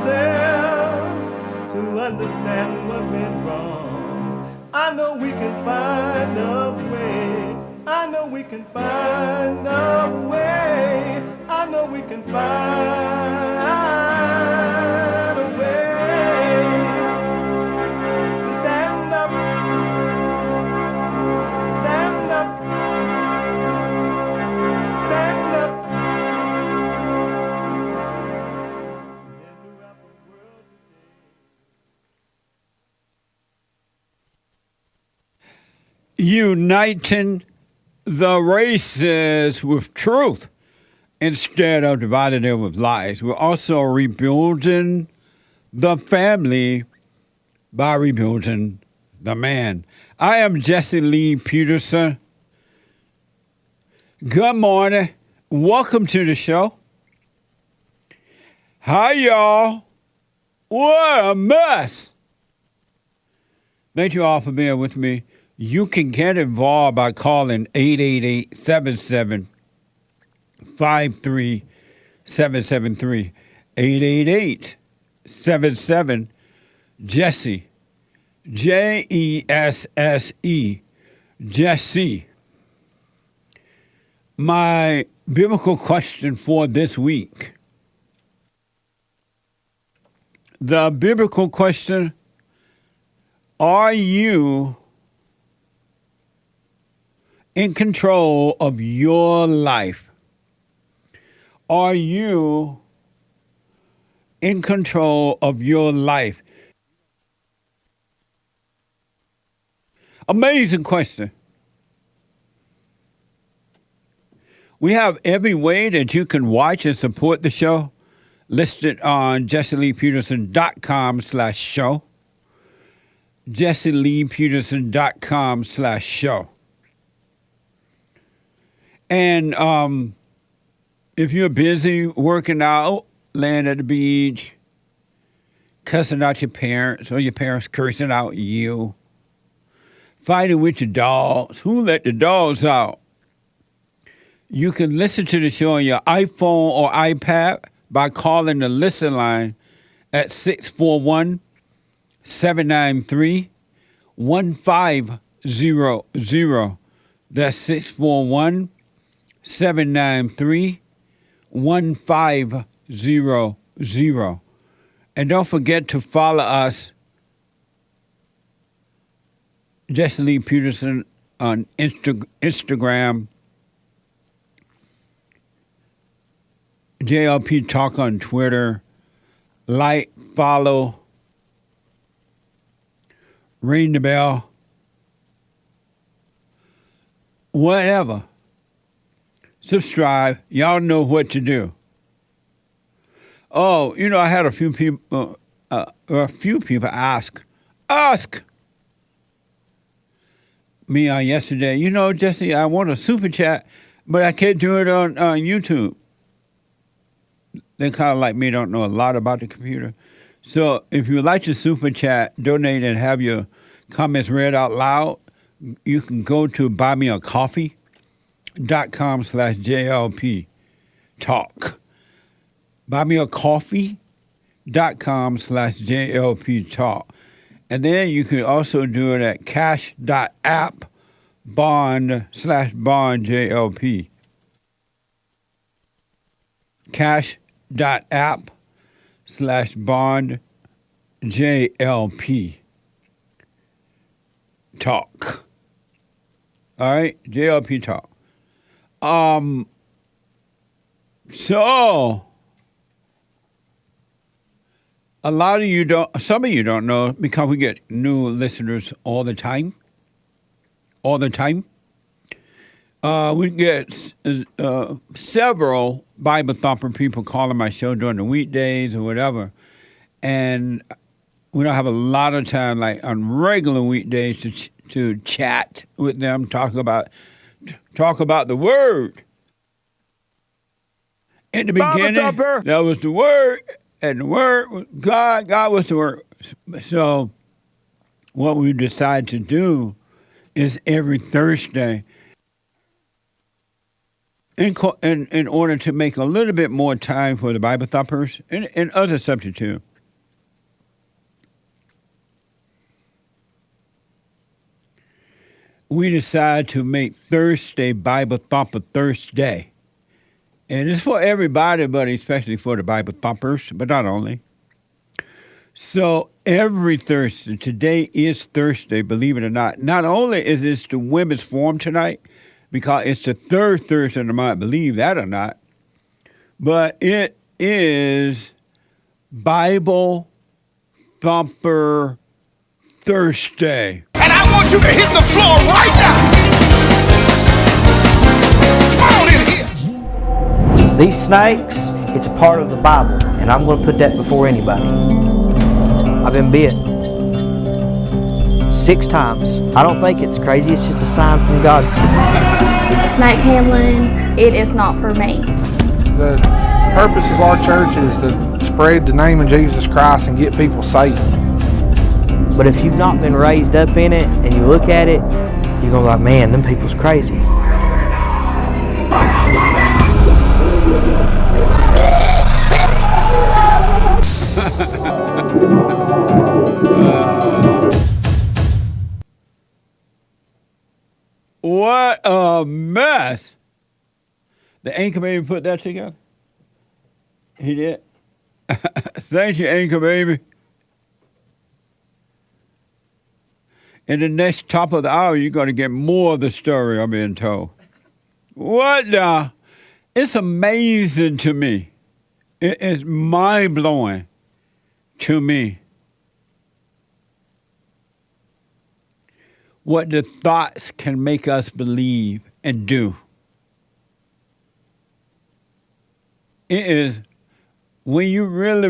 ourselves to understand what went wrong. I know we can find a way. I know we can find a way. I know we can find a way to stand up, stand up, stand up. Uniting the races with truth instead of dividing them with lies. We're also rebuilding the family by rebuilding the man. I am Jesse Lee Peterson. Good morning. Welcome to the show. Hi, y'all. What a mess. Thank you all for being with me. You can get involved by calling 888-77-53773. 888-77-JESSE. Jesse. Jesse. My biblical question for this week. The biblical question, are you in control of your life? Are you in control of your life? Amazing question. We have every way that you can watch and support the show listed on jesseleepeterson.com/show. jesseleepeterson.com/show. And if you're busy working out, laying at the beach, cussing out your parents, or your parents cursing out you, fighting with your dogs, who let the dogs out? You can listen to the show on your iPhone or iPad by calling the listen line at 641-793-1500. That's 641-793-1500. And don't forget to follow us, Jesse Lee Peterson, on Instagram, JLP Talk on Twitter. Like, follow, ring the bell, whatever. Subscribe. Y'all know what to do. Oh, I had a few people ask me on yesterday, Jesse, I want a super chat, but I can't do it on YouTube. They kind of like me, don't know a lot about the computer. So if you would like to super chat, donate, and have your comments read out loud, you can go to buymeacoffee.com/JLP talk. buymeacoffee.com/JLP talk. And then you can also do it at cash.app bond/bond JLP. Cash.app/bond JLP talk. All right, JLP talk. So a lot of you don't, some of you don't know, because we get new listeners all the time. We get several Bible thumper people calling my show during the weekdays or whatever. And we don't have a lot of time, like on regular weekdays, to chat with them, talk about the Word. In the beginning, that was the Word, and the Word was God. God was the Word. So what we decided to do is every Thursday, in order to make a little bit more time for the Bible thumpers and other subjects too. we decided to make Thursday Bible Thumper Thursday. And it's for everybody, but especially for the Bible thumpers, but not only. So every Thursday, today is Thursday, believe it or not. Not only is this the women's forum tonight, because it's the third Thursday of the month, believe that or not, but it is Bible Thumper Thursday. And I want you to hit the floor right now. Come on in here. These snakes, it's a part of the Bible, and I'm going to put that before anybody. I've been bit 6 times. I don't think it's crazy, it's just a sign from God. Snake handling, it is not for me. The purpose of our church is to spread the name of Jesus Christ and get people saved. But if you've not been raised up in it and you look at it, you're going to be like, man, them people's crazy. What a mess. The anchor baby put that together? He did? Thank you, anchor baby. In the next top of the hour, you're going to get more of the story, I'm being told. What the? It's amazing to me. It's mind-blowing to me what the thoughts can make us believe and do. It is when you really,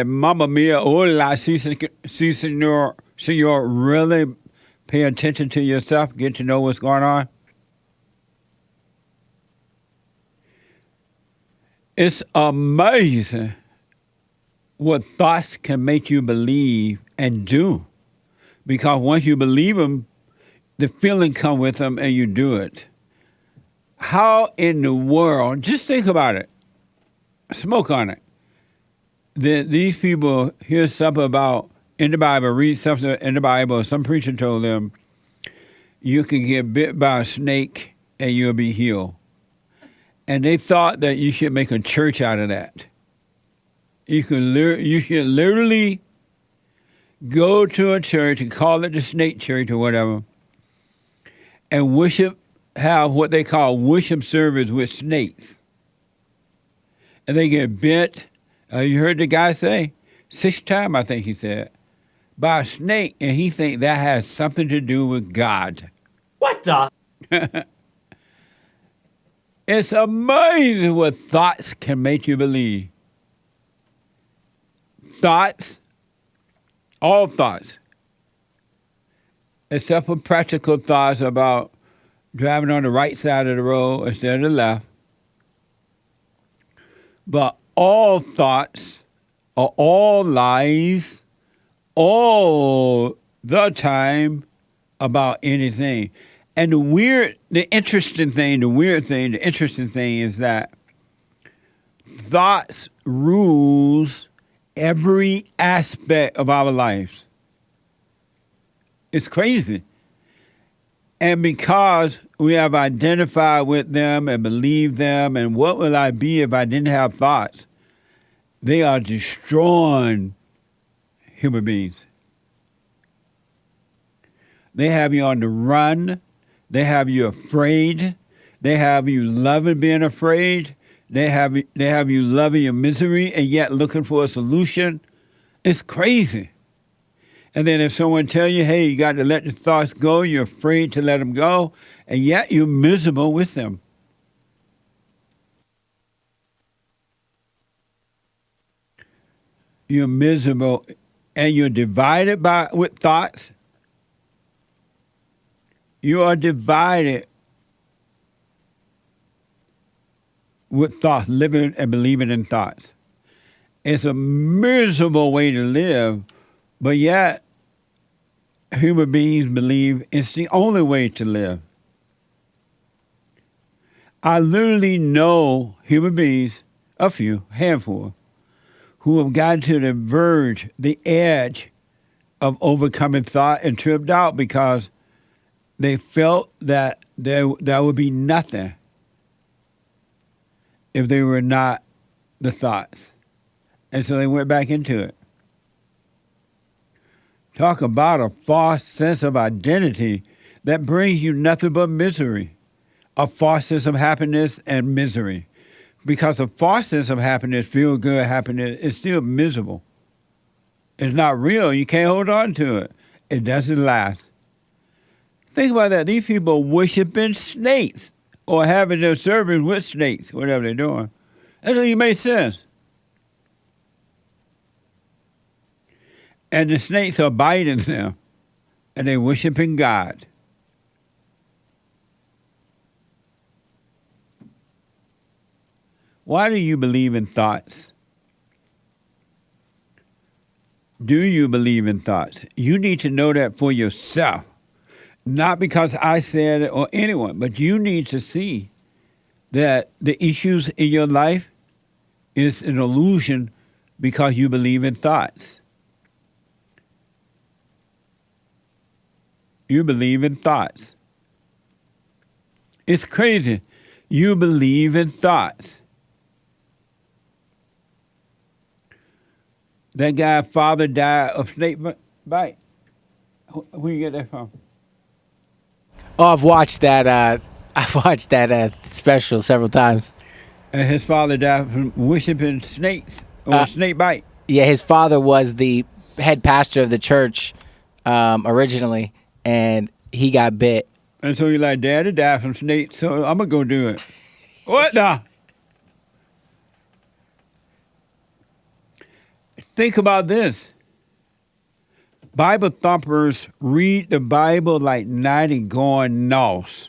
mamma mia, hola, si senor, really pay attention to yourself, get to know what's going on. It's amazing what thoughts can make you believe and do. Because once you believe them, the feeling comes with them and you do it. How in the world, just think about it, smoke on it. These people hear something about, in the Bible, read something in the Bible, some preacher told them, you can get bit by a snake and you'll be healed. And they thought that you should make a church out of that. You should literally go to a church and call it the snake church or whatever, and have what they call worship service with snakes. And they get bit, you heard the guy say, 6 times, I think he said, by a snake, and he think that has something to do with God. What the? It's amazing what thoughts can make you believe. Thoughts, all thoughts, except for practical thoughts about driving on the right side of the road instead of the left. But all thoughts are all lies all the time about anything. And the interesting thing is that thoughts rules every aspect of our lives. It's crazy. And because we have identified with them and believed them, and what will I be if I didn't have thoughts? They are destroying human beings. They have you on the run. They have you afraid. They have you loving being afraid. They have you loving your misery and yet looking for a solution. It's crazy. And then if someone tell you, hey, you got to let the thoughts go, you're afraid to let them go, and yet you're miserable with them. You're miserable and you're divided with thoughts. You are divided with thoughts, living and believing in thoughts. It's a miserable way to live, but yet human beings believe it's the only way to live. I literally know human beings, a few, handful, who have gotten to the verge, the edge of overcoming thought and tripped out because they felt that there would be nothing if they were not the thoughts. And so they went back into it. Talk about a false sense of identity that brings you nothing but misery. A false sense of happiness and misery. Because a false sense of happiness, feel good happiness, is still miserable. It's not real. You can't hold on to it. It doesn't last. Think about that. These people worshiping snakes or having their service with snakes, whatever they're doing. That doesn't even make sense. And the snakes are biting them, and they're worshiping God. Why do you believe in thoughts? Do you believe in thoughts? You need to know that for yourself. Not because I said it or anyone, but you need to see that the issues in your life is an illusion because you believe in thoughts. You believe in thoughts. It's crazy. You believe in thoughts. That guy's father died of snake bite. Where you get that from? Oh, I've watched that. I've watched that special several times. And his father died from worshiping snakes or snake bite. Yeah, his father was the head pastor of the church originally, and he got bit. And so you're like, Daddy died from snakes, so I'm going to go do it. What the? Think about this. Bible thumpers read the Bible like night and going north.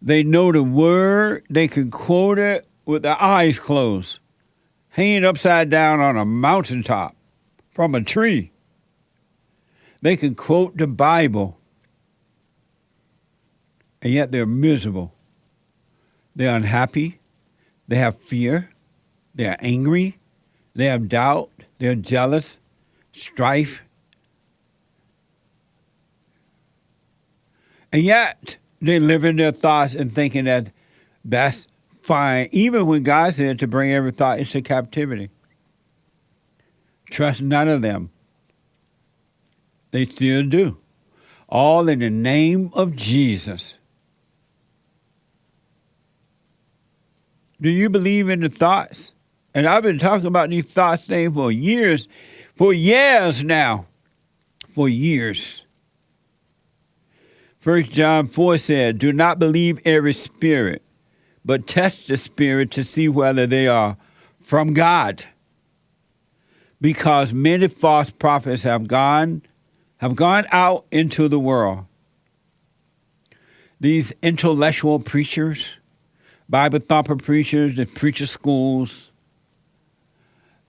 They know the word. They can quote it with their eyes closed, hanging upside down on a mountaintop from a tree. They can quote the Bible, and yet they're miserable. They're unhappy. They have fear. They're angry. They have doubt. They're jealous, strife. And yet, they live in their thoughts and thinking that that's fine, even when God said to bring every thought into captivity. Trust none of them. They still do. All in the name of Jesus. Do you believe in the thoughts? And I've been talking about these thoughts things for years now. For years. 1 John 4 said, do not believe every spirit, but test the spirit to see whether they are from God. Because many false prophets have gone out into the world. These intellectual preachers, Bible thumper preachers, the preacher schools,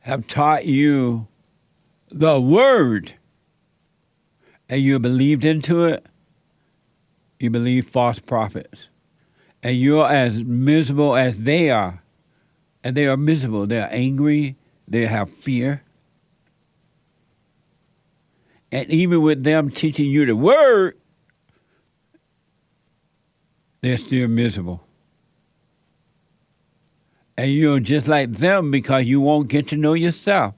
have taught you the word, and you believed into it. You believe false prophets. And you're as miserable as they are. And they are miserable. They're angry. They have fear. And even with them teaching you the word, they're still miserable. And you're just like them because you won't get to know yourself.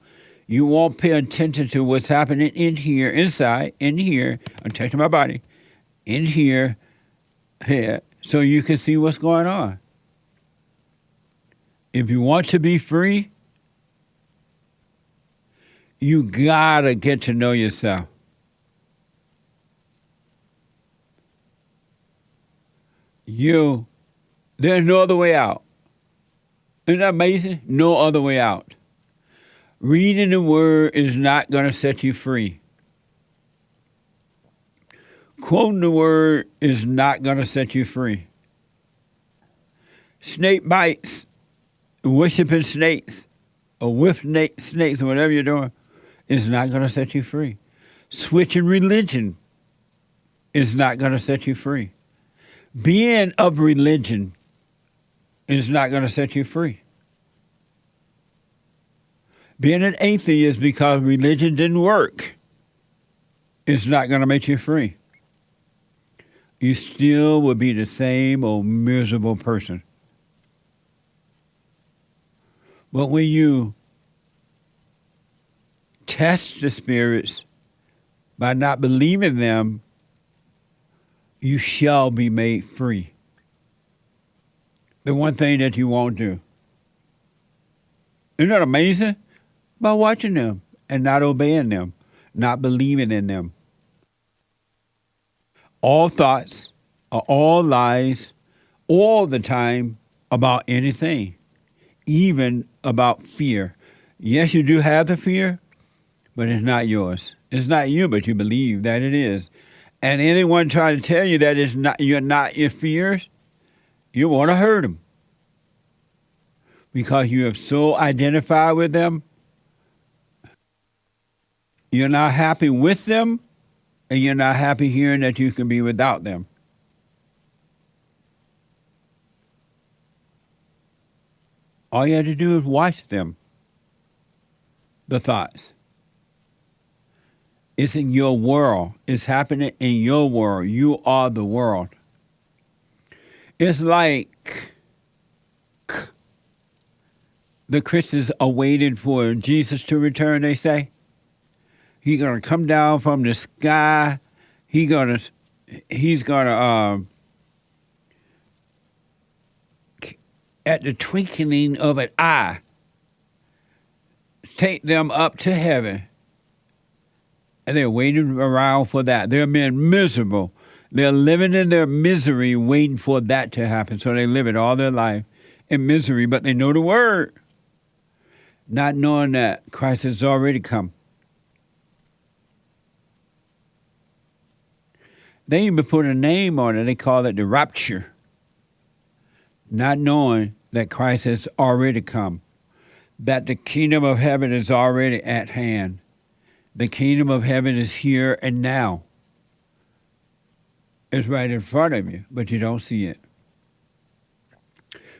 You won't pay attention to what's happening in here, inside, in here. I'm touching my body. In here, so you can see what's going on. If you want to be free, you gotta get to know yourself. There's no other way out. Isn't that amazing? No other way out. Reading the word is not going to set you free. Quoting the word is not going to set you free. Snake bites, worshiping snakes, or with snakes, or whatever you're doing, is not going to set you free. Switching religion is not going to set you free. Being of religion is not going to set you free. Being an atheist because religion didn't work is not going to make you free. you still will be the same old miserable person. But when you test the spirits by not believing them, you shall be made free. The one thing that you won't do. Isn't that amazing? By watching them and not obeying them, not believing in them. All thoughts are all lies all the time about anything, even about fear. Yes, you do have the fear, but it's not yours. It's not you, but you believe that it is. And anyone trying to tell you that it's not, you're not your fears, you want to hurt them. Because you have so identified with them, you're not happy with them, and you're not happy hearing that you can be without them. All you have to do is watch them, the thoughts. It's in your world. It's happening in your world. You are the world. It's like the Christians are waiting for Jesus to return, they say. He's going to come down from the sky. He's going to at the twinkling of an eye, take them up to heaven. And they're waiting around for that. They're being miserable. They're living in their misery waiting for that to happen. So they live it all their life in misery, but they know the word, not knowing that Christ has already come. They even put a name on it. They call it the rapture, not knowing that Christ has already come, that the kingdom of heaven is already at hand. The kingdom of heaven is here and now. It's right in front of you, but you don't see it.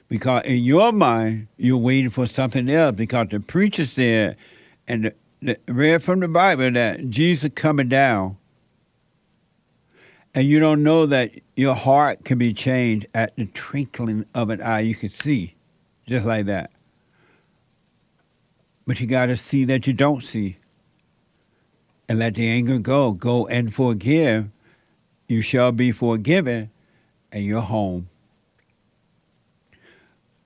Because in your mind, you're waiting for something else, because the preacher said, and read from the Bible, that Jesus coming down. And you don't know that your heart can be changed at the twinkling of an eye. You can see, just like that. But you got to see that you don't see. And let the anger go. Go and forgive. You shall be forgiven, and you're home.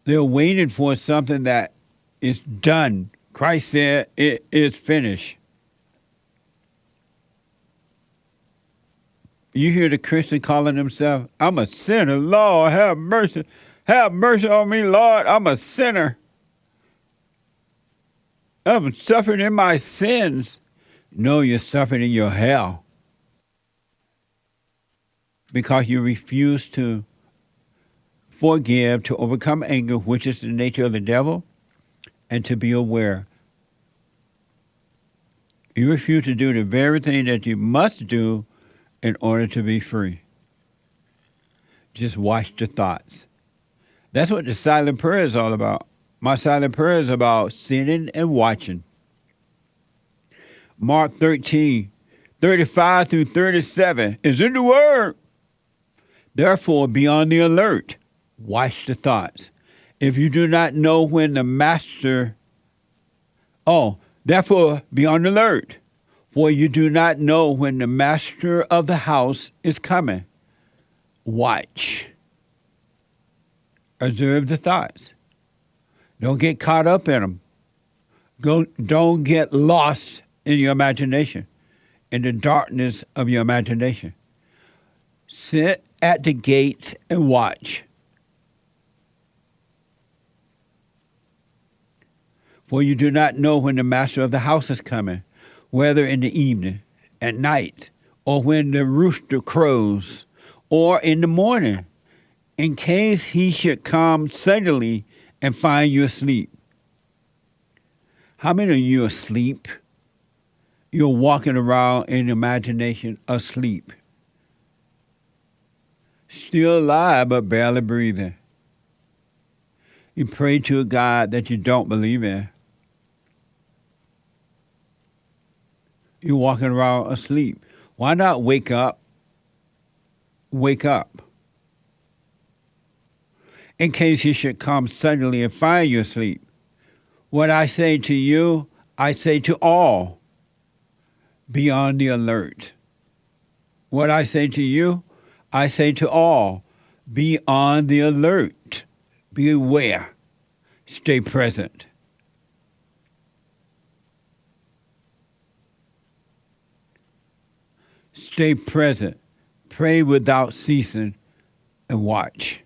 They're waiting for something that is done. Christ said it is finished. You hear the Christian calling himself, I'm a sinner. Lord, have mercy. Have mercy on me, Lord. I'm a sinner. I'm suffering in my sins. No, you're suffering in your hell. Because you refuse to forgive, to overcome anger, which is the nature of the devil, and to be aware. You refuse to do the very thing that you must do in order to be free. Just watch the thoughts. That's what the silent prayer is all about. My silent prayer is about sitting and watching. Mark 13, 35 through 37 is in the Word. Therefore, be on the alert. Watch the thoughts. If you do not know when the master... therefore, be on the alert. For you do not know when the master of the house is coming. Watch. Observe the thoughts. Don't get caught up in them. Don't get lost in your imagination, in the darkness of your imagination. Sit at the gates and watch. For you do not know when the master of the house is coming, whether in the evening, at night, or when the rooster crows, or in the morning, in case he should come suddenly and find you asleep. How many of you are asleep? You're walking around in imagination asleep. Still alive, but barely breathing. You pray to a God that you don't believe in. You're walking around asleep. Why not wake up wake up. In case he should come suddenly and find you asleep. What I say to you, I say to all. Be on the alert. What I say to you, I say to all. Be on the alert. Be aware. Stay present. Stay present. Pray without ceasing and watch.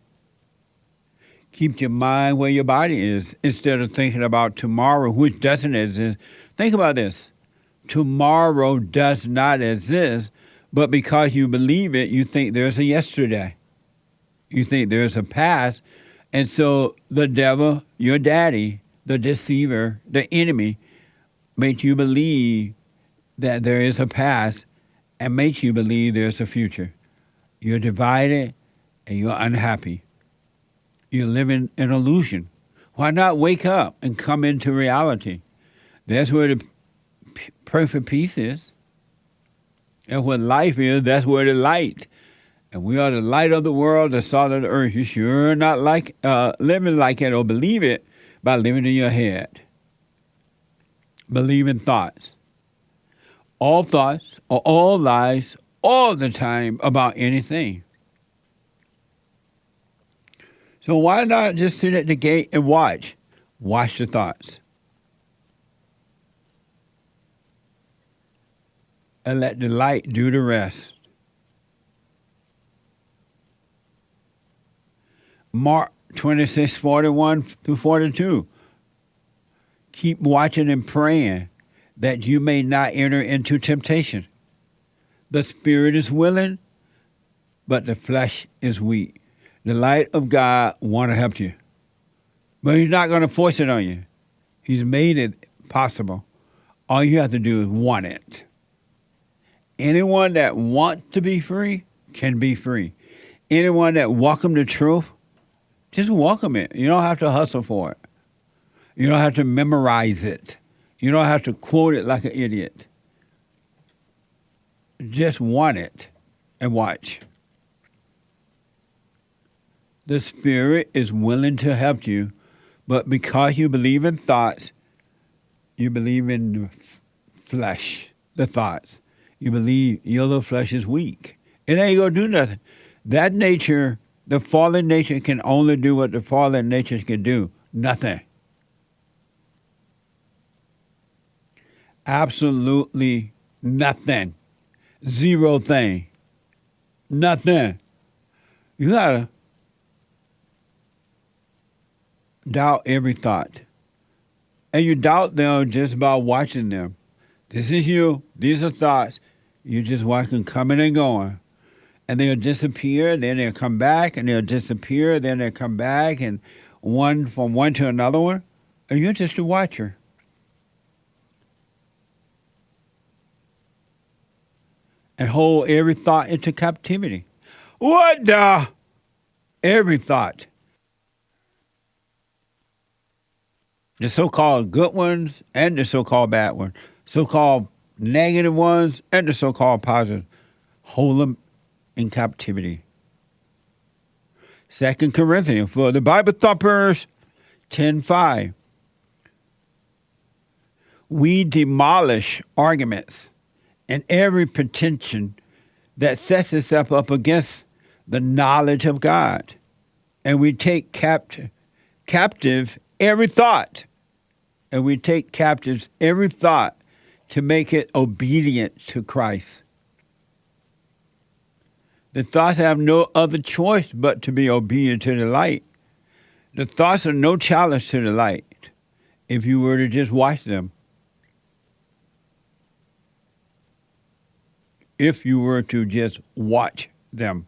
Keep your mind where your body is instead of thinking about tomorrow, which doesn't exist. Think about this. Tomorrow does not exist, but because you believe it, you think there's a yesterday. You think there's a past. And so the devil, your daddy, the deceiver, the enemy, makes you believe that there is a past and makes you believe there's a future. You're divided and you're unhappy. You're living an illusion. Why not wake up and come into reality? That's where the perfect peace is. And what life is, that's where the light. And we are the light of the world, the salt of the earth. You sure not like living like it or believe it by living in your head. Believe in thoughts. All thoughts or all lies all the time about anything. So why not just sit at the gate and watch? Watch the thoughts. And let the light do the rest. Mark 26:41-42. Keep watching and praying that you may not enter into temptation. The spirit is willing, but the flesh is weak. The light of God want to help you, but he's not going to force it on you. He's made it possible. All you have to do is want it. Anyone that wants to be free can be free. Anyone that welcome the truth, just welcome it. You don't have to hustle for it. You don't have to memorize it. You don't have to quote it like an idiot. Just want it and watch. The Spirit is willing to help you, but because you believe in thoughts, you believe in the flesh, the thoughts. You believe your little flesh is weak. It ain't going to do nothing. That nature, the fallen nature, can only do what the fallen nature can do. Nothing. Absolutely nothing. Zero thing. Nothing. You got to doubt every thought. And you doubt them just by watching them. This is you. These are thoughts. You just watch them coming and going. And they'll disappear, then they'll come back, and they'll disappear, then they'll come back, and from one to another one. And you're just a watcher. And hold every thought into captivity. What the? Every thought. The so-called good ones and the so-called bad ones. So-called negative ones and the so-called positive. Hold them in captivity. 2 Corinthians, for the Bible thumpers, 10:5. We demolish arguments and every pretension that sets itself up against the knowledge of God. And we take captive every thought. And we take captive every thought to make it obedient to Christ. The thoughts have no other choice but to be obedient to the light. The thoughts are no challenge to the light if you were to just watch them. If you were to just watch them.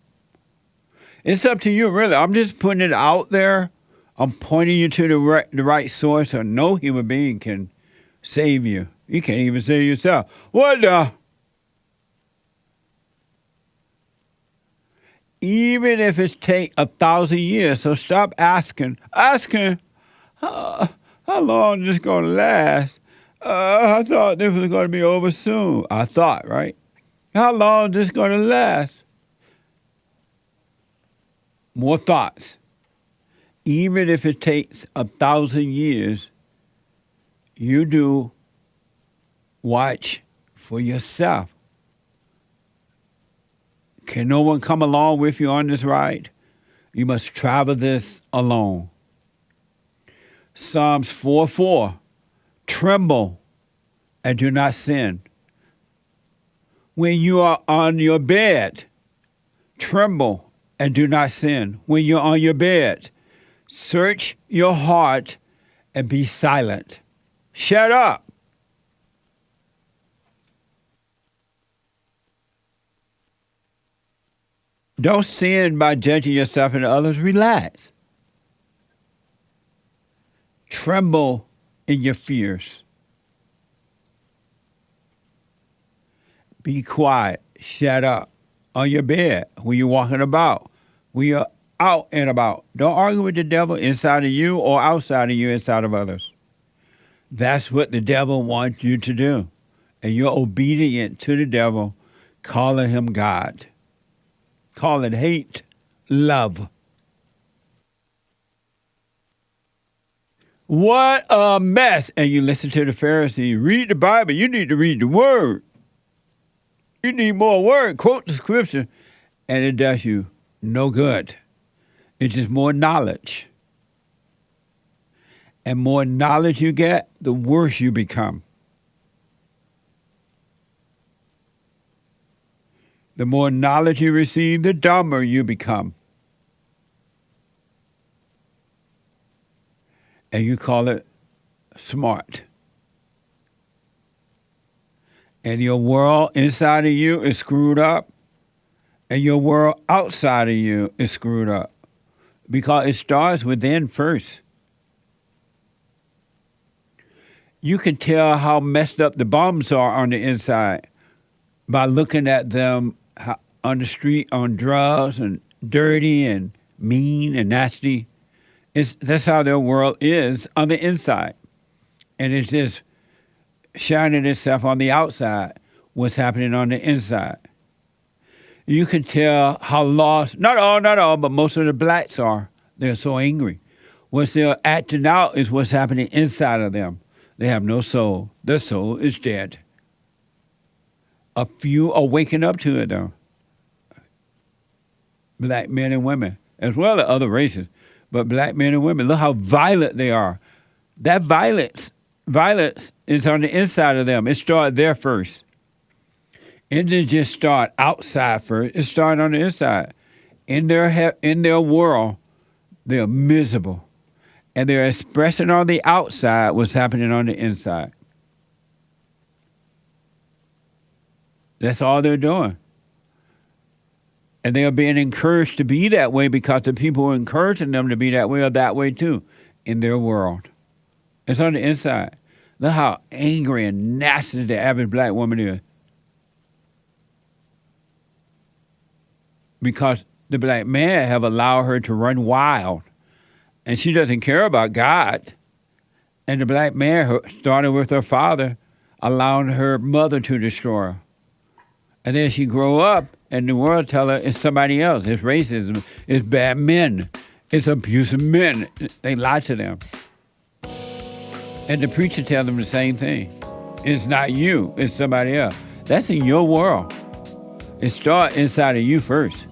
It's up to you, really. I'm just putting it out there. I'm pointing you to the right source, so no human being can save you. You can't even save yourself. What the? Even if it take 1,000 years, so stop asking how long is this going to last? I thought this was going to be over soon. I thought, right? How long is this going to last? more thoughts. Even if it takes 1,000 years, you do watch for yourself. Can no one come along with you on this ride? You must travel this alone. Psalms 4:4, tremble and do not sin. When you are on your bed, tremble and do not sin. When you're on your bed, search your heart and be silent. Shut up. Don't sin by judging yourself and others. Relax. Tremble in your fears. Be quiet. Shut up. On your bed, when you're walking about, when you're out and about. Don't argue with the devil inside of you or outside of you inside of others. That's what the devil wants you to do. And you're obedient to the devil, calling him God. Call it hate, love. What a mess. And you listen to the Pharisees. Read the Bible. You need to read the Word. You need more Word. Quote the Scripture. And it does you no good. It's just more knowledge. And more knowledge you get, the worse you become. The more knowledge you receive, the dumber you become. And you call it smart. And your world inside of you is screwed up. And your world outside of you is screwed up. Because it starts within first. You can tell how messed up the bums are on the inside by looking at them on the street on drugs and dirty and mean and nasty. That's how their world is on the inside. And it's just shining itself on the outside, what's happening on the inside. You can tell how lost, not all, but most of the blacks are. They're so angry. What they're acting out is what's happening inside of them. They have no soul. Their soul is dead. A few are waking up to it, though. Black men and women, as well as other races. But black men and women, look how violent they are. That violence is on the inside of them. It started there first. It didn't just start outside first. It started on the inside. In their world, they're miserable. And they're expressing on the outside what's happening on the inside. That's all they're doing. And they are being encouraged to be that way because the people who are encouraging them to be that way are that way too in their world. It's on the inside. Look how angry and nasty the average black woman is. Because the black man have allowed her to run wild. And she doesn't care about God. And the black man started with her father, allowing her mother to destroy her. And then she grow up, and the world tell her it's somebody else. It's racism. It's bad men. It's abusive men. They lie to them. And the preacher tell them the same thing. It's not you. It's somebody else. That's in your world. It starts inside of you first.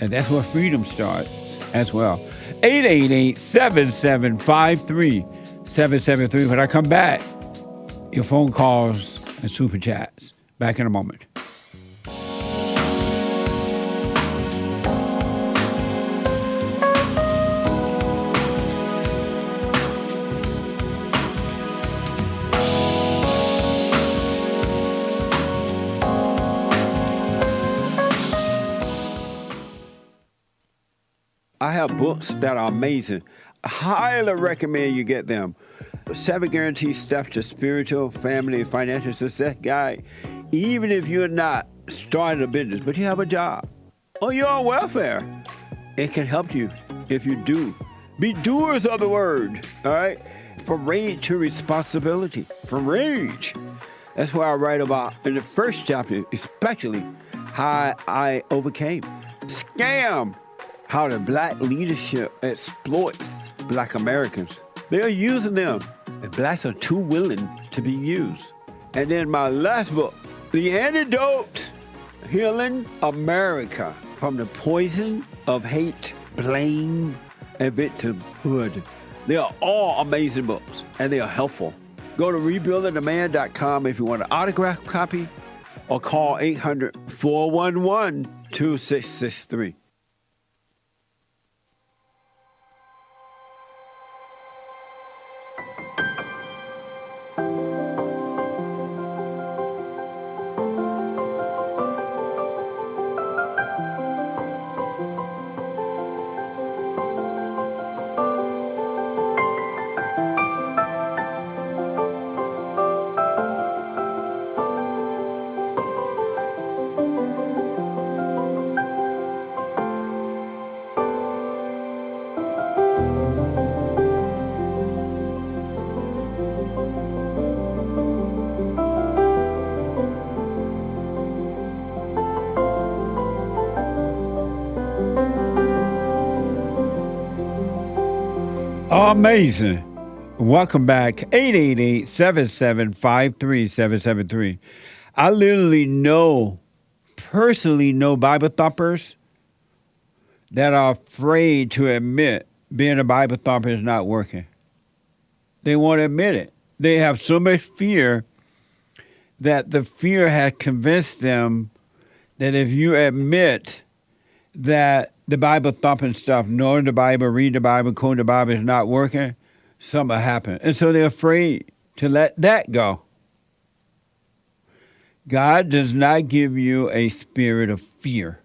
And that's where freedom starts as well. 888-7753-773. When I come back, your phone calls and super chats. Back in a moment. I have books that are amazing. I highly recommend you get them. 7 Guaranteed Steps to Spiritual, Family, and Financial Success Guide. Even if you're not starting a business, but you have a job, or you're on welfare, it can help you if you do. Be doers of the word, all right? From rage to responsibility. From rage. That's what I write about in the first chapter, especially how I overcame. Scam. how the black leadership exploits black Americans. They are using them, and blacks are too willing to be used. And then my last book, The Antidote, Healing America from the Poison of Hate, Blame, and Victimhood. They are all amazing books, and they are helpful. Go to rebuildingtheman.com if you want an autographed copy, or call 800-411-2663. Amazing. Welcome back. 888-775-3773. I literally personally know Bible thumpers that are afraid to admit being a Bible thumper is not working. They won't admit it. They have so much fear that the fear has convinced them that if you admit that the Bible thumping stuff, knowing the Bible, read the Bible, quote the Bible is not working, something will happen. And so they're afraid to let that go. God does not give you a spirit of fear.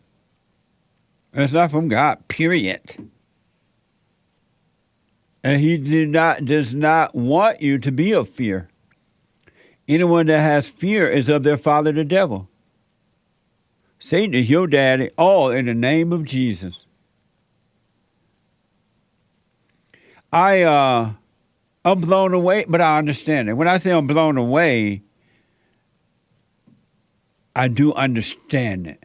It's not from God, period. And he does not want you to be of fear. Anyone that has fear is of their father, the devil. Satan is your daddy, all in the name of Jesus. I'm blown away, but I understand it. When I say I'm blown away, I do understand it.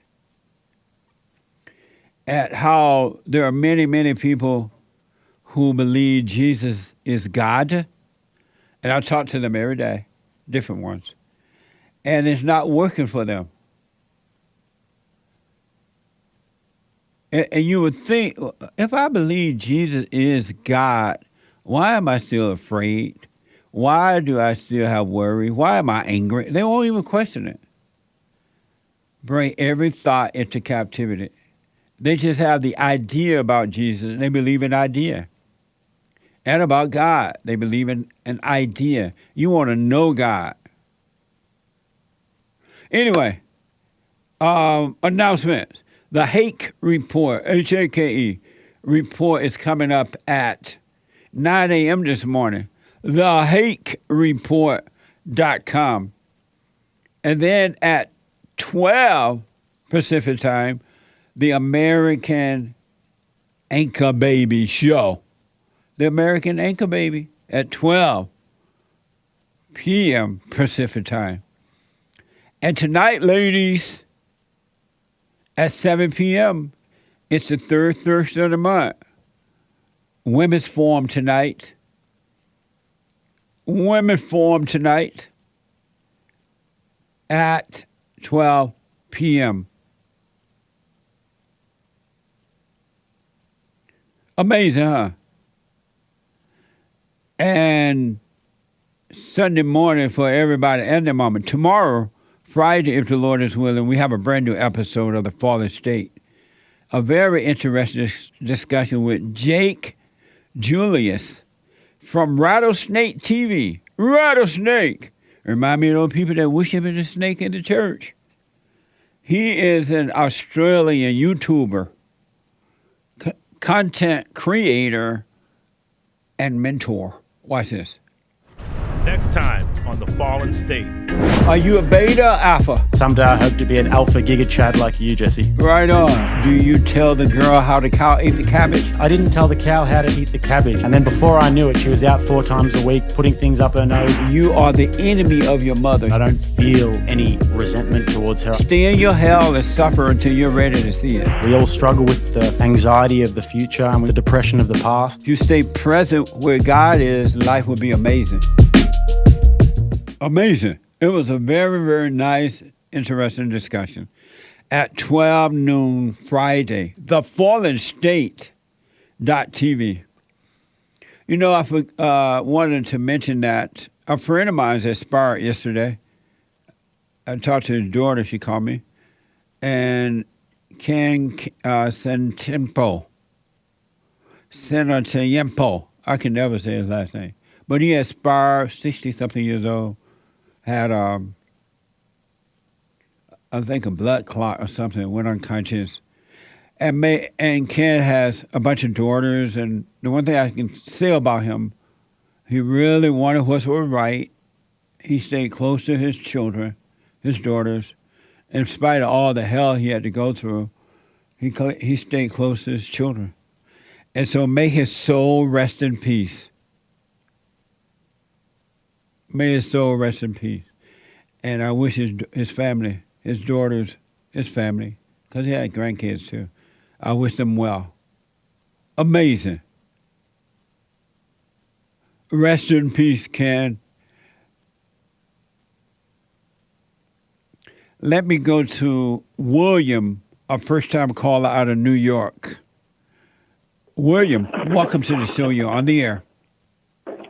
At how there are many, many people who believe Jesus is God, and I talk to them every day, different ones, and it's not working for them. And you would think, if I believe Jesus is God, why am I still afraid? Why do I still have worry? Why am I angry? They won't even question it. Bring every thought into captivity. They just have the idea about Jesus, and they believe an idea. And about God, they believe in an idea. You want to know God. Anyway, announcements. The Hake report, H-A-K-E, report is coming up at 9 a.m. this morning. TheHakeReport.com. And then at 12 Pacific time, the American Anchor Baby Show. The American Anchor Baby at 12 p.m. Pacific time. And tonight, ladies, at 7 p.m., it's the third Thursday of the month. Women's Forum tonight. Women's Forum tonight at 12 p.m. Amazing, huh? And Sunday morning for everybody and their mama. Tomorrow, Friday, if the Lord is willing, we have a brand new episode of The Fallen State. A very interesting discussion with Jake Julius from Rattlesnake TV. Rattlesnake! Remind me of those people that worship the snake in the church. He is an Australian YouTuber, content creator, and mentor. Watch this. Next time on the fallen state. Are you a beta or alpha? Someday I hope to be an alpha giga chad like you, Jesse. Right on. Do you tell the girl how the cow ate the cabbage? I didn't tell the cow how to eat the cabbage. And then before I knew it, she was out 4 times a week putting things up her nose. You are the enemy of your mother. I don't feel any resentment towards her. Stay in your hell and suffer until you're ready to see it. We all struggle with the anxiety of the future and with the depression of the past. If you stay present where God is, life will be amazing. Amazing. It was a very, very nice, interesting discussion. At 12 noon Friday, the Fallen State.tv. You know, I wanted to mention that a friend of mine expired yesterday. I talked to his daughter, she called me, and Ken Sentiempo. I can never say his last name. But he expired, 60-something years old, had, I think, a blood clot or something, went unconscious. And Ken has a bunch of daughters, and the one thing I can say about him, he really wanted what's right. He stayed close to his children, his daughters. In spite of all the hell he had to go through, he stayed close to his children. And so may his soul rest in peace. May his soul rest in peace. And I wish his family, his daughters, his family, because he had grandkids too, I wish them well. Amazing. Rest in peace, Ken. Let me go to William, a first-time caller out of New York. William, welcome to the show. You're on the air.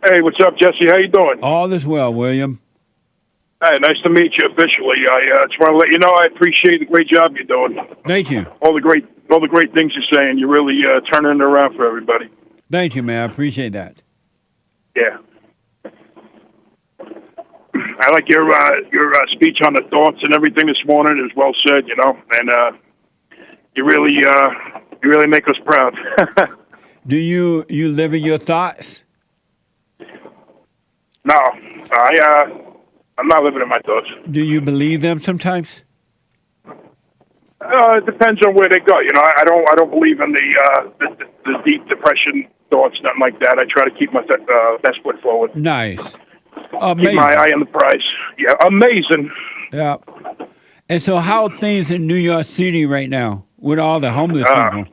Hey, what's up, Jesse? How you doing? All is well, William. Hey, nice to meet you officially. I just want to let you know I appreciate the great job you're doing. Thank you. All the great things you're saying. You're really turning it around for everybody. Thank you, man. I appreciate that. Yeah. I like your speech on the thoughts and everything this morning. It was well said, you know, and you really make us proud. Do you live in your thoughts? No, I'm not living in my thoughts. Do you believe them sometimes? It depends on where they go. You know, I don't believe in the deep depression thoughts, nothing like that. I try to keep my best foot forward. Nice. Amazing. Keep my eye on the prize. Yeah, amazing. Yeah. And so how are things in New York City right now with all the homeless people?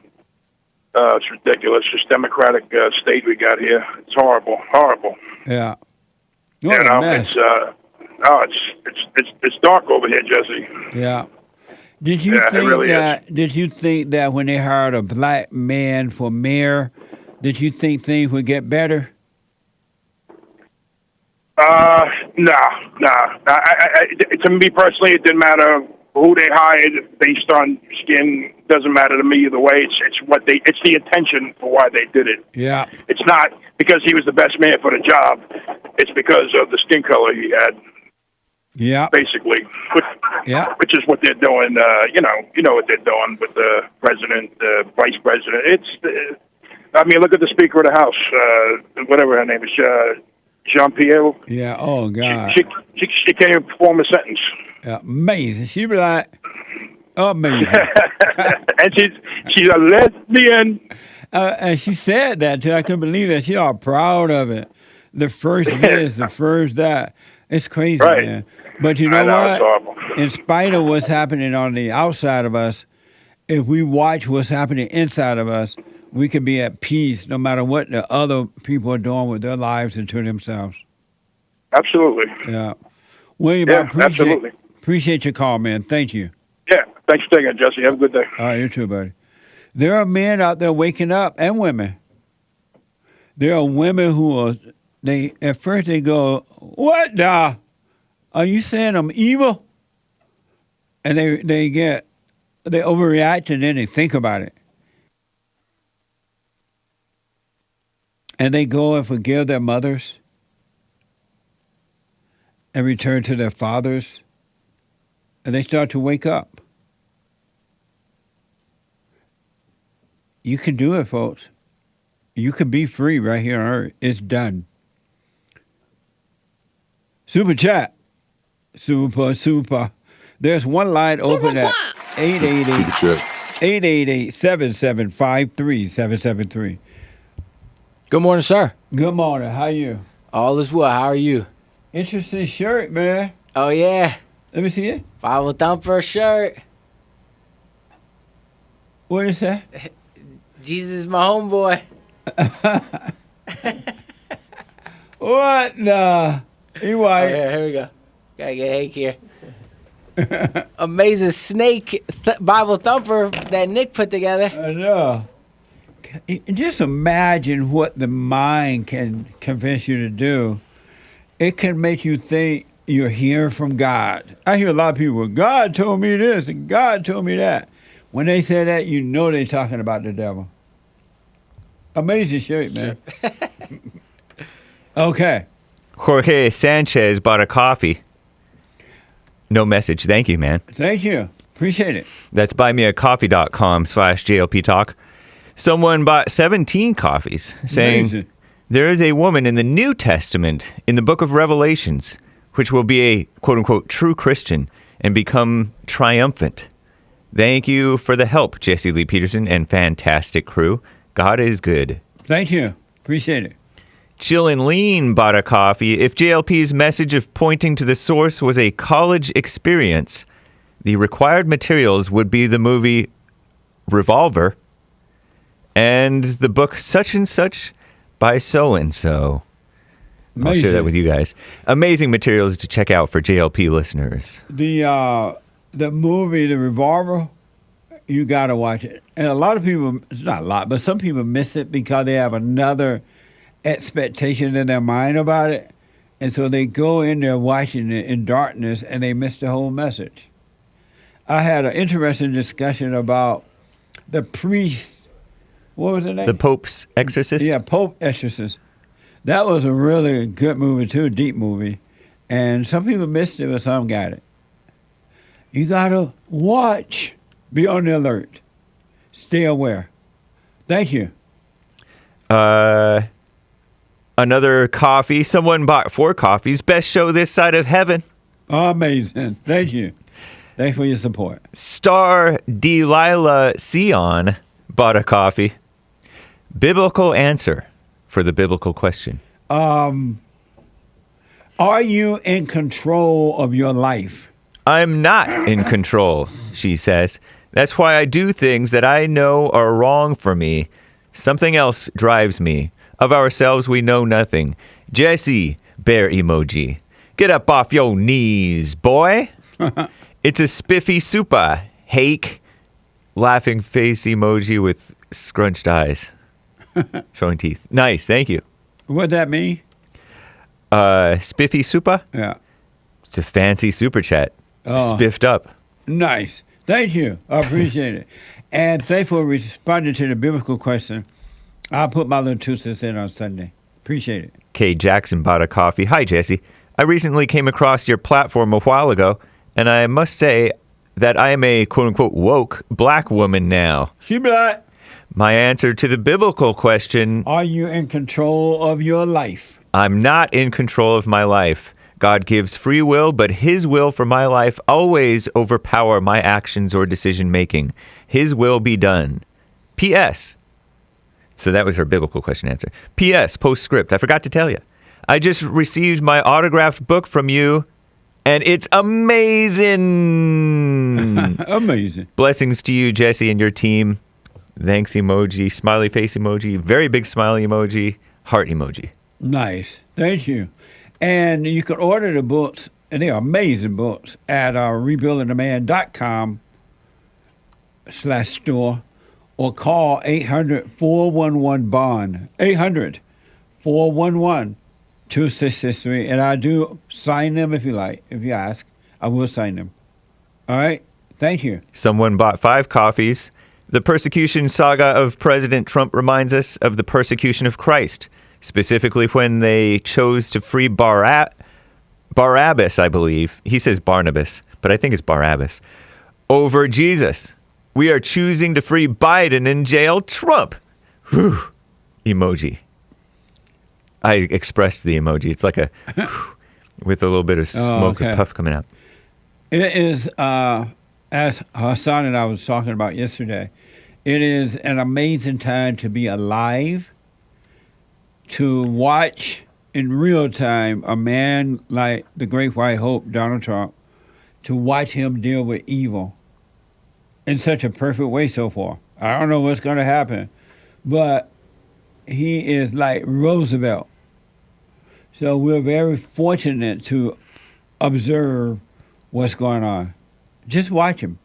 It's ridiculous. This democratic state we got here. It's horrible. Horrible. Yeah. What a mess. It's dark over here, Jesse. Yeah. Did you think that when they hired a black man for mayor, did you think things would get better? No. To me personally, it didn't matter who they hired based on skin. Doesn't matter to me either way. It's the intention for why they did it. Yeah. It's not because he was the best man for the job. It's because of the skin color he had. Yeah. Basically. Which is what they're doing. You know what they're doing with the president, the vice president. Look at the Speaker of the House, whatever her name is, Jean-Pierre. Yeah. Oh God. She can't even perform a sentence. Yeah. Amazing. She be like, amazing. And she's a lesbian. And she said that too. I couldn't believe that. She's all proud of it. The first this, the first that. It's crazy, right, man. But you know what? In spite of what's happening on the outside of us, if we watch what's happening inside of us, we can be at peace no matter what the other people are doing with their lives and to themselves. Absolutely. Yeah. William, I appreciate your call, man. Thank you. Yeah. Thanks for taking it, Jesse. Have a good day. All right, you too, buddy. There are men out there waking up, and women. There are women who at first they go, "What the? Are you saying I'm evil?" And they overreact, and then they think about it. And they go and forgive their mothers and return to their fathers, and they start to wake up. You can do it, folks. You can be free right here on earth. It's done. Super chat. Super. There's one line open at 888-775-3773. Good morning, sir. Good morning. How you? All is well. How are you? Interesting shirt, man. Oh, yeah. Let me see it. Bible Thumper shirt. What is that? Jesus is my homeboy. What the? You white. Oh, here we go. Gotta get Hake here. Amazing snake Bible Thumper that Nick put together. I know. Just imagine what the mind can convince you to do. It can make you think you're hearing from God. I hear a lot of people, God told me this and God told me that. When they say that, you know they're talking about the devil. Amazing shirt, man. Sure. Okay. Jorge Sanchez bought a coffee. No message. Thank you, man. Thank you. Appreciate it. That's buymeacoffee.com/JLP Talk. Someone bought 17 coffees saying, Amazing. There is a woman in the New Testament in the book of Revelations, which will be a quote-unquote true Christian and become triumphant. Thank you for the help, Jesse Lee Peterson and fantastic crew. God is good. Thank you. Appreciate it. Chill and Lean bought a coffee. If JLP's message of pointing to the source was a college experience, the required materials would be the movie Revolver and the book Such and Such by so-and-so. I'll share that with you guys. Amazing materials to check out for JLP listeners. The movie, The Revolver, you got to watch it. And a lot of people, not a lot, but some people miss it because they have another expectation in their mind about it. And so they go in there watching it in darkness and they miss the whole message. I had an interesting discussion about the priest. What was the name? The Pope's Exorcist? Yeah, Pope Exorcist. That was a really good movie, too, deep movie. And some people missed it, but some got it. You got to watch. Be on the alert. Stay aware. Thank you. Another coffee. Someone bought 4 coffees. Best show this side of heaven. Amazing. Thank you. Thanks for your support. Star Delilah Sion bought a coffee. Biblical answer for the biblical question. Are you in control of your life? I'm not in control, she says. That's why I do things that I know are wrong for me. Something else drives me. Of ourselves, we know nothing. Jesse, bear emoji. Get up off your knees, boy. It's a spiffy super. Hake, laughing face emoji with scrunched eyes. Showing teeth. Nice, thank you. What'd that mean? Spiffy super? Yeah. It's a fancy super chat. Spiffed up. Nice. Thank you. I appreciate it. And thanks for responding to the biblical question. I'll put my little 2 cents in on Sunday. Appreciate it. Kay Jackson bought a coffee. Hi, Jesse. I recently came across your platform a while ago, and I must say that I am a quote-unquote woke black woman now. She black. My answer to the biblical question... Are you in control of your life? I'm not in control of my life. God gives free will, but his will for my life always overpower my actions or decision-making. His will be done. P.S. So that was her biblical question answer. P.S. Postscript. I forgot to tell you. I just received my autographed book from you, and it's amazing. Amazing. Blessings to you, Jesse, and your team. Thanks emoji, smiley face emoji, very big smiley emoji, heart emoji. Nice. Thank you. And you can order the books, and they are amazing books, at rebuildingtheman.com/store or call 800-411-BOND. 800-411-2663. And I do sign them if you like. If you ask, I will sign them. All right? Thank you. Someone bought 5 coffees. The persecution saga of President Trump reminds us of the persecution of Christ, specifically when they chose to free Barabbas, I believe. He says Barnabas, but I think it's Barabbas, over Jesus. We are choosing to free Biden and jail Trump. Whew. Emoji. I expressed the emoji. It's like a with a little bit of smoke and puff coming out. It is, as Hassan and I was talking about yesterday, it is an amazing time to be alive, to watch in real time a man like the Great White Hope, Donald Trump, to watch him deal with evil in such a perfect way so far. I don't know what's going to happen, but he is like Roosevelt. So we're very fortunate to observe what's going on. Just watch him,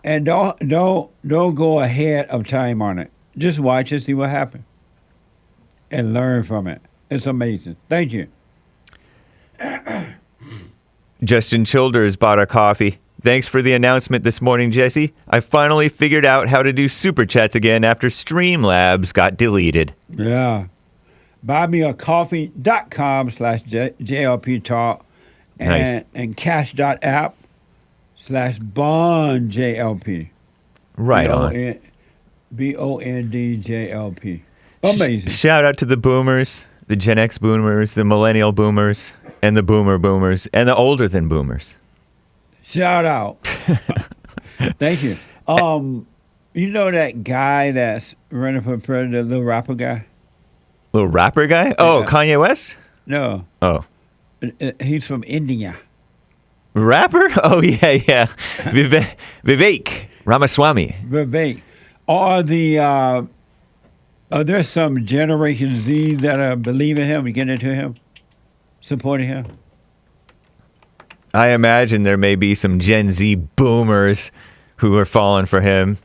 and don't go ahead of time on it. Just watch and see what happens, and learn from it. It's amazing. Thank you. Justin Childers bought a coffee. Thanks for the announcement this morning, Jesse. I finally figured out how to do Super Chats again after Streamlabs got deleted. Yeah. buymeacoffee.com/JLP Talk and cash.app/BondJLP. Right on. BondJLP. Amazing. Shout out to the boomers, the Gen X boomers, the millennial boomers, and the boomer boomers, and the older than boomers. Shout out. Thank you. You know that guy that's running for president, little rapper guy? Little rapper guy? Oh, Kanye West? No. Oh. He's from India. Rapper? Oh, yeah. Vivek Ramaswamy. Vivek. Are there some Generation Z that are believing him and getting into him, supporting him? I imagine there may be some Gen Z boomers who are falling for him,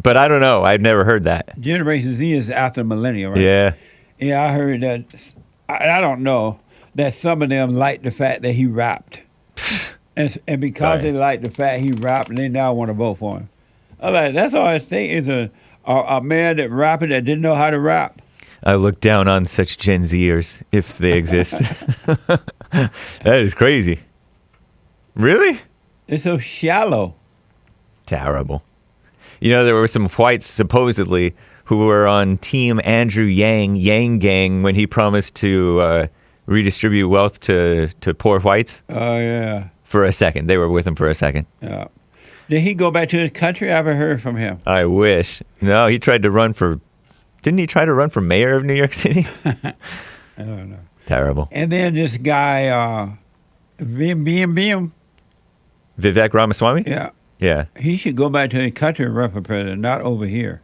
but I don't know. I've never heard that. Generation Z is after millennial, right? Yeah. Yeah, I heard that. I don't know that some of them like the fact that he rapped, and because they like the fact he rapped, they now want to vote for him. I'm like, that's all I think is a man that rapped that didn't know how to rap. I look down on such Gen Zers if they exist. That is crazy. Really? It's so shallow. Terrible. You know, there were some whites supposedly who were on Team Andrew Yang Gang, when he promised to redistribute wealth to poor whites. Oh, yeah. For a second. They were with him for a second. Yeah. Did he go back to his country? I haven't heard from him. I wish. No, he tried to run for... Didn't he try to run for mayor of New York City? I don't know. Terrible. And then this guy, Vivek Ramaswamy? Yeah. Yeah. He should go back to his country and run for president, not over here.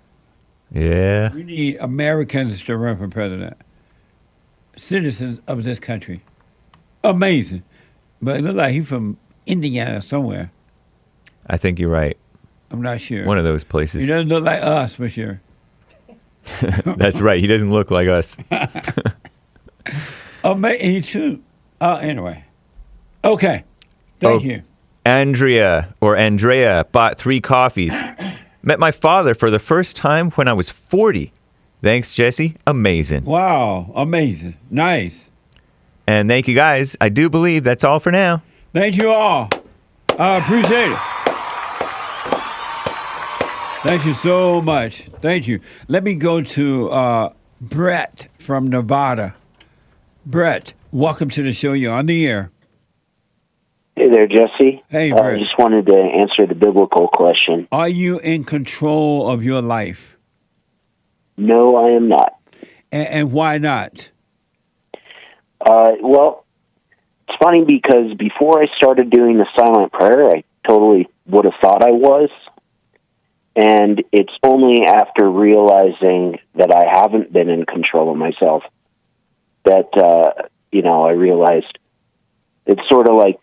Yeah. We need Americans to run for president. Citizens of this country. Amazing. But it looks like he's from Indiana somewhere. I think you're right. I'm not sure. One of those places. He doesn't look like us, for sure. That's right. He doesn't look like us. He should. Anyway. Okay. Thank you. Andrea bought 3 coffees. Met my father for the first time when I was 40. Thanks, Jesse. Amazing. Wow. Amazing. Nice. And thank you, guys. I do believe that's all for now. Thank you all. I appreciate it. Thank you so much. Thank you. Let me go to Brett from Nevada. Brett, welcome to the show. You're on the air. Hey there, Jesse. Hey, Brett. I just wanted to answer the biblical question. Are you in control of your life? No, I am not. And why not? Well, it's funny because before I started doing the silent prayer, I totally would have thought I was. And it's only after realizing that I haven't been in control of myself that, I realized it's sort of like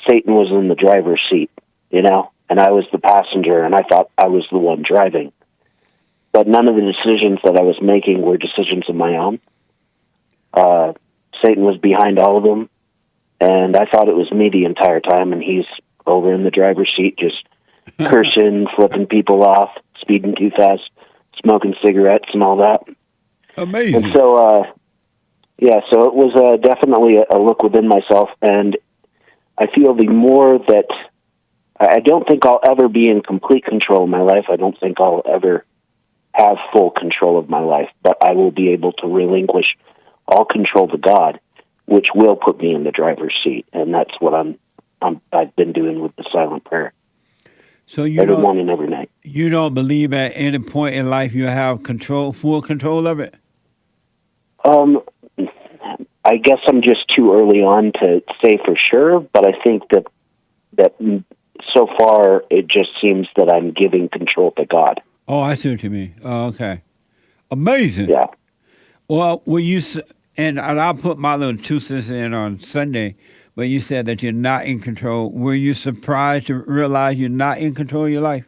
Satan was in the driver's seat, and I was the passenger, and I thought I was the one driving. But none of the decisions that I was making were decisions of my own. Satan was behind all of them, and I thought it was me the entire time, and he's over in the driver's seat just cursing, flipping people off, speeding too fast, smoking cigarettes and all that. Amazing. And so, so it was definitely a look within myself, and I feel the more that I don't think I'll ever be in complete control of my life. I don't think I'll ever have full control of my life, but I will be able to relinquish all control to God, which will put me in the driver's seat, and that's what I've been doing with the silent prayer. So you every don't, morning, every night. You don't believe at any point in life you have full control of it? I guess I'm just too early on to say for sure, but I think that so far it just seems that I'm giving control to God. Oh, I see what you mean. Oh, okay. Amazing. Yeah. Well, and I'll put my little 2 cents in on Sunday, but you said that you're not in control. Were you surprised to realize you're not in control of your life?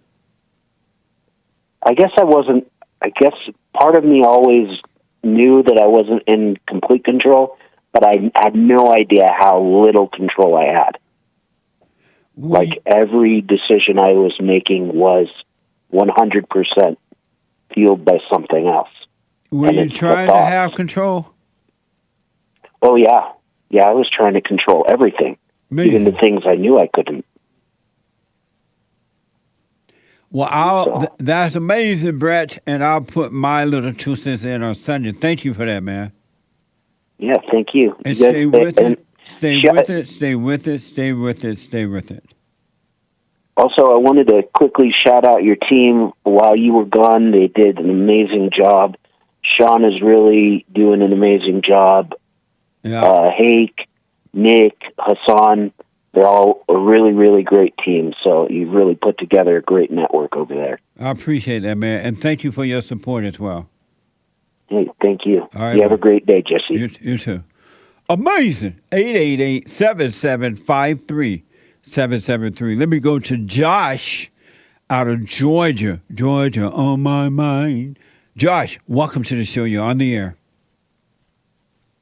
I guess I wasn't. I guess part of me always knew that I wasn't in complete control, but I had no idea how little control I had. Like every decision I was making was 100% fueled by something else. Were you trying to have control? Oh, yeah. Yeah, I was trying to control everything, even the things I knew I couldn't. Well, that's amazing, Brett, and I'll put my little 2 cents in on Sunday. Thank you for that, man. Yeah, thank you. And stay with it. Stay with it. Stay with it. Stay with it. Stay with it. Also, I wanted to quickly shout out your team. While you were gone, they did an amazing job. Sean is really doing an amazing job. Yeah. Hake, Nick, Hassan, they're all a really, really great team. So you've really put together a great network over there. I appreciate that, man. And thank you for your support as well. Hey, thank you. All right, you have a great day, Jesse. You too. Amazing. 888-7753-773. Let me go to Josh out of Georgia. Georgia on my mind. Josh, welcome to the show. You're on the air.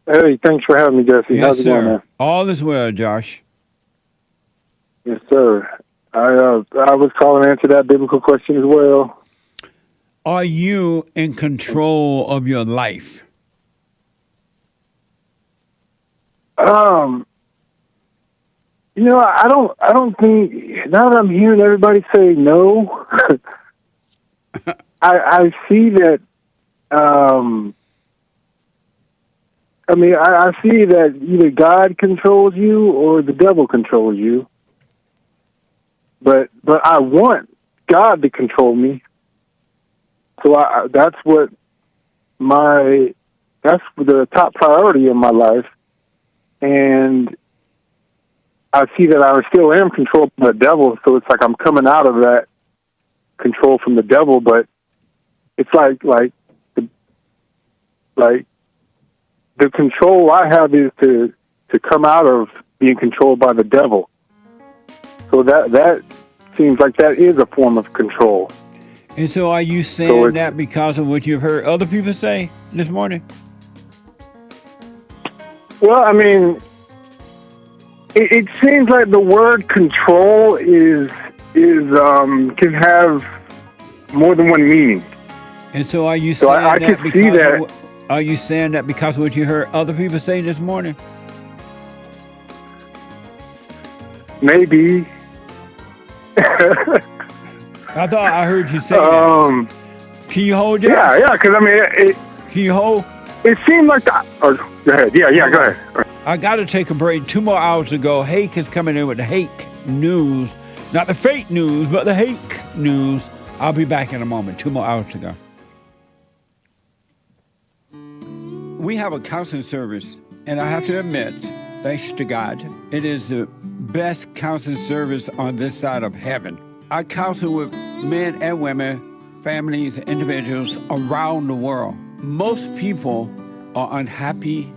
Hey, thanks for having me, Jesse. Yes, How's it going, sir. man? All is well, Josh. Yes, sir. I was calling to answer that biblical question as well. Are you in control of your life? I don't think, now that I'm hearing everybody say no, I see that, I see that either God controls you or the devil controls you. But I want God to control me. So that's the top priority in my life. And I see that I still am controlled by the devil, so it's like I'm coming out of that control from the devil, but it's like the control I have is to come out of being controlled by the devil. So that seems like that is a form of control. And so are you saying that because of what you've heard other people say this morning? Well, I mean, it seems like the word control can have more than one meaning. And so are you saying I that can see that. Are you saying that because of what you heard other people say this morning? Maybe. I thought I heard you say that. Can you hold it? Yeah, because can you hold? It seemed like go ahead. Yeah, go ahead. I got to take a break. 2 more hours to go. Hake is coming in with the Hake news. Not the fake news, but the Hake news. I'll be back in a moment. 2 more hours to go. We have a counseling service, and I have to admit, thanks to God, it is the best counseling service on this side of heaven. I counsel with men and women, families, and individuals around the world. Most people are unhappy,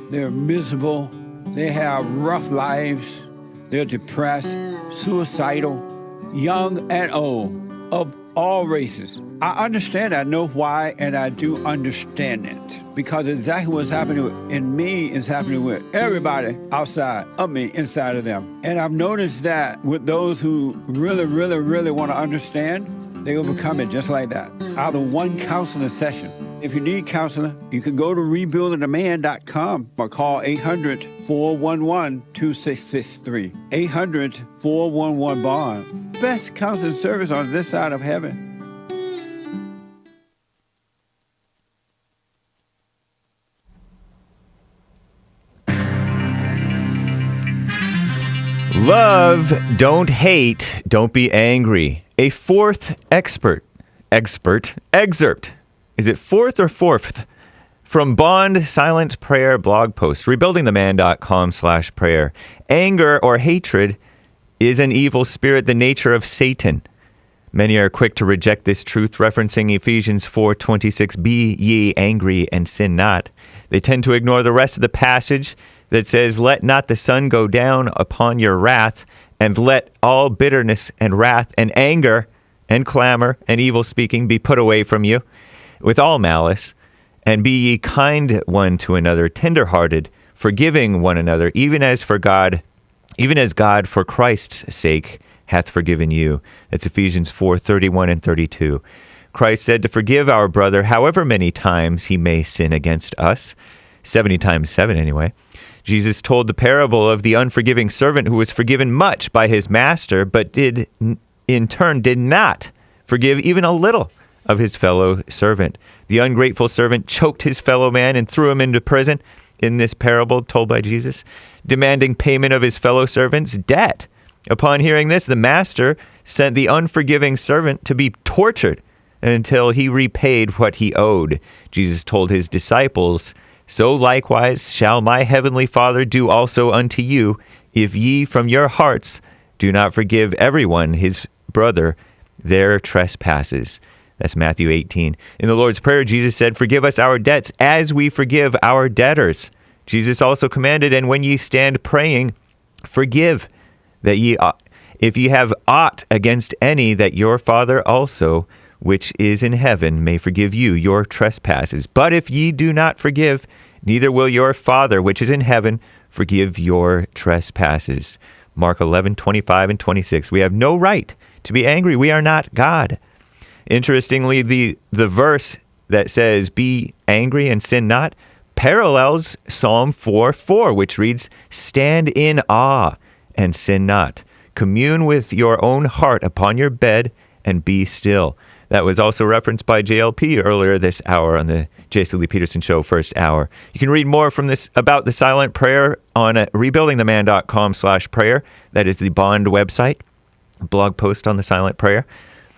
they're miserable, they have rough lives, they're depressed, suicidal, young and old, of all races. I understand, I know why, and I do understand it. Because exactly what's happening in me is happening with everybody outside of me, inside of them. And I've noticed that with those who really, really, really want to understand, they overcome it just like that, out of one counseling session. If you need counseling, you can go to rebuildingaman.com or call 800-411-2663. 800-411-BOND. Best counseling service on this side of heaven. Love, don't hate, don't be angry. A fourth excerpt. Is it fourth or fourth? From Bond Silent Prayer blog post, rebuildingtheman.com/prayer. Anger or hatred is an evil spirit, the nature of Satan. Many are quick to reject this truth, referencing Ephesians 4:26, be ye angry and sin not. They tend to ignore the rest of the passage that says, let not the sun go down upon your wrath, and let all bitterness and wrath and anger and clamor and evil speaking be put away from you with all malice. And be ye kind one to another, tender-hearted, forgiving one another, even as God for Christ's sake hath forgiven you. That's Ephesians 4:31 and 32. Christ said to forgive our brother however many times he may sin against us. 70 times 7 anyway. Jesus told the parable of the unforgiving servant who was forgiven much by his master, but did not forgive even a little of his fellow servant. The ungrateful servant choked his fellow man and threw him into prison in this parable told by Jesus, demanding payment of his fellow servant's debt. Upon hearing this, the master sent the unforgiving servant to be tortured until he repaid what he owed. Jesus told his disciples, so likewise shall my heavenly Father do also unto you, if ye from your hearts do not forgive everyone his brother their trespasses. That's Matthew 18. In the Lord's Prayer, Jesus said, forgive us our debts as we forgive our debtors. Jesus also commanded, and when ye stand praying, forgive, that ye, if ye have aught against any, that your Father also, which is in heaven, may forgive you your trespasses. But if ye do not forgive, neither will your Father, which is in heaven, forgive your trespasses. Mark 11:25 and 26. We have no right to be angry. We are not God. Interestingly, the verse that says, be angry and sin not, parallels Psalm 4:4, which reads, stand in awe and sin not. Commune with your own heart upon your bed and be still. That was also referenced by JLP earlier this hour on the J.C. Lee Peterson Show first hour. You can read more from this about the silent prayer on rebuildingtheman.com/prayer. That is the Bond website. Blog post on the silent prayer.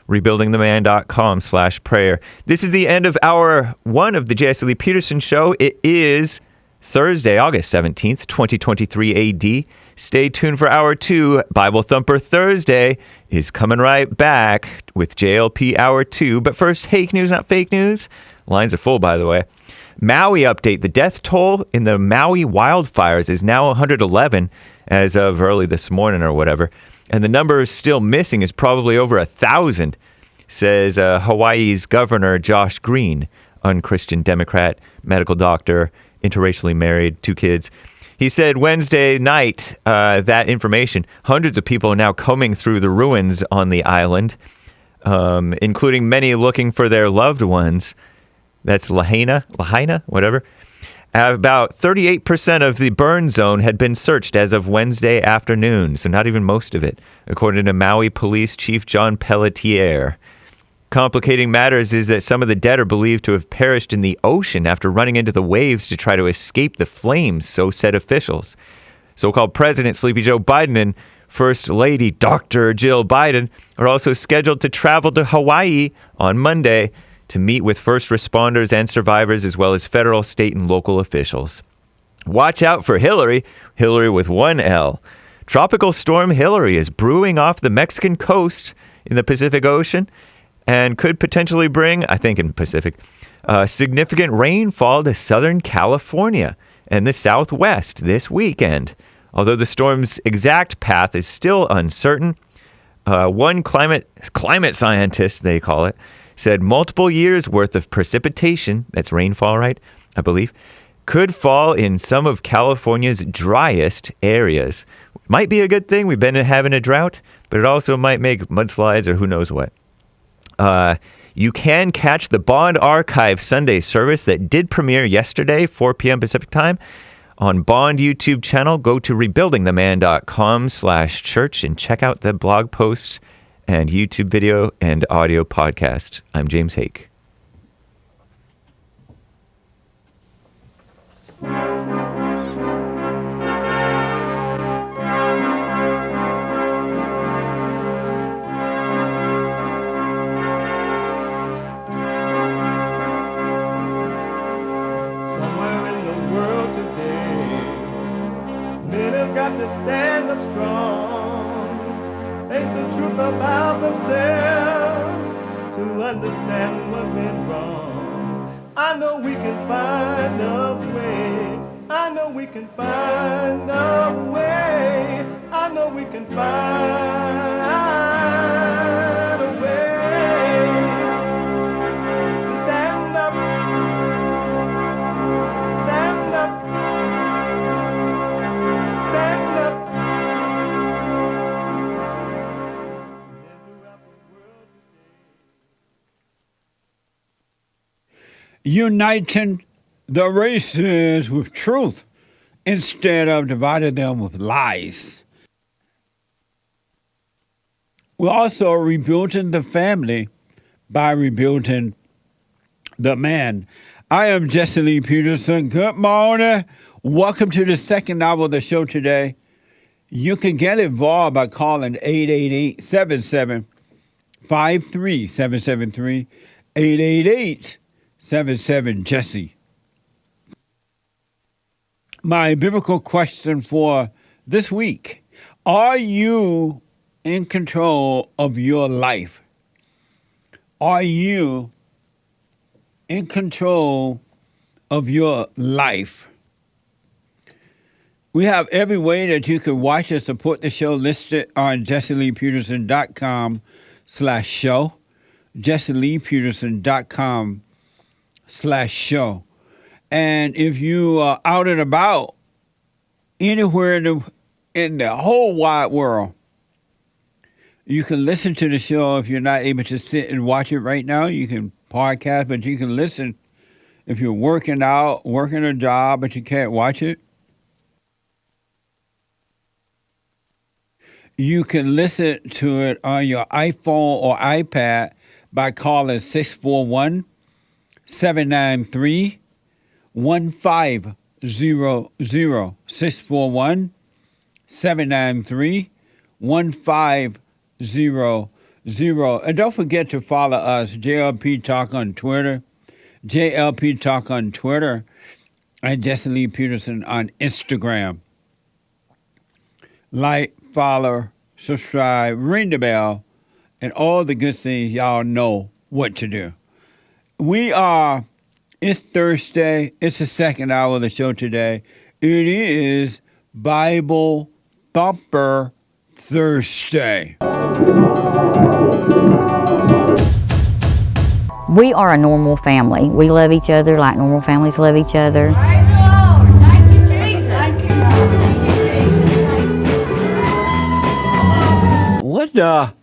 rebuildingtheman.com/prayer. This is the end of hour 1 of the J.C. Lee Peterson Show. It is Thursday, August 17th, 2023 AD. Stay tuned for hour 2. Bible Thumper Thursday is coming right back with JLP hour 2. But first, Hake news, not fake news. Lines are full, by the way. Maui update. The death toll in the Maui wildfires is now 111 as of early this morning or whatever. And the number still missing is probably over 1,000, says Hawaii's Governor Josh Green, unchristian Democrat, medical doctor, interracially married, 2 kids. He said Wednesday night that information. Hundreds of people are now combing through the ruins on the island, including many looking for their loved ones. That's Lahaina, whatever. About 38% of the burn zone had been searched as of Wednesday afternoon, so not even most of it, according to Maui Police Chief John Pelletier. Complicating matters is that some of the dead are believed to have perished in the ocean after running into the waves to try to escape the flames, so said officials. So-called President Sleepy Joe Biden and First Lady Dr. Jill Biden are also scheduled to travel to Hawaii on Monday to meet with first responders and survivors, as well as federal, state, and local officials. Watch out for Hillary with 1 L. Tropical storm Hillary is brewing off the Mexican coast in the Pacific Ocean and could potentially bring, I think in Pacific, significant rainfall to Southern California and the Southwest this weekend. Although the storm's exact path is still uncertain, one climate scientist, they call it, said multiple years' worth of precipitation, that's rainfall, right, I believe, could fall in some of California's driest areas. Might be a good thing. We've been having a drought, but it also might make mudslides or who knows what. You can catch the Bond Archive Sunday service that did premiere yesterday, 4 p.m. Pacific time, on Bond YouTube channel. Go to rebuildingtheman.com/church and check out the blog posts and YouTube video and audio podcast. I'm James Hake. Ain't the truth about themselves to understand what went wrong. I know we can find a way. I know we can find a way. I know we can find a way to stand up, stand up, stand up. Uniting the races with truth instead of dividing them with lies. We're also rebuilding the family by rebuilding the man. I am Jesse Lee Peterson. Good morning. Welcome to the second hour of the show today. You can get involved by calling 888-77-53-773, 888-77-JESSE. My biblical question for this week: are you in control of your life? Are you in control of your life? We have every way that you can watch and support the show listed on jesseleepeterson.com/show, jesseleepeterson.com/show. And if you are out and about anywhere in the whole wide world, you can listen to the show. If you're not able to sit and watch it right now, you can podcast, but you can listen if you're working out, working a job, but you can't watch it. You can listen to it on your iPhone or iPad by calling 641-793-1500, 641-793-1500. And don't forget to follow us, JLP Talk on Twitter, JLP Talk on Twitter, and Jesse Lee Peterson on Instagram. Like, follow, subscribe, ring the bell, and all the good things y'all know what to do. It's Thursday. It's the second hour of the show today. It is Bible Thumper Thursday. We are a normal family. We love each other like normal families love each other.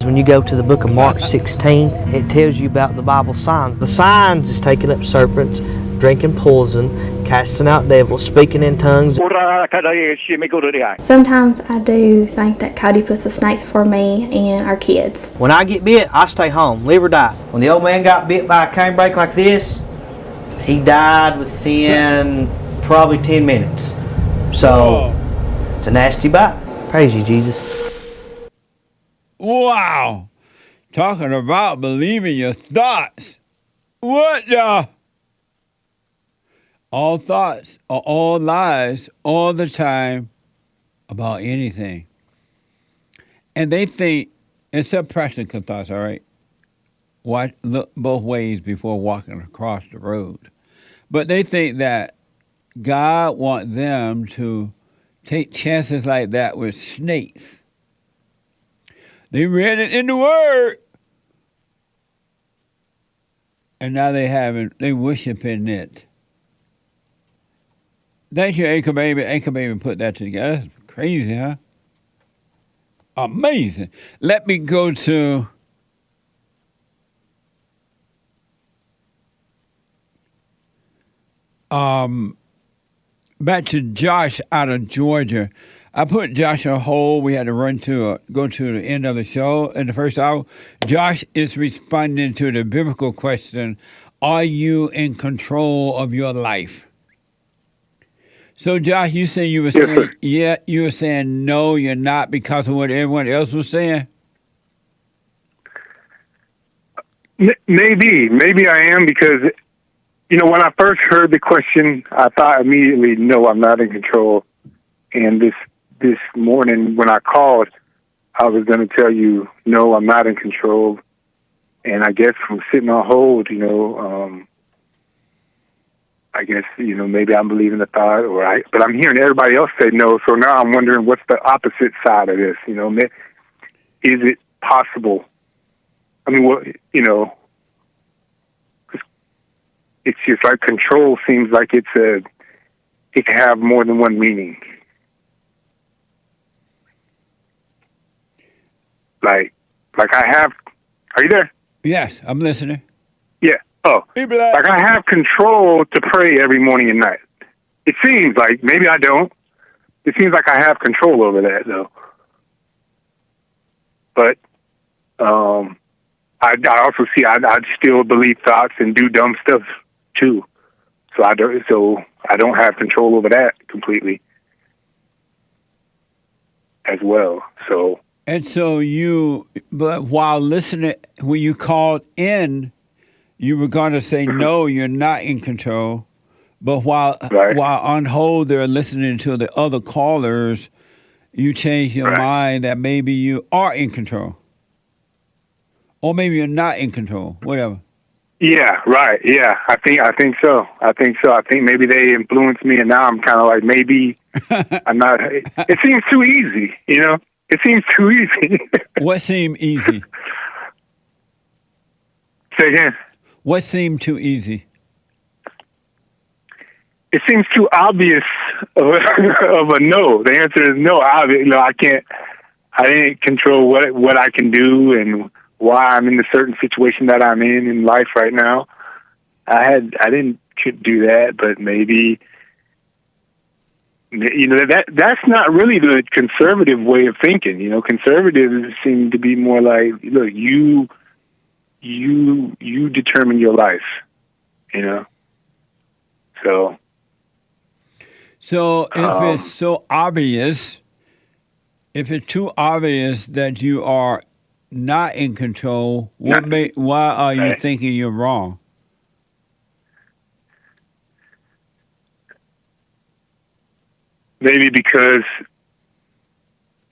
When you go to the book of Mark 16, it tells you about the Bible signs. The signs is taking up serpents, drinking poison, casting out devils, speaking in tongues. Sometimes I do think that Cody puts the snakes for me and our kids. When I get bit, I stay home, live or die. When the old man got bit by a canebrake like this, he died within probably 10 minutes. So, it's a nasty bite. Praise you, Jesus. Wow. Talking about believing your thoughts. What the? All thoughts are all lies all the time about anything. And they think, except practical thoughts, all right? Look both ways before walking across the road. But they think that God wants them to take chances like that with snakes. They read it in the Word. And now they worshiping it. Thank you, Anchor Baby. Anchor Baby put that together. That's crazy, huh? Amazing. Let me go to back to Josh out of Georgia. I put Josh on hold. We had to go to the end of the show in the first hour. Josh is responding to the biblical question, are you in control of your life? So, Josh, you said you were saying, you were saying no, you're not because of what everyone else was saying? Maybe I am because, when I first heard the question, I thought immediately, no, I'm not in control. And this morning when I called, I was going to tell you, no, I'm not in control. And I guess from sitting on hold, I guess, maybe I'm believing the thought, but I'm hearing everybody else say no. So now I'm wondering what's the opposite side of this? Is it possible? I mean, it's just like control seems like it can have more than one meaning. Like I have, are you there? Yes, I'm listening. Yeah. Oh, like I have control to pray every morning and night. It seems like, maybe I don't. It seems like I have control over that, though. But I also see I still believe thoughts and do dumb stuff too. So I don't have control over that completely as well. So. And so but while listening, when you called in, you were going to say, no, you're not in control. But while on hold, they're listening to the other callers, you change your mind that maybe you are in control. Or maybe you're not in control, whatever. Yeah, right. Yeah, I think so. I think maybe they influenced me, and now I'm kind of like, maybe I'm not. It seems too easy, It seems too easy. What seemed easy? Say again. What seemed too easy? It seems too obvious of a no. The answer is no. I can't. I didn't control what I can do and why I'm in the certain situation that I'm in life right now. I didn't do that, but maybe. That's not really the conservative way of thinking. Conservatives seem to be more like, look, you determine your life. So if it's so obvious, if it's too obvious that you are not in control, why are you thinking you're wrong? Maybe because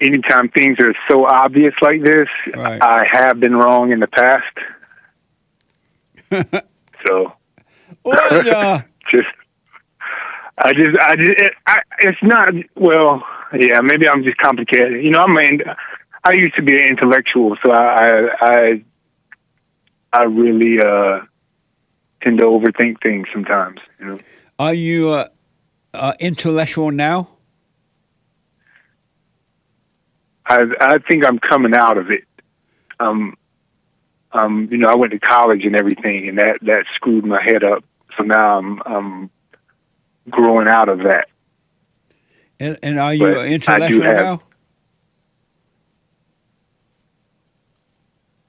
anytime things are so obvious like this, I have been wrong in the past. So, it's not, well, yeah, maybe I'm just complicated. I used to be an intellectual, so I really tend to overthink things sometimes, Are you intellectual now? I think I'm coming out of it. I went to college and everything, and that screwed my head up. So now I'm growing out of that. And are you intellectual now?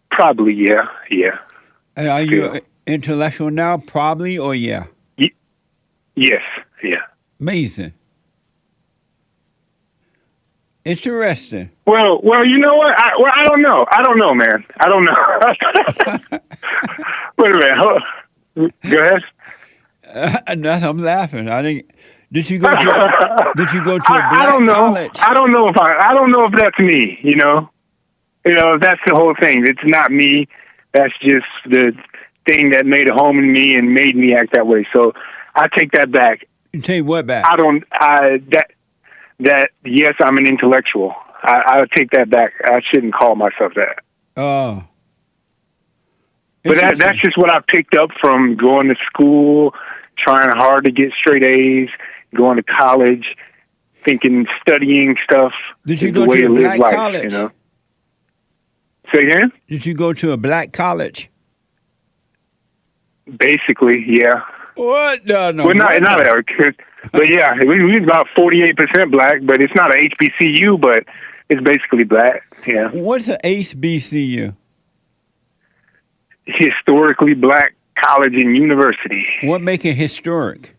Probably, yeah. And are you intellectual now? Probably, or yeah? Yes, yeah. Amazing. Interesting. Well, you know what? I don't know. I don't know, man. I don't know. Wait a minute. Go ahead. I'm laughing. Did you go to a black college? I don't know if that's me. That's the whole thing. It's not me. That's just the thing that made a home in me and made me act that way. So I take that back. You take what back? Yes, I'm an intellectual. I'll take that back. I shouldn't call myself that. Oh. But that's just what I picked up from going to school, trying hard to get straight A's, going to college, studying stuff. Did you go to a black college? Say again? Did you go to a black college? Basically, yeah. What? No. Well, not Eric. But yeah, we was about 48% black, but it's not an HBCU, but it's basically black. Yeah. What's an HBCU? Historically Black College and University. What make it historic?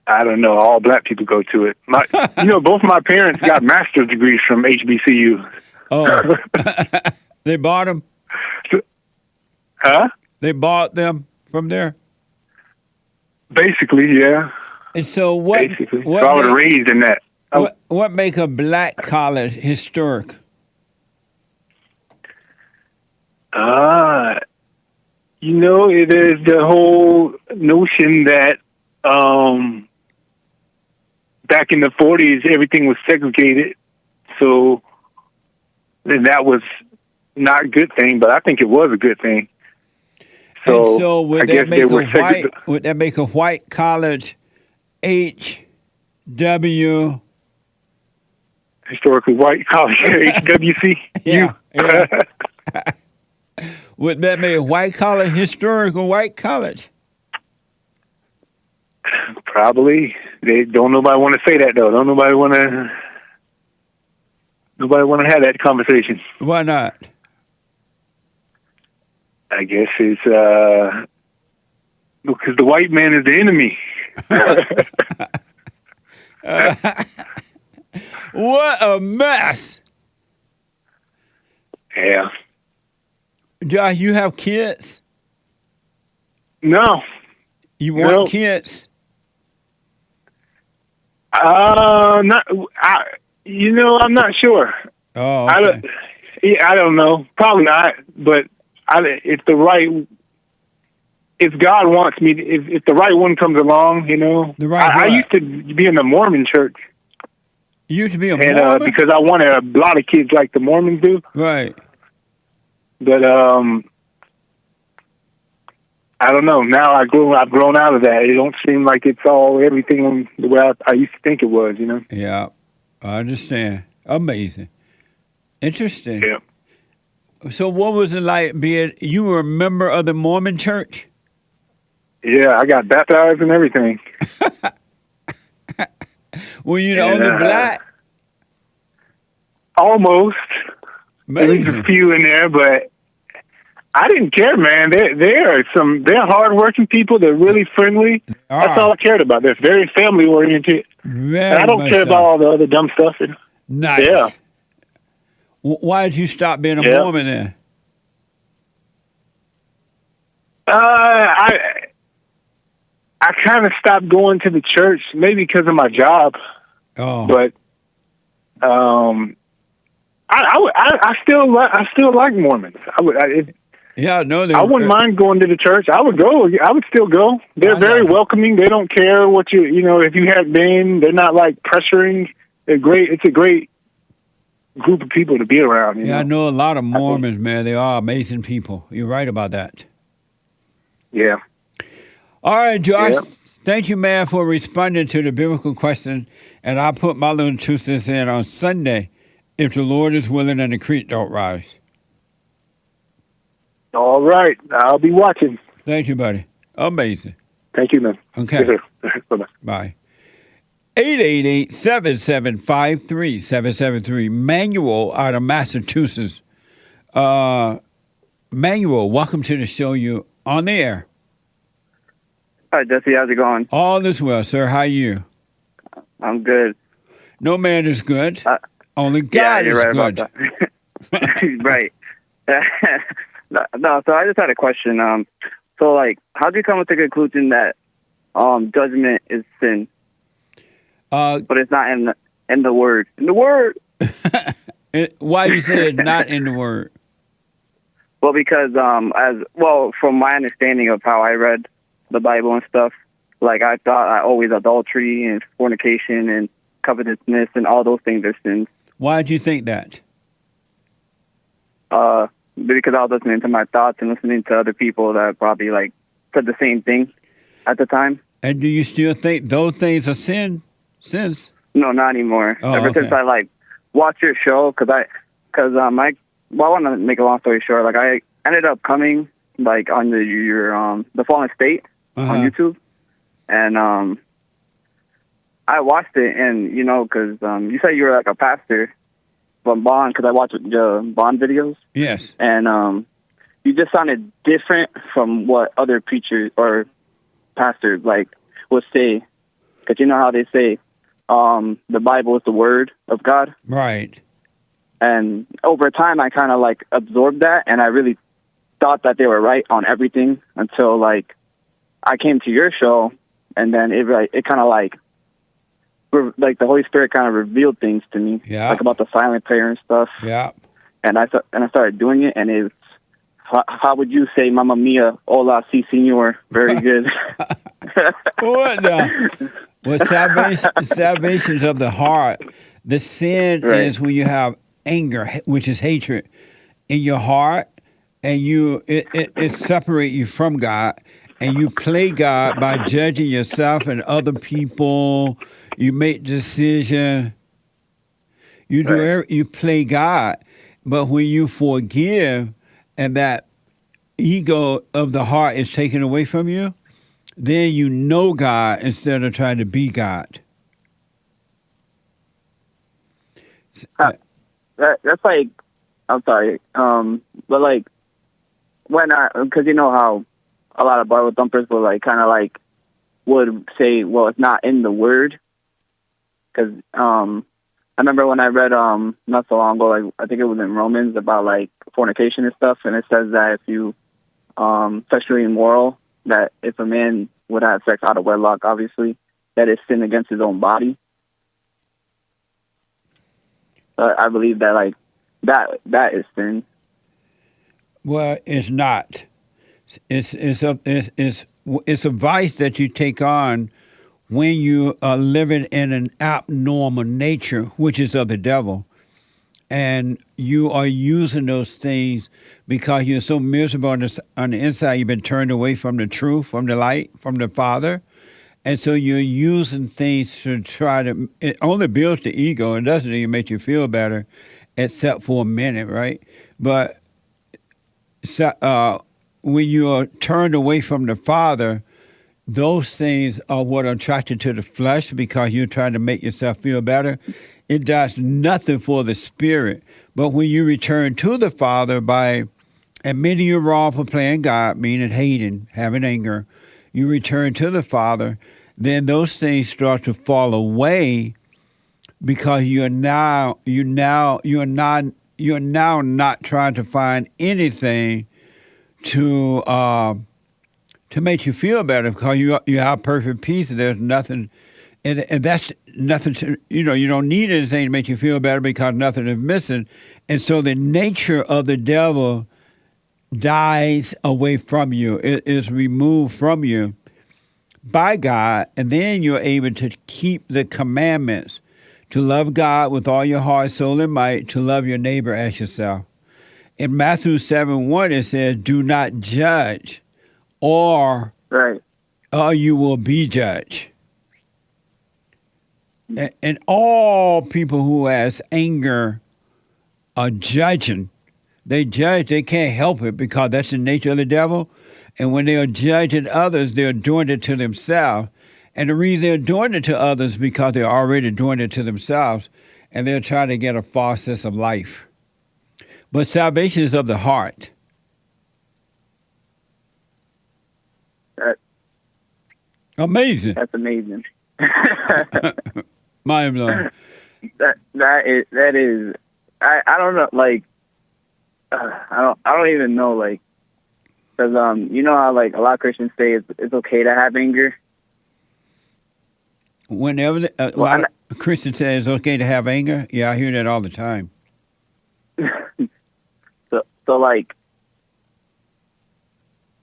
I don't know. All black people go to it. Both my parents got master's degrees from HBCU. Oh, they bought them? Huh? They bought them from there? Basically, yeah. And so what? Basically. So I was raised in that. What make a black college historic? It is the whole notion that back in the 40s, everything was segregated. So that was not a good thing, but I think it was a good thing. So, would that make a white college HW? Historically white college, HWC? Yeah. Would that make a white college historical white college? Probably. Nobody want to say that though. Nobody want to have that conversation. Why not? I guess it's because the white man is the enemy. What a mess. Yeah. Josh, you have kids? No. You want kids? I'm not sure. Oh, okay. I don't know. Probably not. But if God wants me, if the right one comes along, I used to be in the Mormon church. You used to be a Mormon? Because I wanted a lot of kids like the Mormons do. Right. But I don't know. Now I've grown out of that. It don't seem like it's all everything the way I used to think it was. Yeah, I understand. Amazing, interesting. Yeah. So, what was it like being? You were a member of the Mormon Church? Yeah, I got baptized and everything. Were you the only black? Almost. There was a few in there, but I didn't care, man. They're hardworking people. They're really friendly. That's all I cared about. They're very family oriented. And I don't care about all the other dumb stuff. Nice. Yeah. Why did you stop being a Mormon then? I kind of stopped going to the church, maybe because of my job. Oh. But I still like Mormons. I wouldn't mind going to the church. I would go. I would still go. They're very welcoming. They don't care what if you have been. They're not like pressuring. They're great. It's a great group of people to be around. I know a lot of Mormons, man. They are amazing people. You're right about that. Yeah. All right, Josh. Yep. Thank you, man, for responding to the biblical question. And I'll put my little 2 cents in on Sunday if the Lord is willing and the creek don't rise. All right. I'll be watching. Thank you, buddy. Amazing. Thank you, man. Okay. Yes, bye-bye. Bye. 888-775-3773. Manuel out of Massachusetts. Manuel, welcome to the show. You on the air. Hi, Jesse. How's it going? All is well, sir. How are you? I'm good. No man is good. Only God is right good. About that. Right. No, so I just had a question. So, how do you come with the conclusion that judgment is sin? But it's not in the word. In the word. Why you say it's not in the word? Well, because from my understanding of how I read the Bible and stuff, I thought always adultery and fornication and covetousness and all those things are sins. Why did you think that? Because I was listening to my thoughts and listening to other people that probably said the same thing at the time. And do you still think those things are sins? No, not anymore. Oh, Ever since I watched your show, I want to make a long story short. I ended up coming on your the Fallen State on YouTube, and I watched it, and because you said you were a pastor from Bond, because I watched the Bond videos. Yes. And you just sounded different from what other preachers or pastors would say, because you know how they say the Bible is the Word of God. Right. And over time, I kind of absorbed that, and I really thought that they were right on everything until I came to your show, and then it kind of like the Holy Spirit kind of revealed things to me, like about the silent prayer and stuff. Yeah. And I started doing it, and it's how would you say, "Mamma mia, hola, si, senor"? Very good. What now? Well, salvation's of the heart. The sin is when you have anger, which is hatred, in your heart, and it separates you from God, and you play God by judging yourself and other people. You make decisions. You play God, but when you forgive, and that ego of the heart is taken away from you, then you know God instead of trying to be God. That's like, I'm sorry, but like when because you know how a lot of Bible thumpers will like kind of like would say, well, it's not in the Word, because I remember when I read not so long ago, like I think it was in Romans about like fornication and stuff, and it says that if you sexually immoral, that if a man would have sex out of wedlock, obviously, that is sin against his own body. I believe that like that is sin. Well, it's not. It's a vice that you take on when you are living in an abnormal nature, which is of the devil, and you are using those things because you're so miserable on the inside. You've been turned away from the truth, from the light, from the Father, and so you're using things to try to. It only builds the ego. It doesn't even make you feel better, except for a minute, right? But when you are turned away from the Father, those things are what are attracted to the flesh because you're trying to make yourself feel better. It does nothing for the spirit. But when you return to the Father by admitting you're wrong for playing God, meaning hating, having anger, you return to the Father, then those things start to fall away because you're now not trying to find anything to make you feel better, because you have perfect peace and there's nothing, and that's nothing to, you don't need anything to make you feel better because nothing is missing. And so the nature of the devil dies away from you. It is removed from you by God, and then you're able to keep the commandments, to love God with all your heart, soul, and might, to love your neighbor as yourself. In Matthew 7:1, it says, do not judge, or you will be judged. And all people who has anger are judging. They judge, they can't help it because that's the nature of the devil. And when they are judging others, they're doing it to themselves. And the reason they're doing it to others is because they're already doing it to themselves, and they're trying to get a false sense of life. But salvation is of the heart. Amazing. That's amazing. Mind blowing. That is. I don't know. Like, I don't even know. Like, because you know how like a lot of Christians say it's okay to have anger. Whenever a lot of Christians say it's okay to have anger, yeah, I hear that all the time.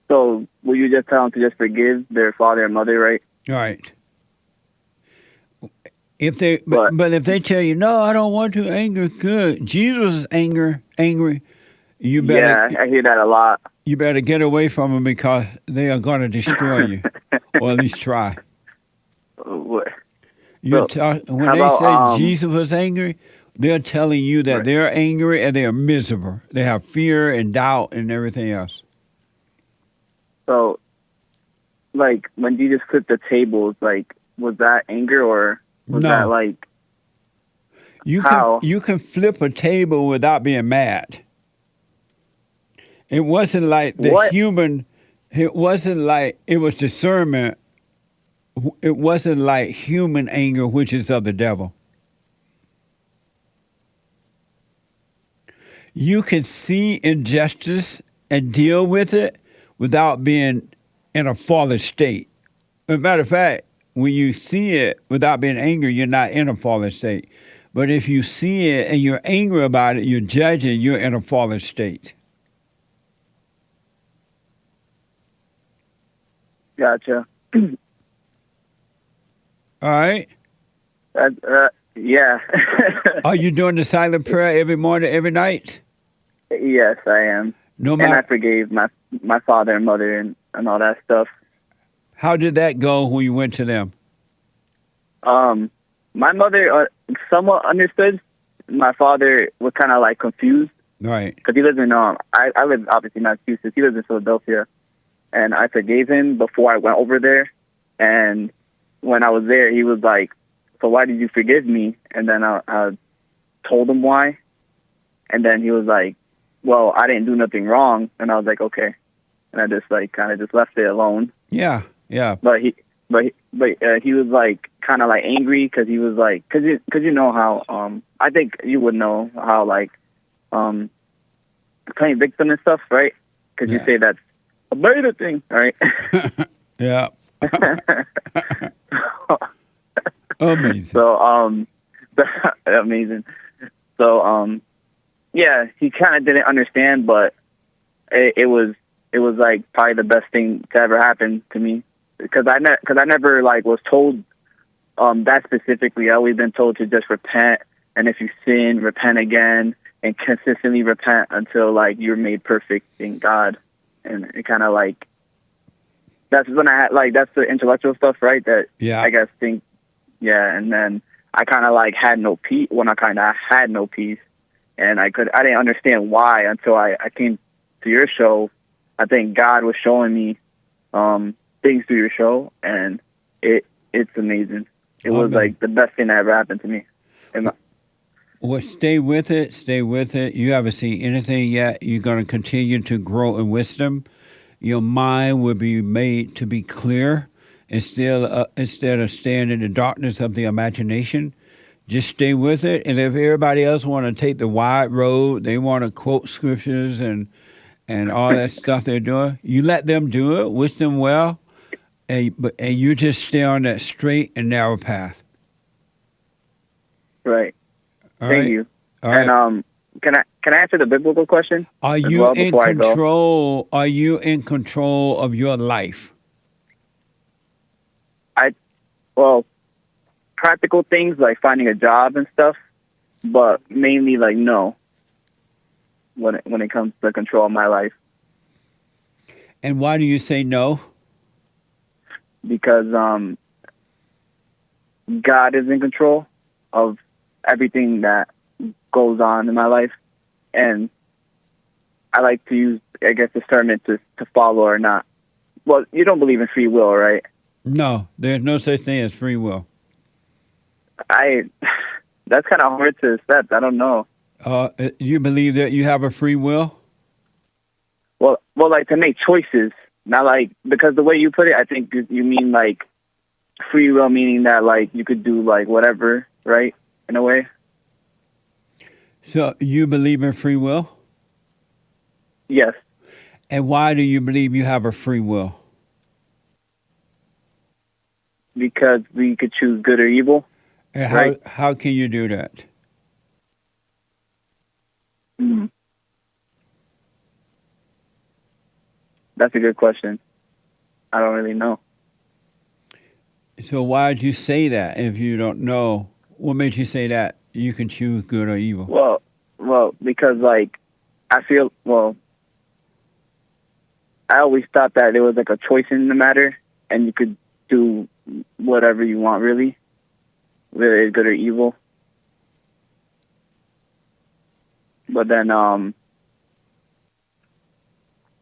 So will you just tell them to just forgive their father and mother, right? Right. If they, but if they tell you, no, I don't want to, anger good. Jesus is angry. You better. Yeah, I hear that a lot. You better get away from them because they are going to destroy you, or at least try. What? When they say Jesus was angry, they're telling you that they're angry and they are miserable. They have fear and doubt and everything else. So, like, when Jesus flipped the tables, like, was that anger or was that, like, you can flip a table without being mad. It wasn't like it wasn't like it was discernment. It wasn't like human anger, which is of the devil. You can see injustice and deal with it without being in a fallen state. As a matter of fact, when you see it without being angry, you're not in a fallen state. But if you see it and you're angry about it, you're judging, you're in a fallen state. Gotcha. All right? Yeah. Are you doing the silent prayer every morning, every night? Yes, I am. No And I matter. forgave my father and mother and all that stuff. How did that go when you went to them? My mother somewhat understood. My father was kind of like confused. Right. Because he lives in, I live obviously in Massachusetts. He lives in Philadelphia. And I forgave him before I went over there. And when I was there, he was like, so why did you forgive me? And then I told him why. And then he was like, well, I didn't do nothing wrong. And I was like, okay. And I just like kind of just left it alone. Yeah, yeah. But he was like kind of like angry because he was like, because you know how I think you would know how like playing victim and stuff, right? Because you say that's a beta thing, right? Yeah. Amazing. So amazing. So yeah, he kind of didn't understand, but it was like probably the best thing to ever happen to me because I never like was told that specifically. I always been told to just repent, and if you sin, repent again, and consistently repent until like you're made perfect in God. And it kind of like that's when I had like that's the intellectual stuff, right? That I guess think and then I kind of like had no peace when I kind of had no peace, and I didn't understand why until I came to your show. I think God was showing me things through your show, and it's amazing. It was like the best thing that ever happened to me. Well, stay with it. Stay with it. You haven't seen anything yet. You're going to continue to grow in wisdom. Your mind will be made to be clear instead of staying in the darkness of the imagination. Just stay with it. And if everybody else want to take the wide road, they want to quote scriptures and all that stuff they're doing, you let them do it. Wish them well. And you just stay on that straight and narrow path. Right. All Thank right. you. All and right. Can I answer the biblical question? Are you in control? Are you in control of your life? Well, practical things like finding a job and stuff, but mainly like no. When it comes to control of my life. And why do you say no? Because God is in control of everything that goes on in my life, and I like to use, I guess, discernment to follow or not. Well, you don't believe in free will, right? No, there's no such thing as free will. That's kind of hard to accept. I don't know. You believe that you have a free will? Well, like to make choices, not like, because the way you put it, I think you mean like free will, meaning that like you could do like whatever, right? In a way. So you believe in free will? Yes. And why do you believe you have a free will? Because we could choose good or evil. And right? How can you do that? Mm. That's a good question. I don't really know. So why did you say that if you don't know? What made you say that you can choose good or evil? Well, because like I feel, I always thought that there was like a choice in the matter, and you could do whatever you want, really, whether it's good or evil. But then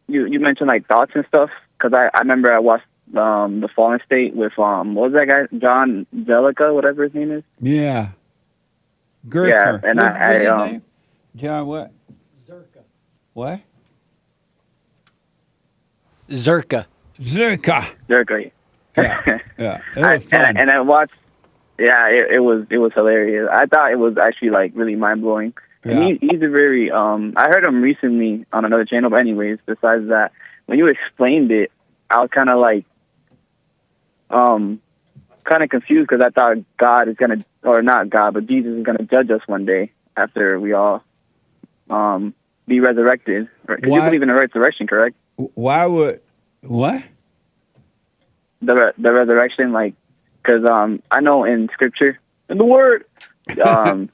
you mentioned like thoughts and stuff, because I remember I watched The Fallen State with what was that guy, John Zellica, whatever his name is. Yeah. Gerker. Yeah, and what's his I name? John what? Zerka. What? Zerka. Zerka. Yeah. Yeah. It was fun. And I watched. Yeah, it was hilarious. I thought it was actually like really mind blowing. Yeah. And he's a very I heard him recently on another channel. But anyways, besides that, when you explained it, I was kind of like kind of confused because I thought God is gonna, or not God, but Jesus is gonna judge us one day after we all be resurrected. Because you believe in the resurrection, correct? Why would what? The resurrection, like, because I know in Scripture, in the Word, Jesus,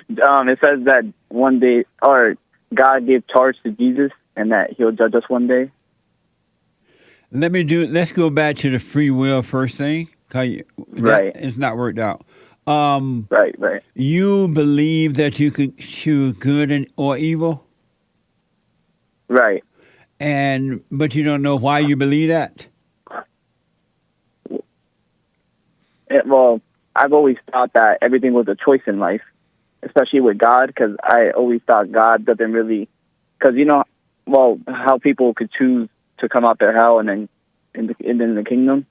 it says that one day, or God gave charge to Jesus, and that He'll judge us one day. Let's go back to the free will first thing. Right. It's not worked out. Right. You believe that you can choose good or evil? Right. But you don't know why you believe that? Well, I've always thought that everything was a choice in life, especially with God, because I always thought God doesn't really, because how people could choose to come out their hell and then in the kingdom.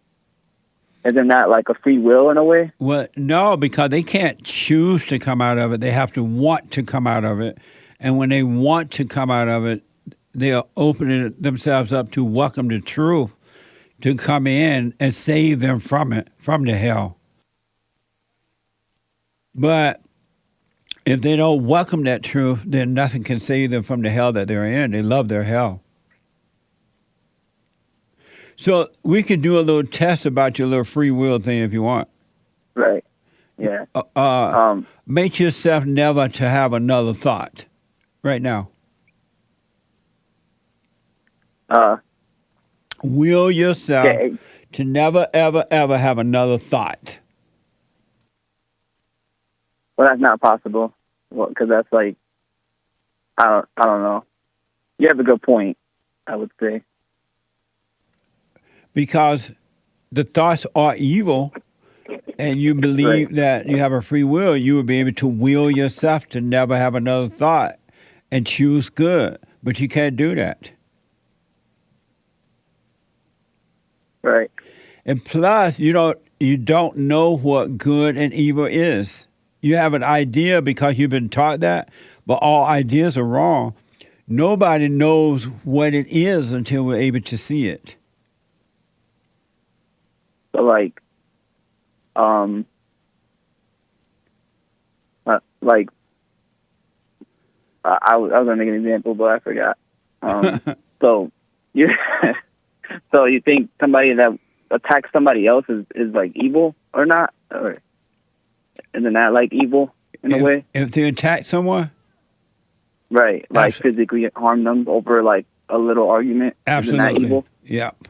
Isn't that like a free will in a way? Well, no, because they can't choose to come out of it. They have to want to come out of it. And when they want to come out of it, they are opening themselves up to welcome the truth to come in and save them from it, from the hell. But if they don't welcome that truth, then nothing can save them from the hell that they're in. They love their hell. So we could do a little test about your little free will thing if you want. Right. Yeah. Make yourself never to have another thought right now. Will yourself to never, ever, ever have another thought. Well, that's not possible. Well, because that's like, I don't know. You have a good point, I would say. Because the thoughts are evil, and you believe that you have a free will, you will be able to will yourself to never have another thought and choose good. But you can't do that. Right. And plus, you don't know what good and evil is. You have an idea because you've been taught that, but all ideas are wrong. Nobody knows what it is until we're able to see it. So, like, I was going to make an example, but I forgot. So you think somebody that attacks somebody else is like evil or not? Or isn't that like evil in a way? If they attack someone? Right, like physically harm them over like a little argument? Absolutely. Isn't that evil? Yep.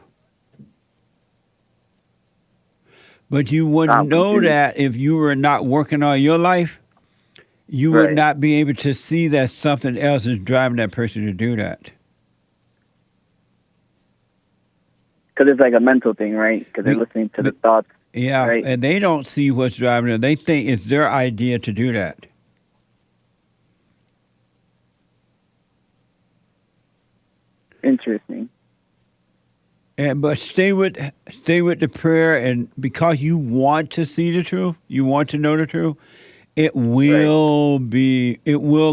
But you wouldn't know that if you were not working on your life. You would not be able to see that something else is driving that person to do that. Because it's like a mental thing, right? Because they're listening to the thoughts. Yeah, right? And they don't see what's driving them. They think it's their idea to do that. Interesting. But stay with the prayer, and because you want to see the truth, you want to know the truth, it will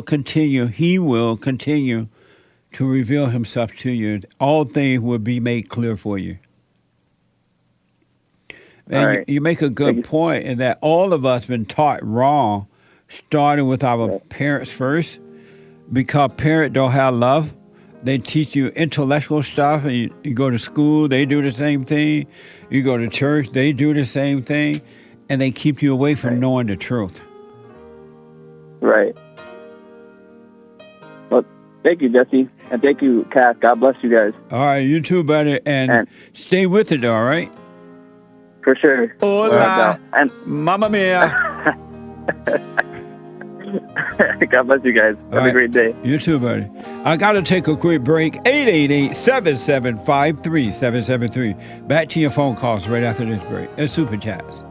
continue. He will continue to reveal himself to you. All things will be made clear for you. And you make a good point in that all of us been taught wrong, starting with our parents first, because parents don't have love. They teach you intellectual stuff, and you go to school, they do the same thing. You go to church, they do the same thing, and they keep you away from knowing the truth. Right. Well, thank you, Jesse. And thank you, Cass. God bless you guys. All right, you too, buddy. And stay with it, all right? For sure. Hola. And Mamma mia. God bless you guys. Have a great day. You too, buddy. I got to take a quick break. 888-775-3773. Back to your phone calls right after this break. It's Super Chats.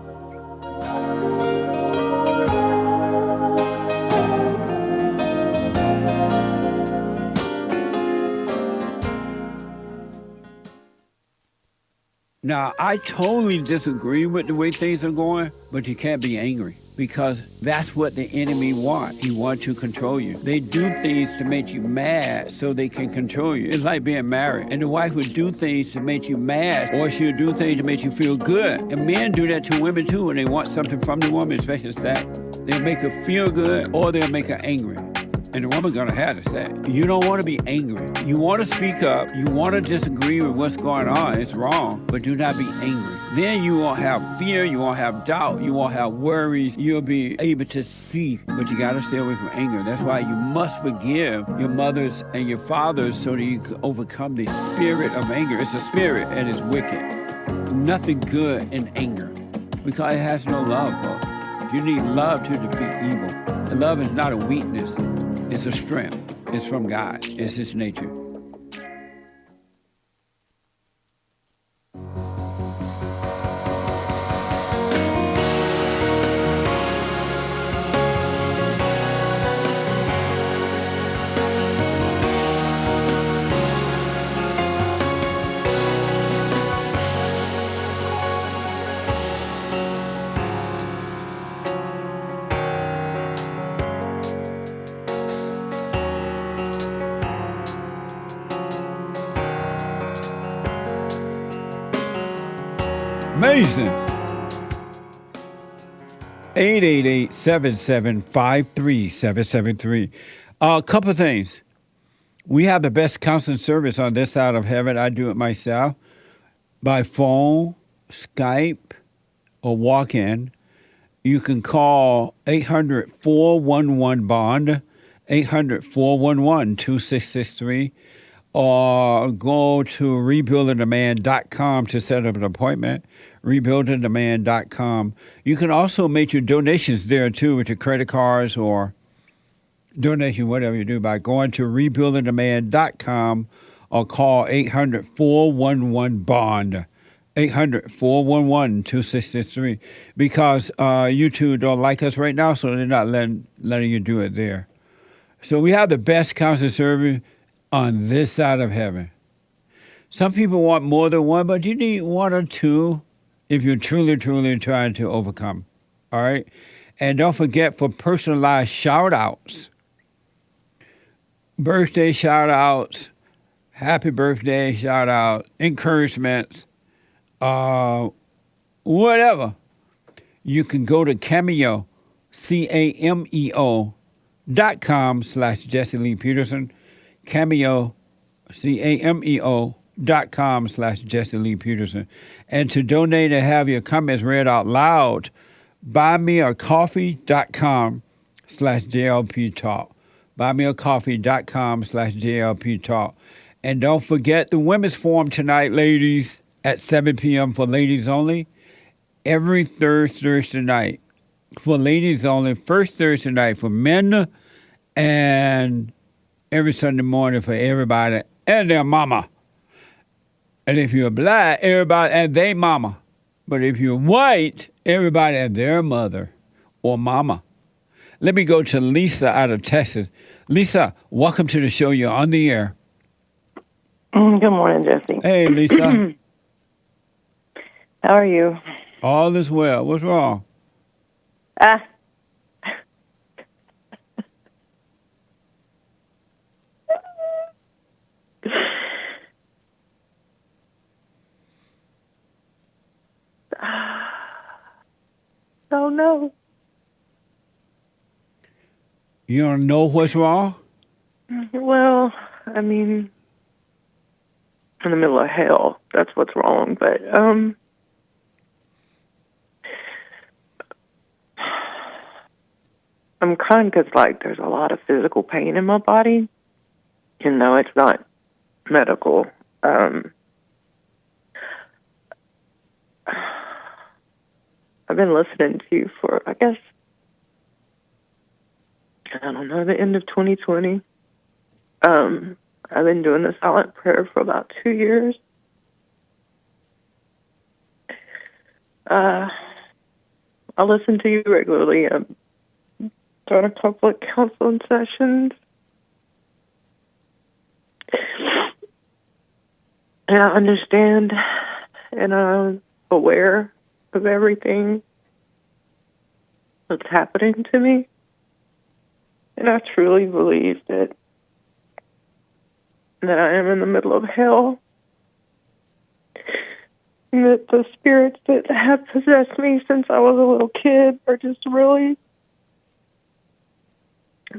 Now, I totally disagree with the way things are going, but you can't be angry. because that's what the enemy wants. He wants to control you. They do things to make you mad so they can control you. It's like being married. And the wife would do things to make you mad, or she'll do things to make you feel good. And men do that to women too when they want something from the woman, especially sex. They'll make her feel good or they'll make her angry. And the woman's gonna have to say, you don't want to be angry. You want to speak up. You want to disagree with what's going on. It's wrong, but do not be angry. Then you won't have fear. You won't have doubt. You won't have worries. You'll be able to see, but you got to stay away from anger. That's why you must forgive your mothers and your fathers so that you can overcome the spirit of anger. It's a spirit and it's wicked. Nothing good in anger because it has no love, folks. You need love to defeat evil. And love is not a weakness. It's a strength. It's from God. It's His nature. Amazing. 888-7753-773. A couple of things. We have the best counseling service on this side of heaven. I do it myself by phone, Skype, or walk-in. You can call 800-411-BOND, 800-411-2663, or go to rebuildingdemand.com to set up an appointment, rebuildingdemand.com. You can also make your donations there, too, with your credit cards or donation, whatever you do, by going to rebuildingdemand.com or call 800-411-BOND, 800-411-2663, because YouTube don't like us right now, so they're not letting you do it there. So we have the best counseling service on this side of heaven. Some people want more than one, but you need one or two if you're truly, truly trying to overcome. All right? And don't forget for personalized shout-outs, birthday shout-outs, happy birthday shout-outs, encouragements, whatever. You can go to Cameo, cameo.com/Jesse Lee Peterson. Cameo, cameo.com/Jesse Lee Peterson. And to donate and have your comments read out loud, buymeacoffee.com/JLP Talk. Buymeacoffee.com/JLP Talk. And don't forget the women's forum tonight, ladies, at 7 p.m. for ladies only. Every Thursday night for ladies only. First Thursday night for men, and every Sunday morning for everybody and their mama. And if you're black, everybody and their mama. But if you're white, everybody and their mother or mama. Let me go to Lisa out of Texas. Lisa, welcome to the show. You're on the air. Good morning, Jesse. Hey, Lisa. How are you? All is well. What's wrong? Oh, no. You don't know what's wrong? Well, I mean, in the middle of hell, that's what's wrong. But, I'm crying because, like, there's a lot of physical pain in my body. You know, it's not medical. I've been listening to you for, I guess, I don't know, the end of 2020. I've been doing the silent prayer for about 2 years. I listen to you regularly. I've done a couple of counseling sessions. And I understand, and I'm aware of everything. what's happening to me. And I truly believe that I am in the middle of hell. And that the spirits that have possessed me since I was a little kid are just really,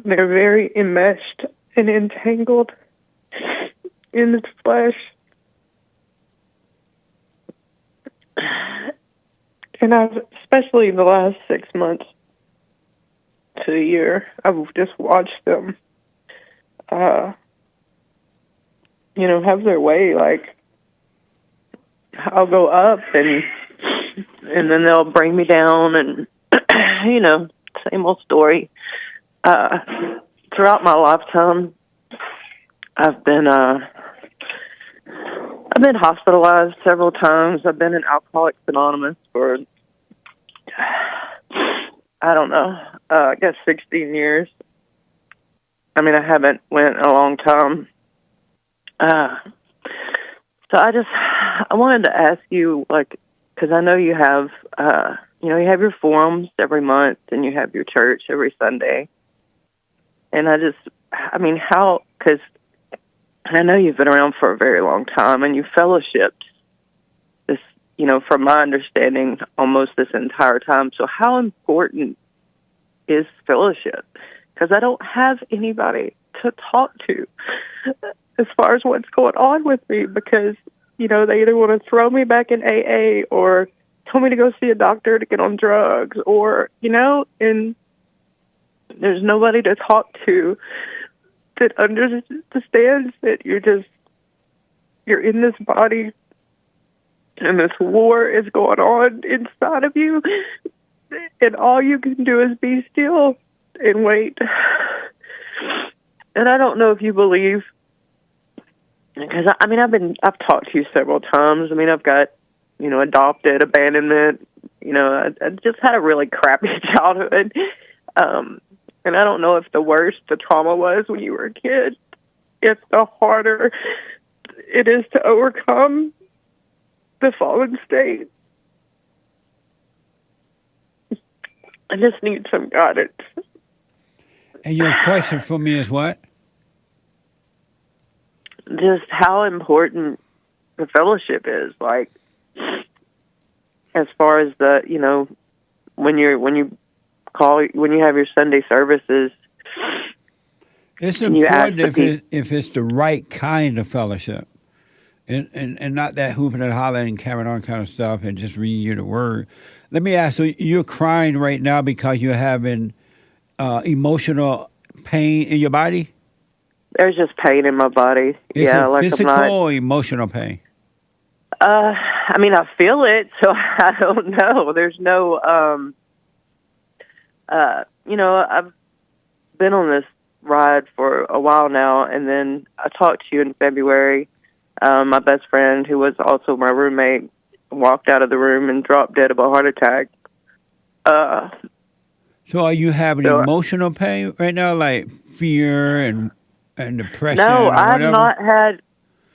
they're very enmeshed and entangled in the flesh. And I've, especially the last 6 months to a year, I've just watched them, have their way. Like, I'll go up and then they'll bring me down, and same old story. Throughout my lifetime, I've been hospitalized several times. I've been in Alcoholics Anonymous for, I don't know, I guess 16 years. I mean, I haven't went a long time. So I wanted to ask you, like, because I know you have, you have your forums every month and you have your church every Sunday. And how, because I know you've been around for a very long time and you fellowshipped this, from my understanding, almost this entire time. So how important is fellowship? Because I don't have anybody to talk to as far as what's going on with me, because, they either want to throw me back in AA or tell me to go see a doctor to get on drugs or, and there's nobody to talk to that understands that you're in this body and this war is going on inside of you, and all you can do is be still and wait. And I don't know if you believe, because I've talked to you several times. I mean, I've got, adopted, abandonment. I just had a really crappy childhood. And I don't know if the worse the trauma was when you were a kid, if the harder it is to overcome the fallen state. I just need some guidance. And your question for me is what? Just how important the fellowship is, like, as far as the, when you have your Sunday services. It's important if it's the right kind of fellowship, and not that hooping and hollering and carrying on kind of stuff and just reading you the word. Let me ask, so you're crying right now because you're having emotional pain in your body? There's just pain in my body. Is it physical I'm not, or emotional pain? I feel it, so I don't know. There's no, I've been on this ride for a while now, and then I talked to you in February. My best friend, who was also my roommate, walked out of the room and dropped dead of a heart attack. So are you having emotional pain right now, like fear and depression? No, I've not had.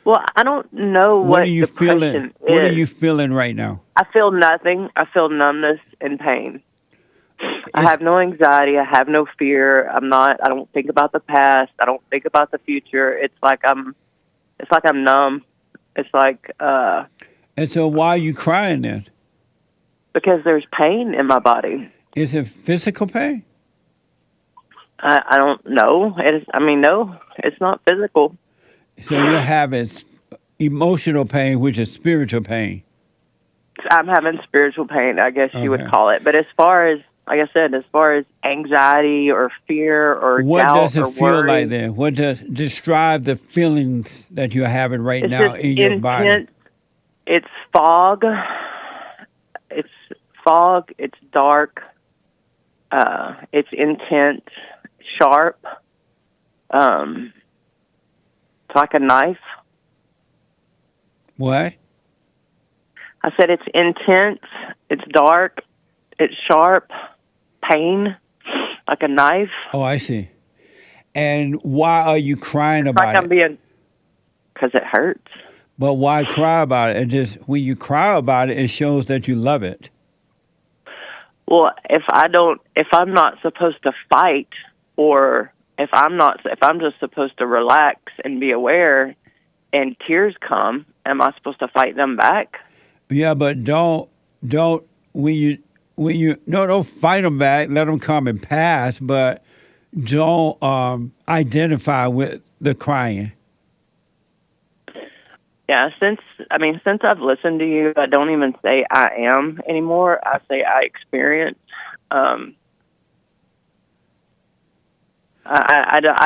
Well, I don't know what are you feeling? Is. What are you feeling right now? I feel nothing. I feel numbness and pain. I have no anxiety. I have no fear. I don't think about the past. I don't think about the future. It's like I'm numb. It's like. And so why are you crying then? Because there's pain in my body. Is it physical pain? I don't know. No, it's not physical. So you're having emotional pain, which is spiritual pain. I'm having spiritual pain, I guess you would call it. But as far as, like I said, as far as anxiety or fear or what doubt does it or feel worry, like then? What does describe the feelings that you're having right now in your body? It's fog. It's fog. It's dark. It's intense, sharp. It's like a knife. What? I said it's intense, it's dark, it's sharp, pain, like a knife. Oh, I see. And why are you crying about it? Because it hurts. But why cry about it? And just when you cry about it, it shows that you love it. Well, if I'm not supposed to fight, or if I'm just supposed to relax and be aware, and tears come, am I supposed to fight them back? Yeah, but don't don't fight them back. Let them come and pass, but don't identify with the crying. Yeah, since I've listened to you, I don't even say I am anymore. I say I experience. I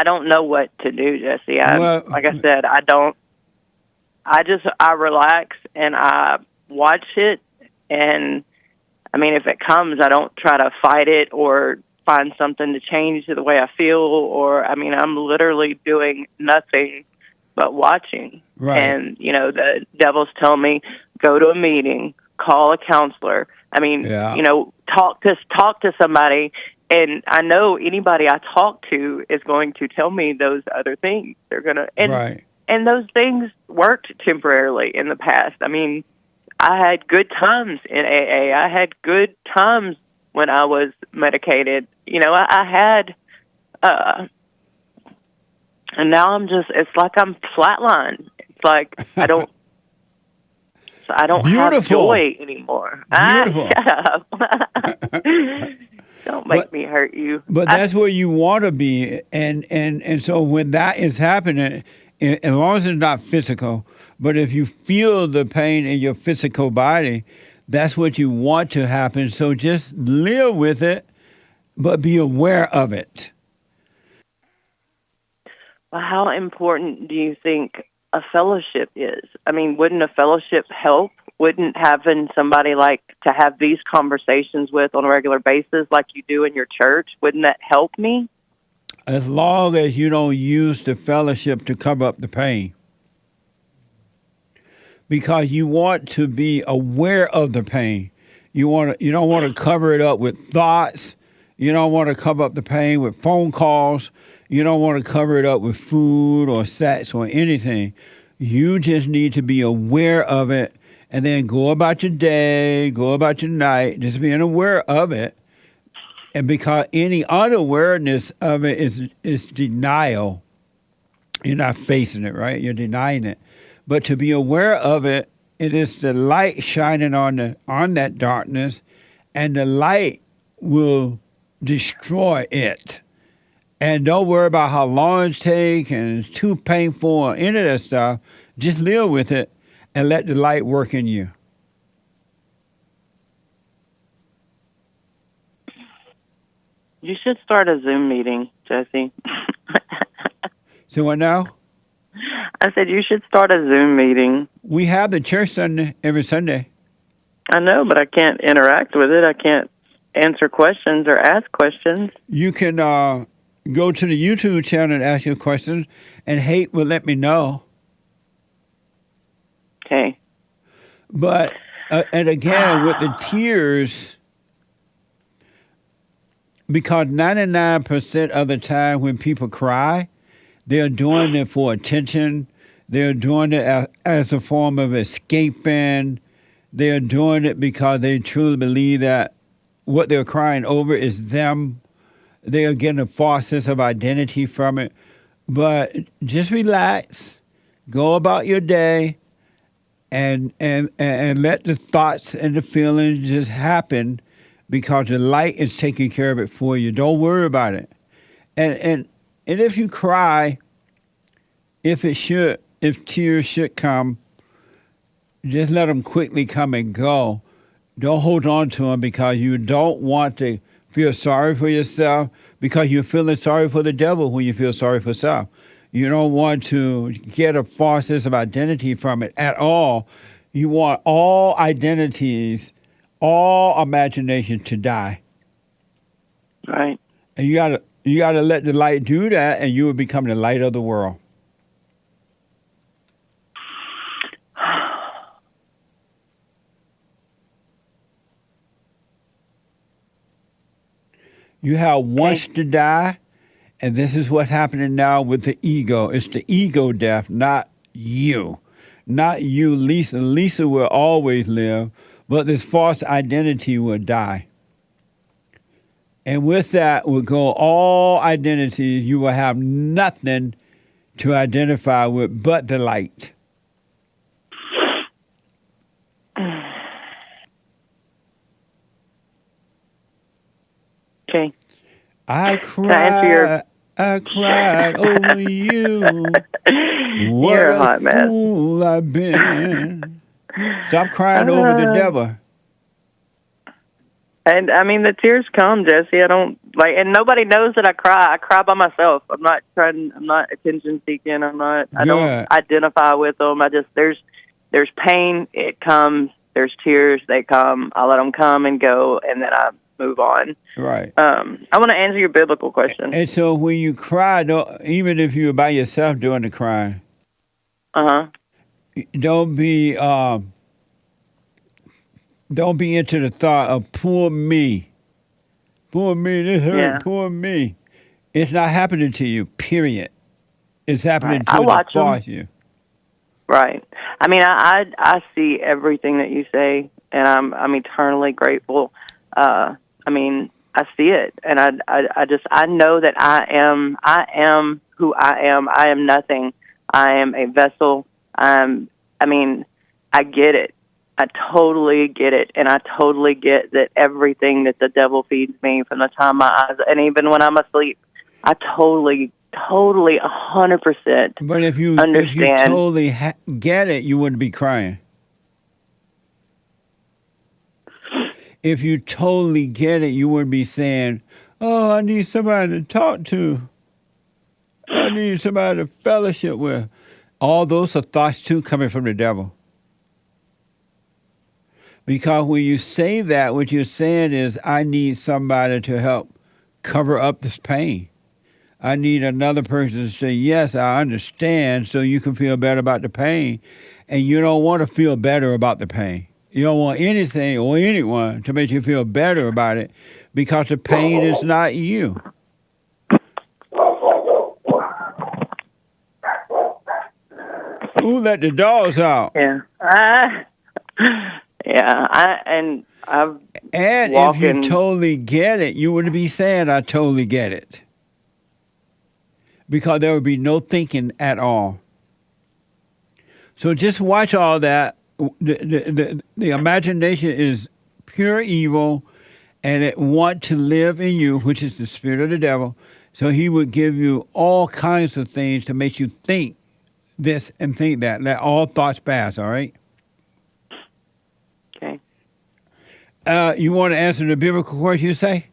don't know what to do, Jesse. Like I said, I don't. I relax and I watch it, and I mean, if it comes, I don't try to fight it or find something to change the way I feel, or I'm literally doing nothing but watching. Right. And the devil's telling me, go to a meeting, call a counselor. Talk to somebody. And I know anybody I talk to is going to tell me those other things. They're gonna and those things worked temporarily in the past. I mean, I had good times in AA. I had good times when I was medicated. I had, and now it's like I'm flatlined. It's like I don't have joy anymore. Beautiful. Shut up. Don't make me hurt you. But that's where you want to be, and so when that is happening, as long as it's not physical, but if you feel the pain in your physical body, that's what you want to happen. So just live with it, but be aware of it. Well, how important do you think a fellowship is? I mean, wouldn't a fellowship help? Wouldn't having somebody like to have these conversations with on a regular basis like you do in your church, wouldn't that help me? As long as you don't use the fellowship to cover up the pain. Because you want to be aware of the pain. You don't want to cover it up with thoughts. You don't want to cover up the pain with phone calls. You don't want to cover it up with food or sex or anything. You just need to be aware of it and then go about your day, go about your night, just being aware of it. And because any unawareness of it is denial. You're not facing it, right? You're denying it. But to be aware of it, it is the light shining on that darkness, and the light will destroy it. And don't worry about how long it takes and it's too painful or any of that stuff. Just live with it and let the light work in you. You should start a Zoom meeting, Jesse. So what now? I said you should start a Zoom meeting. We have the church Sunday every Sunday. I know, but I can't interact with it. I can't answer questions or ask questions. You can go to the YouTube channel and ask your questions, and Hake will let me know. Okay. But, and again, with the tears, because 99% of the time when people cry, they're doing it for attention. They're doing it as a form of escaping. They're doing it because they truly believe that what they're crying over is them. They are getting a false sense of identity from it. But just relax, go about your day, and let the thoughts and the feelings just happen, because the light is taking care of it for you. Don't worry about it. And if you cry, if tears should come, just let them quickly come and go. Don't hold on to them, because you don't want to feel sorry for yourself, because you're feeling sorry for the devil when you feel sorry for self. You don't want to get a false sense of identity from it at all. You want all identities, all imagination to die. Right. And you gotta let the light do that, and you will become the light of the world. You have once to die, and this is what's happening now with the ego. It's the ego death, not you. Not you, Lisa. Lisa will always live, but this false identity will die. And with that will go all identities. You will have nothing to identify with but the light. Okay. I Can I answer your... cried over you. What You're a a hot mess. fool I've been. Stop crying over the devil. And I mean, the tears come, Jesse. I don't like, and nobody knows that I cry. I cry by myself. I'm not trying. I'm not attention seeking. I'm not. I don't identify with them. I just there's pain. It comes. There's tears. They come. I let them come and go, and then I move on. Right. I want to answer your biblical question. And so when you cry, even if you're by yourself doing the crying, don't be into the thought of poor me. Poor me, this hurt, poor me. It's not happening to you, period. It's happening to the boss you. Right. I mean, I see everything that you say, and I'm eternally grateful. I mean, I see it, and I know that I am who I am. I am nothing. I am a vessel. I mean, I get it. I totally get it, and I totally get that everything that the devil feeds me from the time my eyes, and even when I'm asleep, I totally 100% But if you totally get it, you wouldn't be crying. If you totally get it, you wouldn't be saying, oh, I need somebody to talk to. I need somebody to fellowship with. All those are thoughts, too, coming from the devil. Because when you say that, what you're saying is, I need somebody to help cover up this pain. I need another person to say, yes, I understand, so you can feel better about the pain. And you don't want to feel better about the pain. You don't want anything or anyone to make you feel better about it because the pain is not you. Who let the dogs out? Yeah. And if you totally get it, you wouldn't be saying, I totally get it. Because there would be no thinking at all. So just watch all that. The imagination is pure evil, and it wants to live in you, which is the spirit of the devil. So he would give you all kinds of things to make you think this and think that. Let all thoughts pass, all right? Okay. You want to answer the biblical question, you say?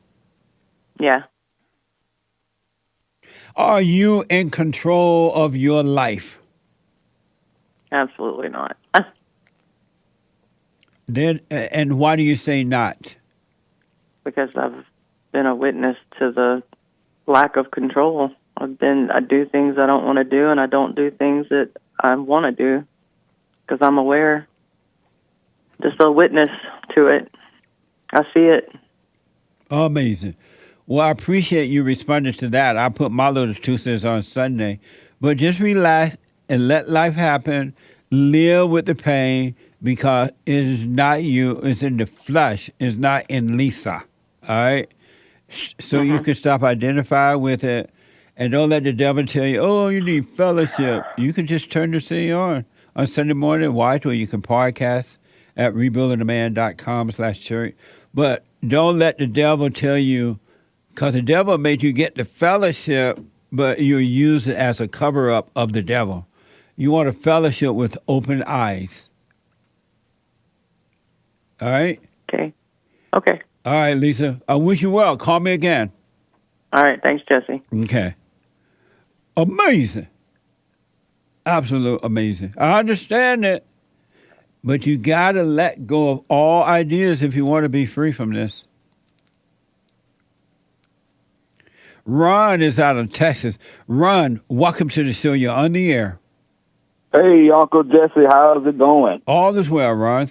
Yeah. Are you in control of your life? Absolutely not. Then, and why do you say not? Because I've been a witness to the lack of control. I do things I don't want to do, and I don't do things that I want to do because I'm aware. Just a witness to it. I see it. Amazing. Well, I appreciate you responding to that. I put my little 2 cents on Sunday. But just relax and let life happen. Live with the pain because it is not you. It's in the flesh. It's not in Lisa. All right? So you can stop identifying with it. And don't let the devil tell you, oh, you need fellowship. You can just turn the thing on Sunday morning. Watch, or you can podcast at rebuildingtheman.com/church. But don't let the devil tell you, because the devil made you get the fellowship, but you use it as a cover-up of the devil. You want a fellowship with open eyes. All right? Okay. All right, Lisa. I wish you well. Call me again. All right. Thanks, Jesse. Okay. Amazing. Absolute amazing. I understand it. But you got to let go of all ideas if you want to be free from this. Ron is out of Texas. Ron, welcome to the show. You're on the air. Hey, Uncle Jesse, how's it going? All is well, Ron.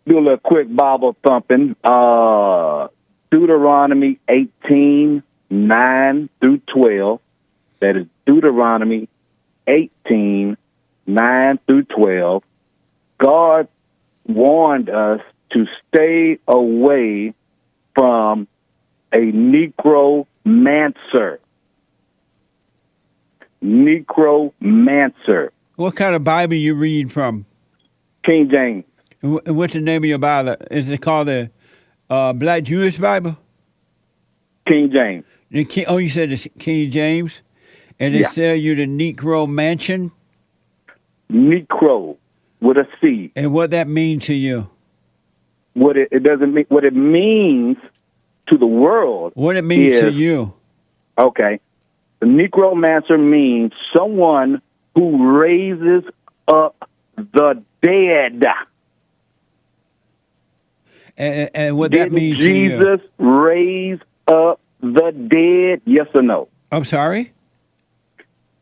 Do a little quick Bible thumping. Deuteronomy 18:9-12. That is Deuteronomy 18:9-12. God warned us to stay away from a necromancer. Necromancer. What kind of Bible you read from? King James. What's the name of your Bible? Is it called the Black Jewish Bible? King James. You said it's King James? And they Yeah. sell you the Negro Mansion? Necro with a C. And what that mean to you? What it doesn't mean. What it means to the world. What it means to you? Okay. The necromancer means someone who raises up the dead. And what Didn't that means to you? Jesus raise up the dead? Yes or no? I'm sorry?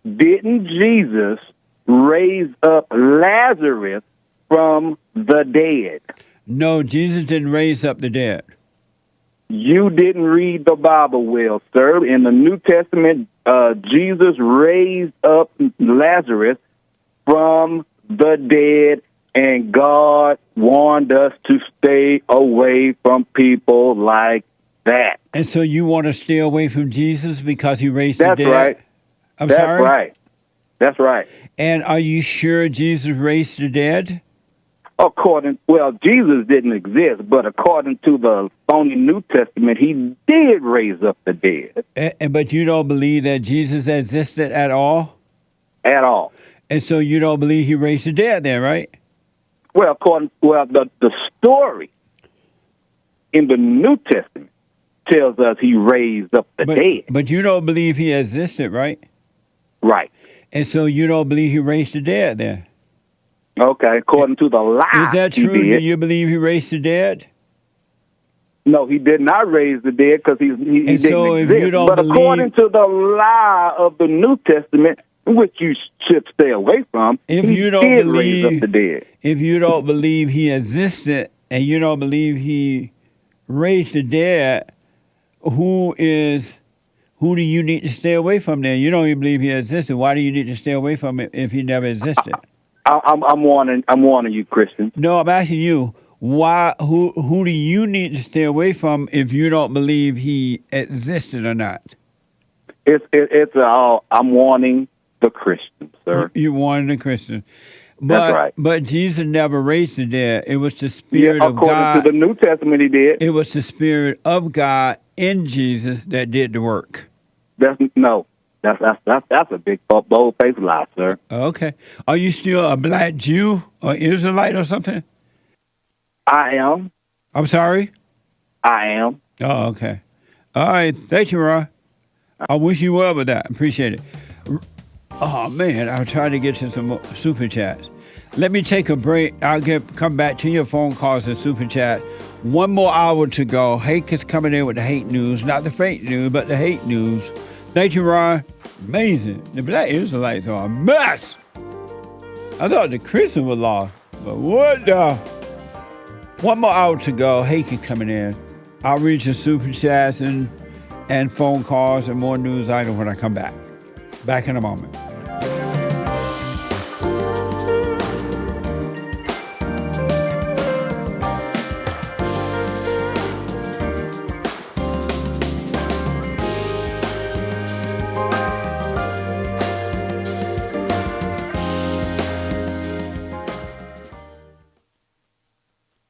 Didn't Jesus raise up Lazarus from the dead? No, Jesus didn't raise up the dead. You didn't read the Bible well, sir. In the New Testament, Jesus raised up Lazarus from the dead, and God warned us to stay away from people like that. And so you want to stay away from Jesus because he raised That's the dead? right. I'm That's sorry? right. That's right. And are you sure Jesus raised the dead? Jesus didn't exist, but according to the phony New Testament, he did raise up the dead. But you don't believe that Jesus existed at all? At all. And so you don't believe he raised the dead then, right? Well, the story in the New Testament tells us he raised up the dead. But you don't believe he existed, right? Right. And so you don't believe he raised the dead then? Okay, according to the lie. Is that true? Do you believe he raised the dead? No, he did not raise the dead because he didn't so if exist. you don't But according to the lie of the New Testament, which you should stay away from, if he you don't did believe, raise up the dead. If you don't believe he existed and you don't believe he raised the dead, who do you need to stay away from then? You don't even believe he existed. Why do you need to stay away from him if he never existed? I'm warning you, Christian. No, I'm asking you, why? Who do you need to stay away from if you don't believe he existed or not? I'm warning the Christian, sir. You warning the Christian. That's right. But Jesus never raised the dead. It was the Spirit of God. According to the New Testament, he did. It was the Spirit of God in Jesus that did the work. That's a big bold-faced lie, sir. Okay. Are you still a black Jew or Israelite or something? I am. I'm sorry? I am. Oh, okay. All right. Thank you, Ron. I wish you well with that. Appreciate it. Oh, man, I'm trying to get to some more super chats. Let me take a break. I'll come back to your phone calls and super chat. One more hour to go. Hake is coming in with the hate news. Not the fake news, but the hate news. Thank you, Ron. Amazing. The black Israelites are a mess. I thought the Christians were lost. But what the? One more hour to go. Hake is coming in. I'll read your super chats and phone calls and more news items when I come back. Back in a moment.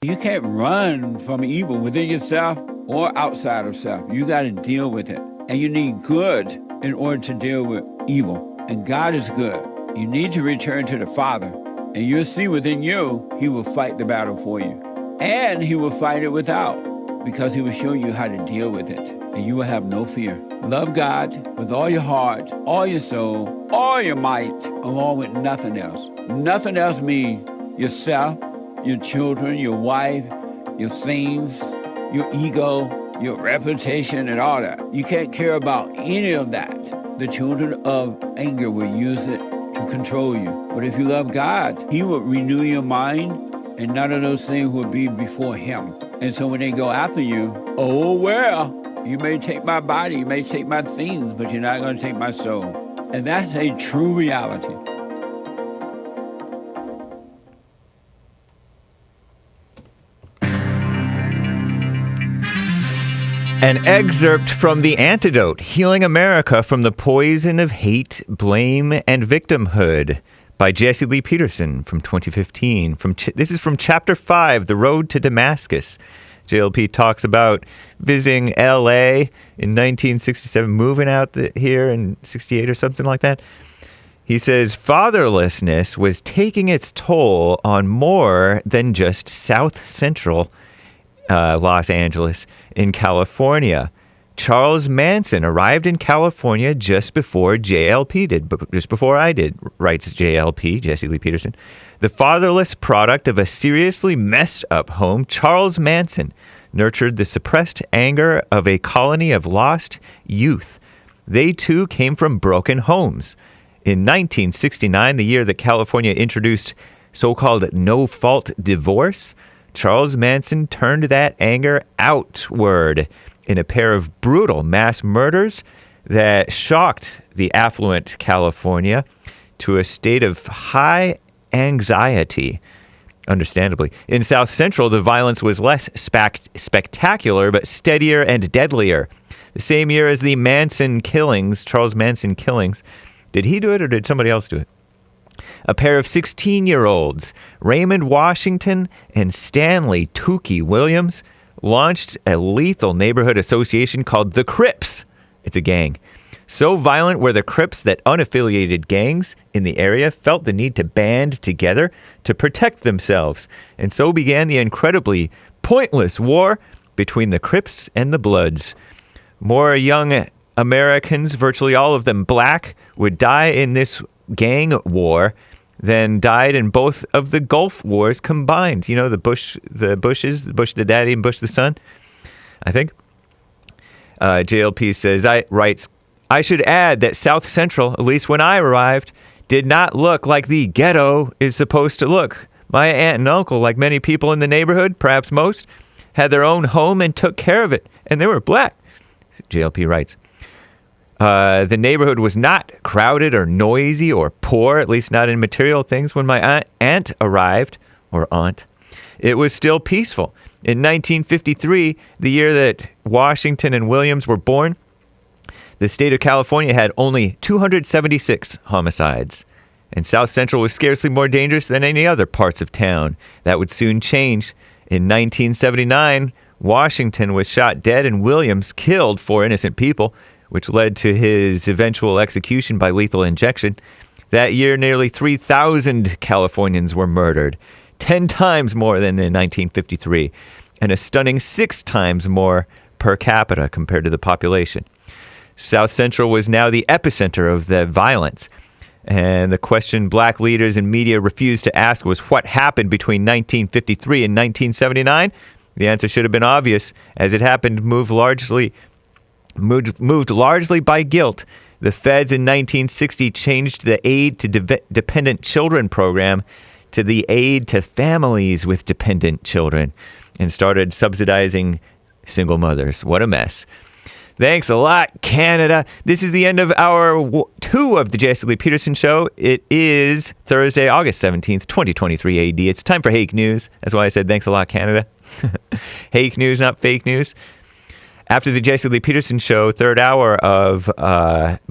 You can't run from evil within yourself or outside of self. You got to deal with it. And you need good in order to deal with evil. And God is good. You need to return to the Father. And you'll see within you, he will fight the battle for you. And he will fight it without, because he will show you how to deal with it. And you will have no fear. Love God with all your heart, all your soul, all your might, along with nothing else. Nothing else means yourself, your children, your wife, your things, your ego, your reputation, and all that. You can't care about any of that. The children of anger will use it to control you. But if you love God, he will renew your mind, and none of those things will be before him. And so when they go after you, oh, well, you may take my body, you may take my things, but you're not going to take my soul. And that's a true reality. An excerpt from The Antidote, Healing America from the Poison of Hate, Blame, and Victimhood by Jesse Lee Peterson from 2015. This is from Chapter 5, The Road to Damascus. JLP talks about visiting L.A. in 1967, moving out here in 68 or something like that. He says, fatherlessness was taking its toll on more than just South Central Los Angeles in California. Charles Manson arrived in California just before JLP did, but just before I did, writes JLP, Jesse Lee Peterson. The fatherless product of a seriously messed up home, Charles Manson nurtured the suppressed anger of a colony of lost youth. They too came from broken homes. In 1969, the year that California introduced so-called no-fault divorce, Charles Manson turned that anger outward in a pair of brutal mass murders that shocked the affluent California to a state of high anxiety, understandably. In South Central, the violence was less spectacular, but steadier and deadlier. The same year as the Manson killings, Charles Manson killings, did he do it or did somebody else do it? A pair of 16-year-olds, Raymond Washington and Stanley Tookie Williams, launched a lethal neighborhood association called the Crips. It's a gang. So violent were the Crips that unaffiliated gangs in the area felt the need to band together to protect themselves. And so began the incredibly pointless war between the Crips and the Bloods. More young Americans, virtually all of them black, would die in this gang war than died in both of the Gulf Wars combined. You know, the Bushes, Bush the daddy and Bush the son, I think. JLP says, writes, I should add that South Central, at least when I arrived, did not look like the ghetto is supposed to look. My aunt and uncle, like many people in the neighborhood, perhaps most, had their own home and took care of it, and they were black. JLP writes, the neighborhood was not crowded or noisy or poor, at least not in material things. When my aunt arrived, or aunt, it was still peaceful. In 1953, the year that Washington and Williams were born, the state of California had only 276 homicides, and South Central was scarcely more dangerous than any other parts of town. That would soon change. In 1979, Washington was shot dead and Williams killed 4 innocent people, which led to his eventual execution by lethal injection. That year, nearly 3,000 Californians were murdered, 10 times more than in 1953, and a stunning 6 times more per capita compared to the population. South Central was now the epicenter of the violence, and the question black leaders and media refused to ask was what happened between 1953 and 1979. The answer should have been obvious, as it happened moved largely by guilt. The feds in 1960 changed the Aid to Dependent Children program to the Aid to Families with Dependent Children and started subsidizing single mothers. What a mess. Thanks a lot, Canada. This is the end of hour 2 of the Jesse Lee Peterson Show. It is Thursday, August 17th, 2023 AD. It's time for Hake News. That's why I said thanks a lot, Canada. Hake News, not fake news. After the Jesse Lee Peterson Show, third hour of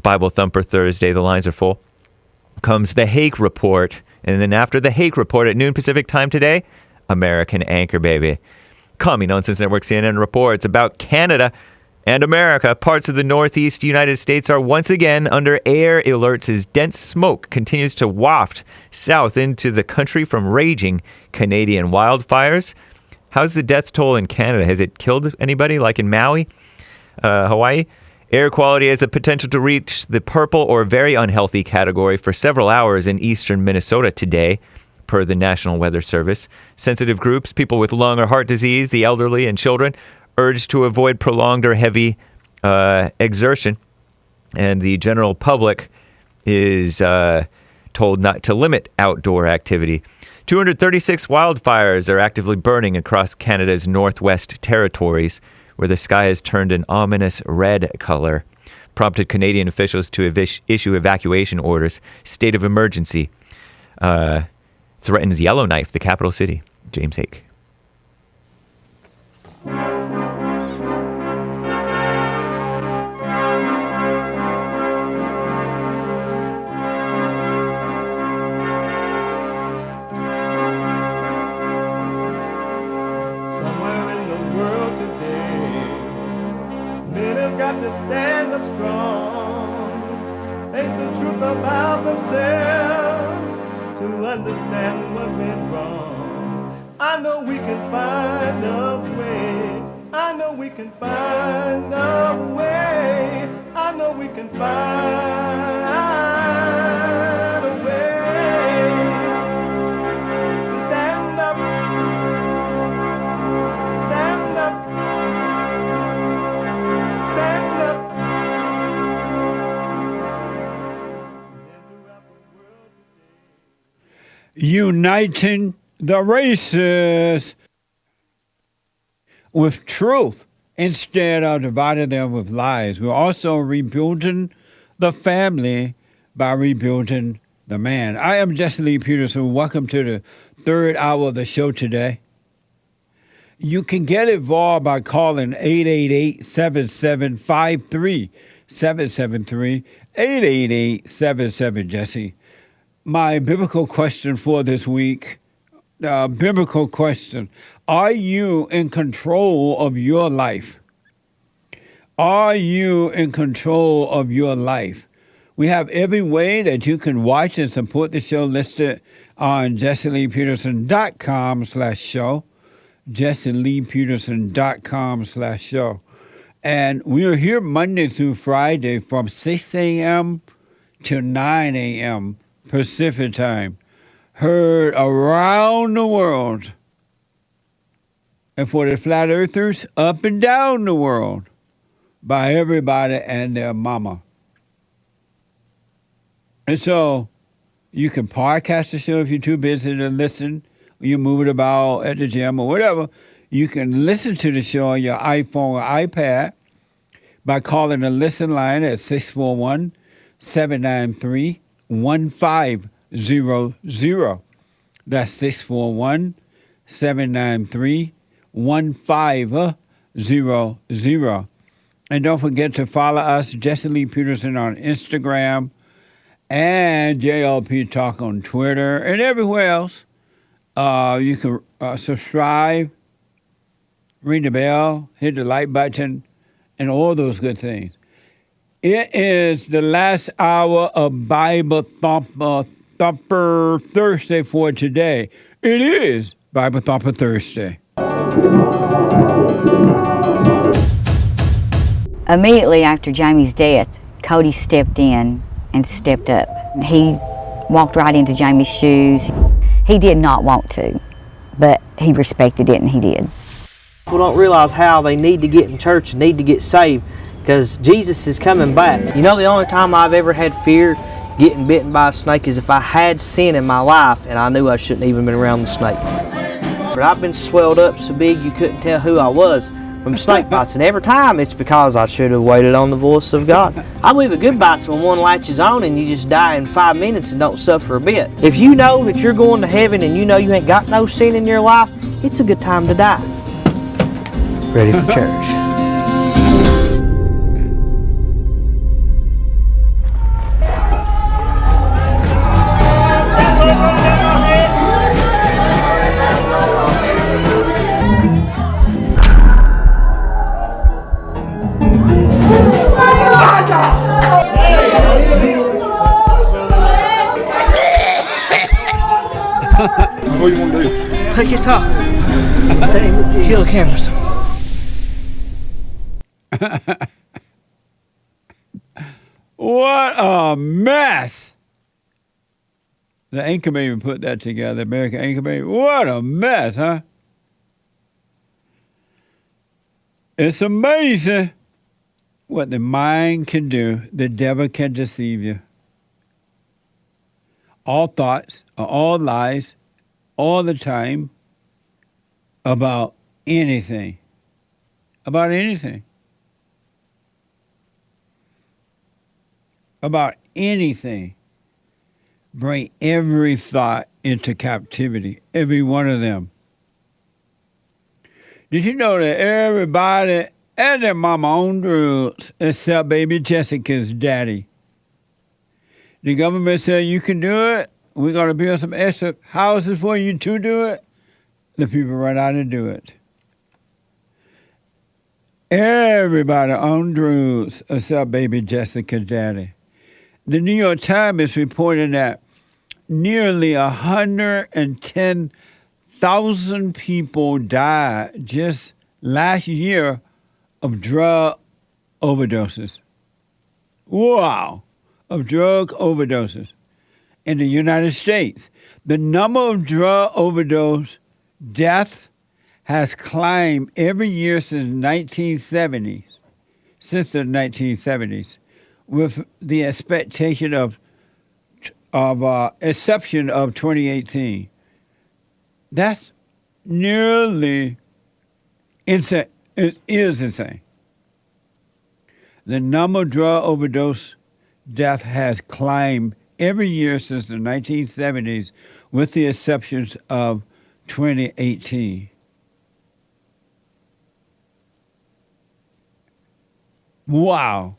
Bible Thumper Thursday, the lines are full, comes the Hake Report. And then after the Hake Report at noon Pacific time today, American Anchor Baby. Commie Nonsense Network CNN reports about Canada and America. Parts of the northeast United States are once again under air alerts as dense smoke continues to waft south into the country from raging Canadian wildfires. How's the death toll in Canada? Has it killed anybody, like in Maui, Hawaii? Air quality has the potential to reach the purple or very unhealthy category for several hours in eastern Minnesota today, per the National Weather Service. Sensitive groups, people with lung or heart disease, the elderly, and children, urged to avoid prolonged or heavy exertion. And the general public is told not to limit outdoor activity. 236 wildfires are actively burning across Canada's Northwest Territories, where the sky has turned an ominous red color, prompted Canadian officials to issue evacuation orders. State of emergency threatens Yellowknife, the capital city. James Hake. the truth about themselves to understand what went wrong. I know we can find a way. I know we can find a way. I know we can find a way to stand up, stand up, stand up. Uniting the races with truth instead of dividing them with lies. We're also rebuilding the family by rebuilding the man. I am Jesse Lee Peterson. Welcome to the third hour of the show today. You can get involved by calling 888-7753-773, 888-77-JESSE. My biblical question for this week, biblical question, are you in control of your life? Are you in control of your life? We have every way that you can watch and support the show listed on jesseleepeterson.com/show, jesseleepeterson.com/show. And we are here Monday through Friday from 6 a.m. to 9 a.m. Pacific time, heard around the world. And for the flat earthers, up and down the world, by everybody and their mama. And so you can podcast the show if you're too busy to listen, or you're moving about at the gym or whatever. You can listen to the show on your iPhone or iPad by calling the listen line at 641-793-1500. That's 641-793-1500. And don't forget to follow us, Jesse Lee Peterson, on Instagram and JLP Talk on Twitter and everywhere else. You can subscribe, ring the bell, hit the like button, and all those good things. It is the last hour of Bible Thumper Thursday for today. It is Bible Thumper Thursday. Immediately after Jamie's death, Cody stepped in and stepped up. He walked right into Jamie's shoes. He did not want to, but he respected it and he did. People don't realize how they need to get in church and need to get saved because Jesus is coming back. You know, the only time I've ever had fear getting bitten by a snake is if I had sin in my life and I knew I shouldn't even been around the snake. But I've been swelled up so big you couldn't tell who I was from snake bites, and every time it's because I should have waited on the voice of God. I believe a good bite's when one latches on and you just die in 5 minutes and don't suffer a bit. If you know that you're going to heaven and you know you ain't got no sin in your life, it's a good time to die. Ready for church. What do you want to do? Take your top. Kill the cameras. What a mess! The Anchorman put that together, American Anchorman. What a mess, huh? It's amazing what the mind can do. The devil can deceive you. All thoughts are all lies all the time about anything. About anything. About anything. Bring every thought into captivity. Every one of them. Did you know that everybody and their mama own rules except baby Jessica's daddy? The government said you can do it. We're going to build some extra houses for you to do it. The people run out and do it. Everybody on rules except baby Jessica's daddy. The New York Times is reporting that nearly 110,000 people died just last year of drug overdoses. Wow, of drug overdoses in the United States. The number of drug overdose deaths has climbed every year since the 1970s, with the expectation of exception of 2018. That's nearly insane. It is insane. The number of drug overdose death has climbed every year since the 1970s, with the exceptions of 2018. Wow.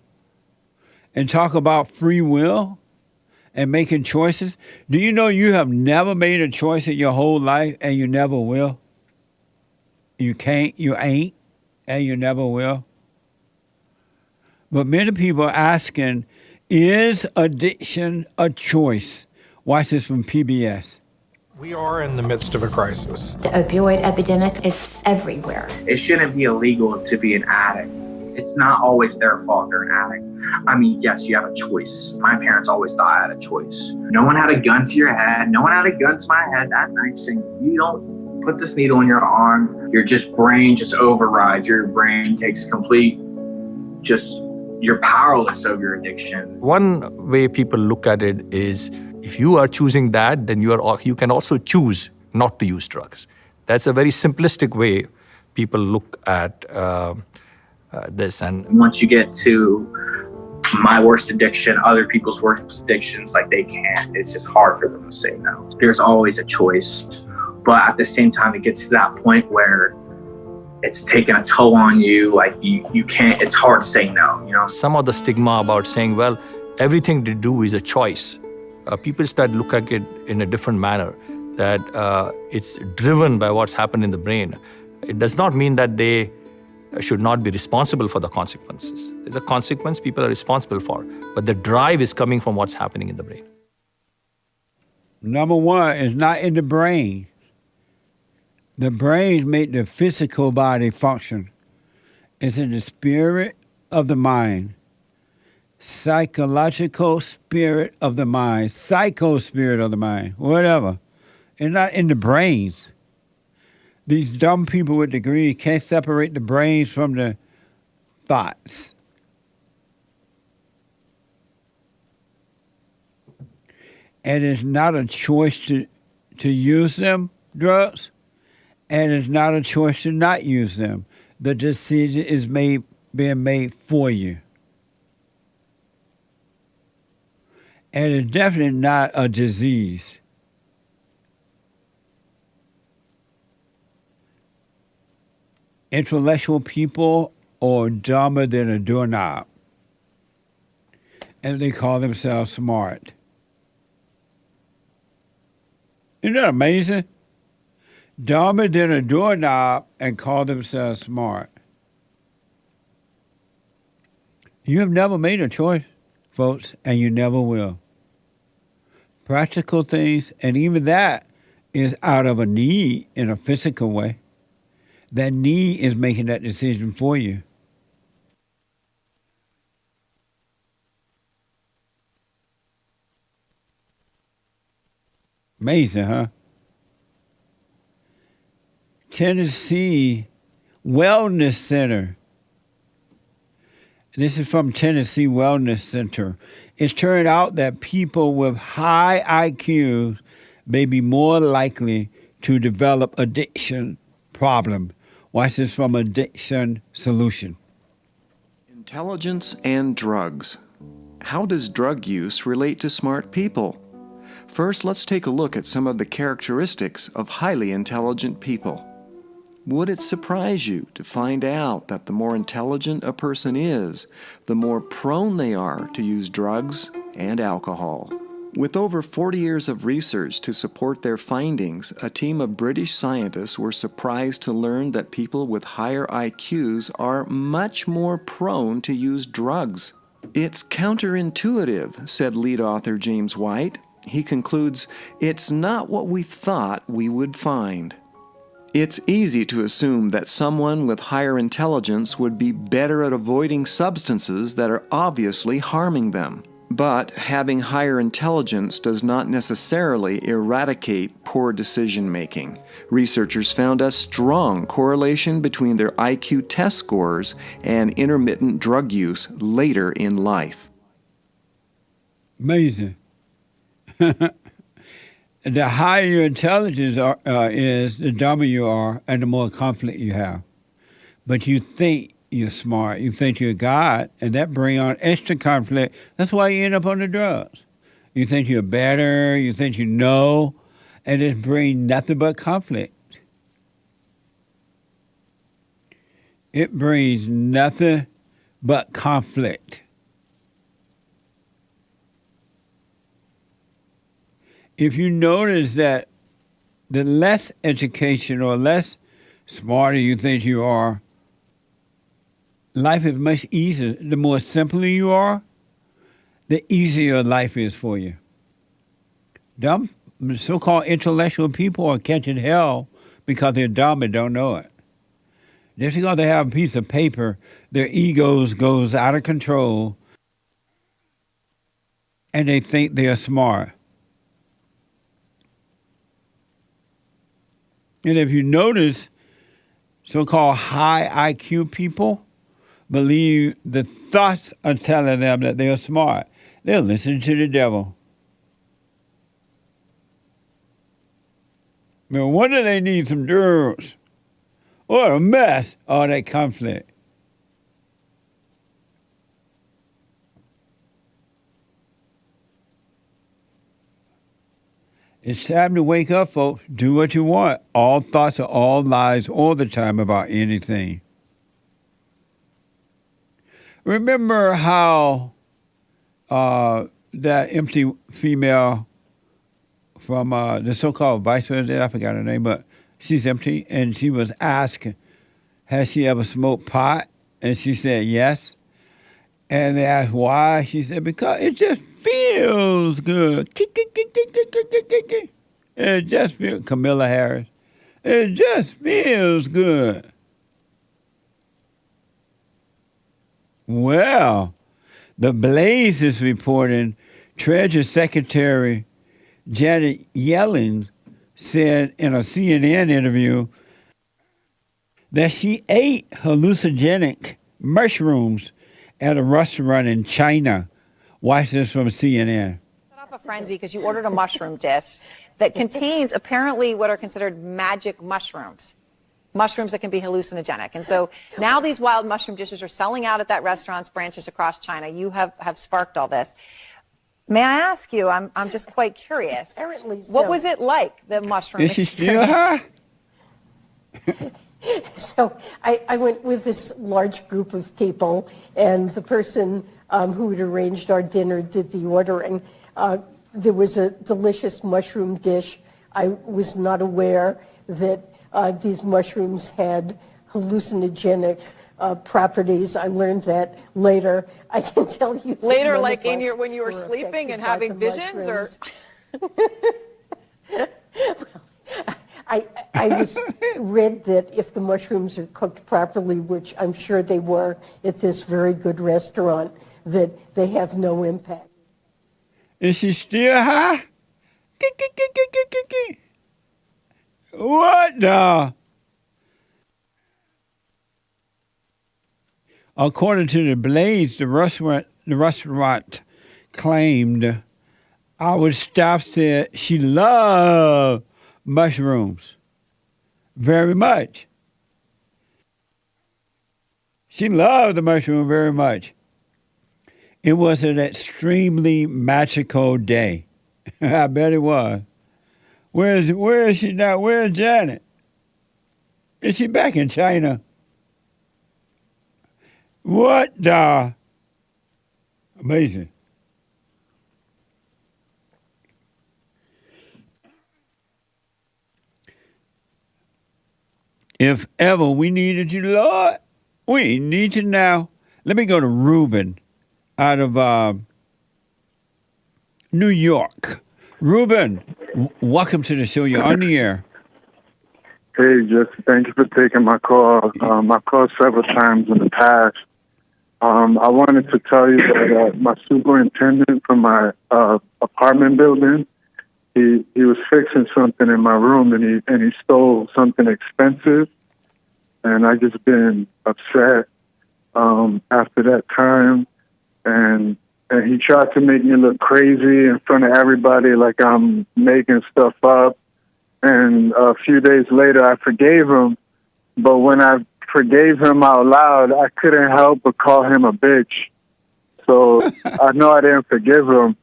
And talk about free will and making choices. Do you know you have never made a choice in your whole life and you never will? You can't, you ain't, and you never will. But many people are asking, is addiction a choice? Watch this from PBS. We are in the midst of a crisis. The opioid epidemic, it's everywhere. It shouldn't be illegal to be an addict. It's not always their fault they're an addict. I mean, yes, you have a choice. My parents always thought I had a choice. No one had a gun to your head. No one had a gun to my head that night saying, you don't put this needle in your arm. Your brain just overrides. Your brain takes complete, you're powerless over your addiction. One way people look at it is, if you are choosing that, then you can also choose not to use drugs. That's a very simplistic way people look at this. And once you get to my worst addiction, other people's worst addictions, like they can't. It's just hard for them to say no. There's always a choice, but at the same time, it gets to that point where it's taking a toll on you. Like you can't. It's hard to say no. You know. Some of the stigma about saying, well, everything to do is a choice. People start looking at it in a different manner. That it's driven by what's happened in the brain. It does not mean that they should not be responsible for the consequences. There's a consequence people are responsible for, but the drive is coming from what's happening in the brain. Number one is not in the brain. The brain make the physical body function. It's in the spirit of the mind. Psychological spirit of the mind. Psycho spirit of the mind. Whatever. It's not in the brains. These dumb people with degrees can't separate the brains from the thoughts. And it's not a choice to use them, drugs, and it's not a choice to not use them. The decision is being made for you. And it's definitely not a disease. Intellectual people are dumber than a doorknob. And they call themselves smart. Isn't that amazing? Dumber than a doorknob and call themselves smart. You have never made a choice, folks, and you never will. Practical things, and even that is out of a need in a physical way. That need is making that decision for you. Amazing, huh? Tennessee Wellness Center. This is from Tennessee Wellness Center. It's turned out that people with high IQs may be more likely to develop addiction problem. Watch this from Addiction Solution. Intelligence and drugs. How does drug use relate to smart people? First, let's take a look at some of the characteristics of highly intelligent people. Would it surprise you to find out that the more intelligent a person is, the more prone they are to use drugs and alcohol? With over 40 years of research to support their findings, a team of British scientists were surprised to learn that people with higher IQs are much more prone to use drugs. It's counterintuitive, said lead author James White. He concludes, it's not what we thought we would find. It's easy to assume that someone with higher intelligence would be better at avoiding substances that are obviously harming them. But having higher intelligence does not necessarily eradicate poor decision-making. Researchers found a strong correlation between their IQ test scores and intermittent drug use later in life. Amazing. The higher your intelligence is, the dumber you are and the more conflict you have. But you think you're smart, you think you're God, and that brings on extra conflict. That's why you end up on the drugs. You think you're better, you think you know, and it brings nothing but conflict. It brings nothing but conflict. If you notice that the less education or less smarter you think you are, life is much easier. The more simpler you are, the easier life is for you. Dumb, so-called intellectual people are catching hell because they're dumb and don't know it. Just because they have a piece of paper, their egos goes out of control and they think they are smart. And if you notice, so-called high IQ people believe the thoughts are telling them that they are smart. They'll listen to the devil. No wonder they need some drugs. What a mess, all that conflict. It's time to wake up, folks. Do what you want. All thoughts are all lies all the time about anything. Remember how that empty female from the so-called vice president, I forgot her name, but she's empty, and she was asked, has she ever smoked pot? And she said yes. And they asked why. She said, because it just feels good. It just feels, Camilla Harris. It just feels good. Well, the Blaze is reporting Treasury Secretary Janet Yellen said in a CNN interview that she ate hallucinogenic mushrooms at a restaurant in China. Watch this from CNN. Set off a frenzy because you ordered a mushroom dish that contains apparently what are considered magic mushrooms. Mushrooms that can be hallucinogenic. And so now these wild mushroom dishes are selling out at that restaurant's branches across China. You have sparked all this. May I ask you, I'm just quite curious. Apparently so. What was it like, the mushroom Is she still high? So I went with this large group of people, and the person who had arranged our dinner did the ordering. There was a delicious mushroom dish. I was not aware that these mushrooms had hallucinogenic properties. I learned that later. I can tell you later, like when you were sleeping and having visions, or I was read that if the mushrooms are cooked properly, which I'm sure they were at this very good restaurant, that they have no impact. Is she still high? What the? According to the Blaze, the restaurant claimed our staff said she loved mushrooms very much. She loved the mushroom very much. It was an extremely magical day. I bet it was. Where is she now? Where is Janet? Is she back in China? What the? Amazing. If ever we needed you, Lord, we need you now. Let me go to Reuben out of New York. Ruben, welcome to the show. You're on the air. Hey, Jesse, thank you for taking my call. I've called several times in the past. I wanted to tell you that my superintendent from my apartment building, he was fixing something in my room, and he stole something expensive, and I just been upset after that time, and he tried to make me look crazy in front of everybody, like I'm making stuff up. And a few days later, I forgave him. But when I forgave him out loud, I couldn't help but call him a bitch. So I know I didn't forgive him,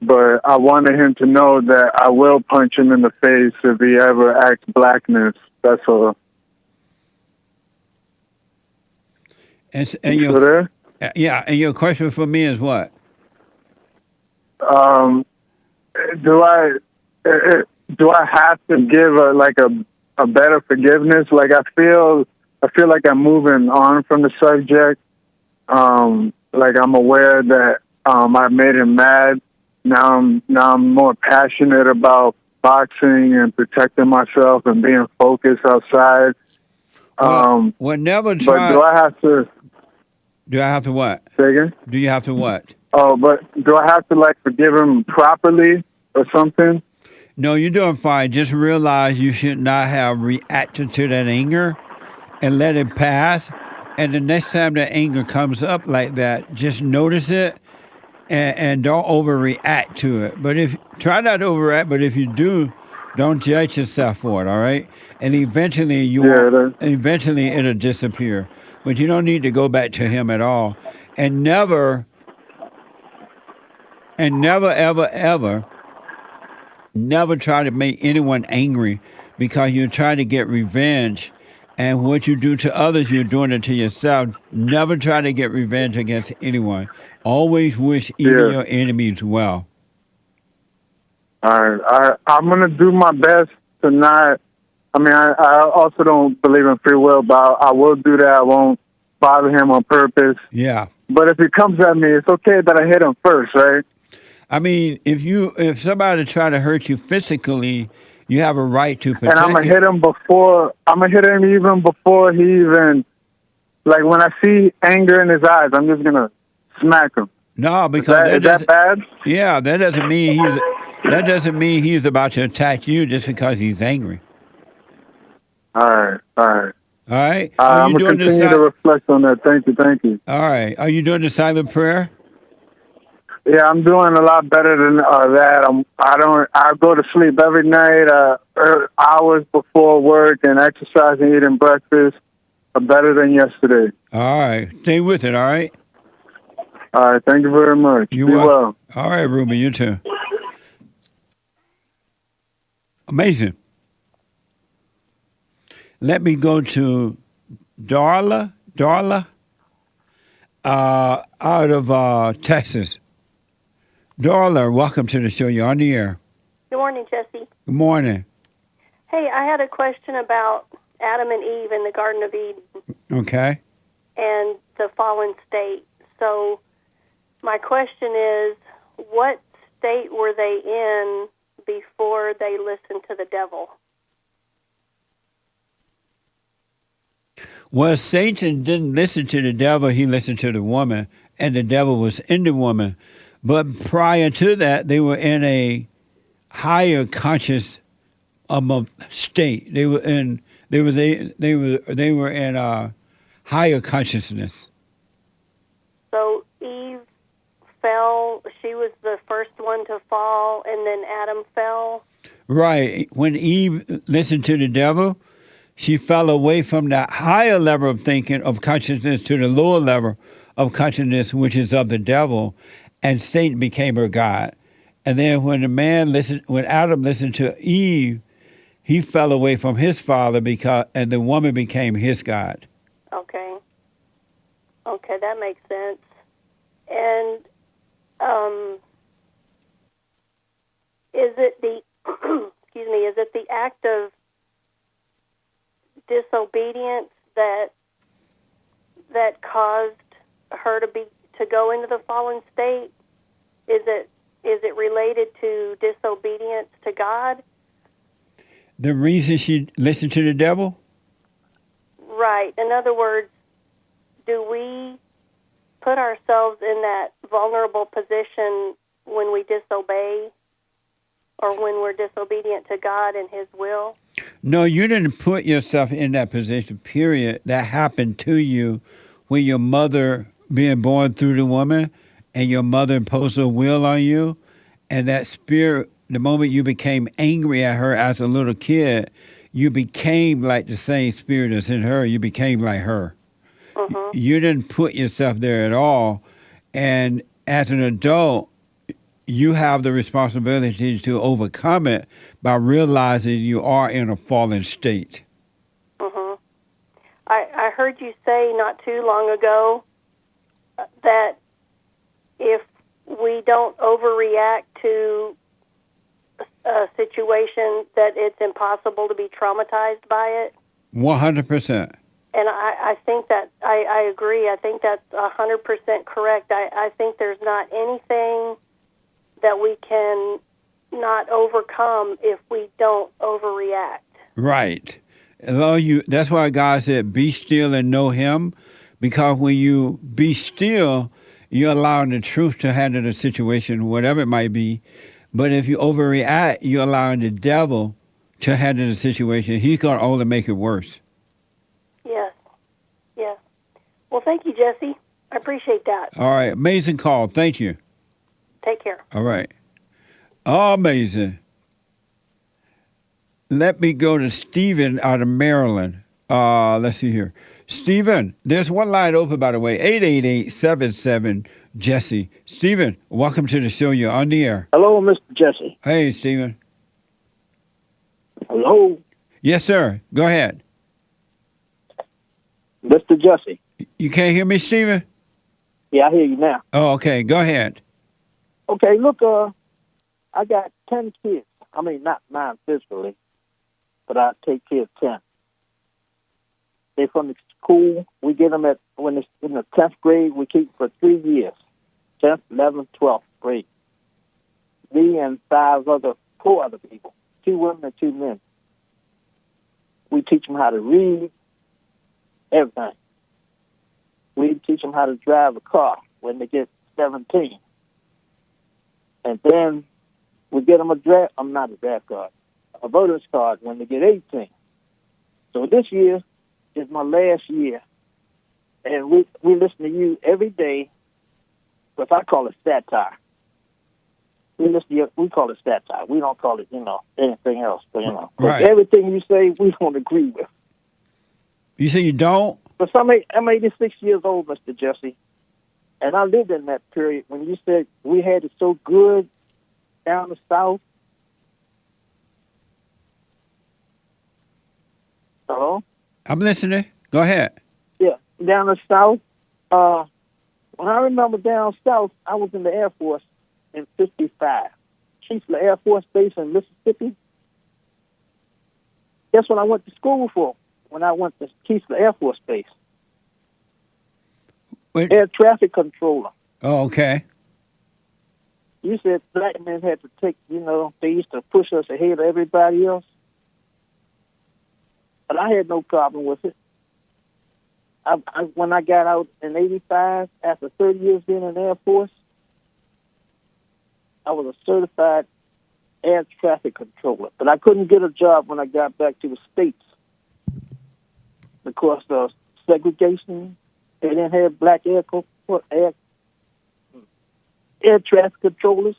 but I wanted him to know that I will punch him in the face if he ever acts blackness. That's all. And you still there? Yeah, and your question for me is what? Do I have to give a better forgiveness? Like I feel like I'm moving on from the subject. Like I'm aware that I made him mad. Now I'm more passionate about boxing and protecting myself and being focused outside. Never But try. do I have to? Do I have to what? Say again? Do you have to what? Oh, but do I have to forgive him properly or something? No, you're doing fine. Just realize you should not have reacted to that anger and let it pass. And the next time that anger comes up like that, just notice it and don't overreact to it. But try not to overreact, but if you do, don't judge yourself for it, all right? And eventually eventually it'll disappear. But you don't need to go back to him at all. And never, ever, ever, never try to make anyone angry because you're trying to get revenge. And what you do to others, you're doing it to yourself. Never try to get revenge against anyone. Always wish even your enemies well. All right. I'm going to do my best to not... I mean, I also don't believe in free will, but I will do that. I won't bother him on purpose. Yeah. But if he comes at me, it's okay that I hit him first, right? I mean, if somebody try to hurt you physically, you have a right to protect. And I'm gonna hit him before. I'm gonna hit him even before he even. Like when I see anger in his eyes, I'm just gonna smack him. No, because is that bad? Yeah, that doesn't mean he's about to attack you just because he's angry. All right. All right. I'm gonna continue to reflect on that. Thank you. All right. Are you doing the silent prayer? Yeah, I'm doing a lot better than that. I go to sleep every night, hours before work, and exercise and eating breakfast are better than yesterday. All right. Stay with it, all right? All right. Thank you very much. Be well. All right, Ruben, you too. Amazing. Let me go to Darla, out of Texas. Darla, welcome to the show. You're on the air. Good morning, Jesse. Good morning. Hey, I had a question about Adam and Eve in the Garden of Eden. Okay. And the fallen state. So my question is, what state were they in before they listened to the devil? Well, Satan didn't listen to the devil. He listened to the woman, and the devil was in the woman. But prior to that, they were in a higher conscious state. They were in a higher consciousness. So Eve fell. She was the first one to fall, and then Adam fell. Right. When Eve listened to the devil, she fell away from the higher level of thinking of consciousness to the lower level of consciousness, which is of the devil. And Satan became her God. And then when when Adam listened to Eve, he fell away from his father and the woman became his God. Okay. Okay, that makes sense. And is it the is it the act of disobedience that caused her to to go into the fallen state? Is it related to disobedience to God? The reason she listened to the devil? Right. In other words, do we put ourselves in that vulnerable position when we disobey or when we're disobedient to God and His will? No, you didn't put yourself in that position, period. That happened to you when your mother being born through the woman and your mother imposed a will on you. And that spirit, the moment you became angry at her as a little kid, you became like the same spirit that's in her. You became like her. You didn't put yourself there at all. And as an adult, you have the responsibility to overcome it by realizing you are in a fallen state. I heard you say not too long ago that if we don't overreact to a situation, that it's impossible to be traumatized by it. 100%. And I think that, I agree. I think that's 100% correct. I think there's not anything that we can not overcome if we don't overreact. Right. That's why God said, be still and know Him, because when you be still, you're allowing the truth to handle the situation, whatever it might be. But if you overreact, you're allowing the devil to handle the situation. He's going to only make it worse. Yes. Yes. Well, thank you, Jesse. I appreciate that. All right. Amazing call. Thank you. Take care. All right. Amazing. Let me go to Stephen out of Maryland. Let's see here. Stephen, there's one line open, by the way, 888-77-JESSE. Stephen, welcome to the show. You're on the air. Hello, Mr. Jesse. Hey, Stephen. Hello, Yes, sir. Go ahead. Mr. Jesse. You can't hear me, Stephen? Yeah, I hear you now. Oh, okay. Go ahead. Okay, look, I got 10 kids. I mean, not 9 physically, but I take care of 10. They're from the school. We get them when they're in the 10th grade. We keep them for 3 years, 10th, 11th, 12th grade. Me and 4 other people, 2 women and 2 men. We teach them how to read, everything. We teach them how to drive a car when they get 17. And then we get them a voter's card when they get 18. So this year is my last year. And we listen to you every day, but I call it satire. We call it satire. We don't call it, anything else. But, Right. Everything you say, we don't agree with. You say you don't? But I'm 86 years old, Mr. Jesse. And I lived in that period when you said we had it so good down the South. Hello? I'm listening. Go ahead. Yeah, down the South. When I remember down South, I was in the Air Force in 55. Chief of the Air Force Base in Mississippi. That's what I went to school for, when I went to Chief of the Air Force Base. Air traffic controller. Oh, okay. You said black men had to take, they used to push us ahead of everybody else. But I had no problem with it. When I got out in 85, after 30 years being in the Air Force, I was a certified air traffic controller. But I couldn't get a job when I got back to the States because of segregation. They didn't have black air traffic controllers.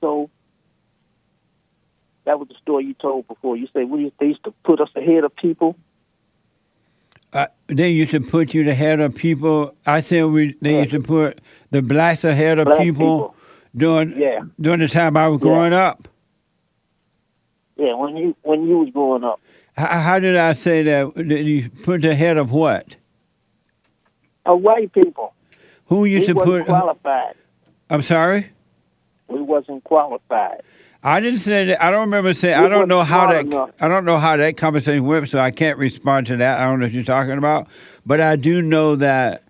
So that was the story you told before. You said they used to put us ahead of people. They used to put you ahead of people. I said they used to put the blacks ahead of people during the time I was growing up. Yeah, when you was growing up. How did I say that? Did you put ahead of what? White people. Who used to put? Qualified. I'm sorry. We wasn't qualified. I didn't say that. I don't remember saying. I don't know how that conversation went, so I can't respond to that. I don't know what you're talking about, but I do know that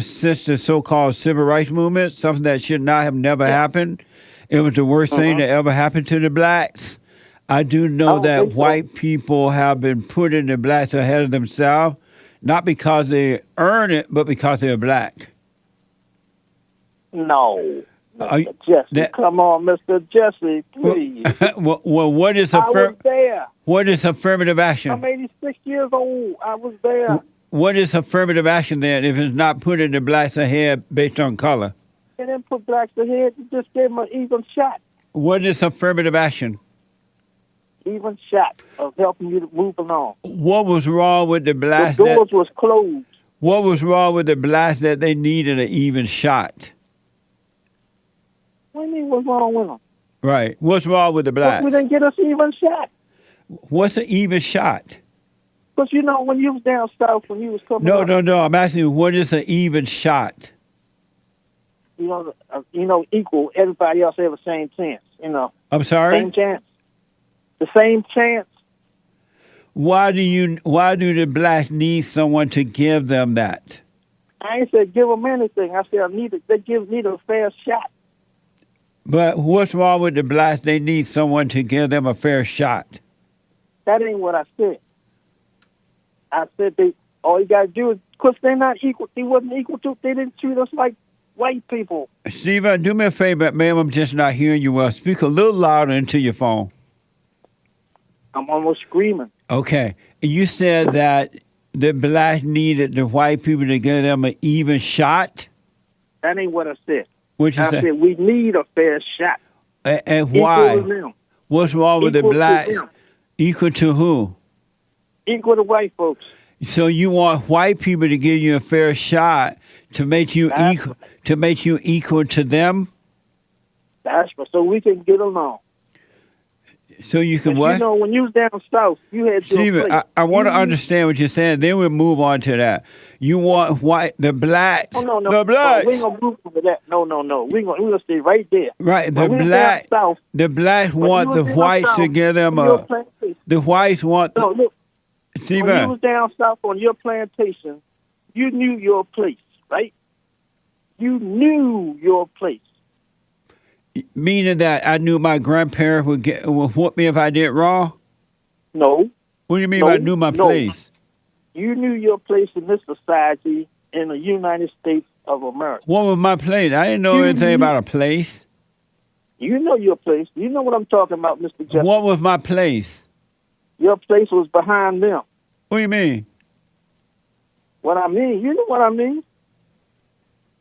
since the so-called civil rights movement, something that should not have never happened. It was the worst thing that ever happened to the blacks. I do know that white people have been putting the blacks ahead of themselves, not because they earn it, but because they're black. No. Mr. Jesse, come on, Mr. Jesse, please. Well, what is I was there. What is affirmative action? I'm 86 years old. I was there. What is affirmative action then if it's not putting the blacks ahead based on color? They didn't put blacks ahead. You just gave them an even shot. What is affirmative action? Even shot of helping you to move along. What was wrong with the blacks? The doors was closed. What was wrong with the blacks that they needed an even shot? What do you mean what's wrong with them? Right. What's wrong with the blacks? We didn't get us even shot. What's an even shot? Because, you know, when you was down south, when you was coming up, No. I'm asking you, what is an even shot? You know, equal. Everybody else have the same chance, you know. I'm sorry? Same chance. The same chance. Why do the blacks need someone to give them that? I ain't said give them anything. I said they need a fair shot. But what's wrong with the blacks? They need someone to give them a fair shot. That ain't what I said. I said all you gotta do is, because they're not equal. They wasn't equal to. They didn't treat us like white people. Steve, do me a favor, ma'am. I'm just not hearing you well. Speak a little louder into your phone. I'm almost screaming. Okay. You said that the blacks needed the white people to give them an even shot? That ain't what I said. What you I say? said we need a fair shot. And why? Equal to them. What's wrong with Equal the to blacks? them. Equal to who? Equal to white folks. So you want white people to give you a fair shot to make you equal to them? That's so we can get along. So you can what? You know, when you was down south, you had your Steven, place. I want to understand what you're saying. Then we'll move on to that. You want the blacks? No. The blacks. We ain't gonna move to that. No. We gonna stay right there. Right. The blacks want the whites to give them a. The whites want. No, look. Steven. When you was down south on your plantation, you knew your place, right? You knew your place. Meaning that I knew my grandparents would whoop me if I did wrong? No. What do you mean I knew my place? You knew your place in this society in the United States of America. What was my place? I didn't know anything about a place. You know your place. You know what I'm talking about, Mr. Jefferson. What was my place? Your place was behind them. What do you mean? What I mean? You know what I mean?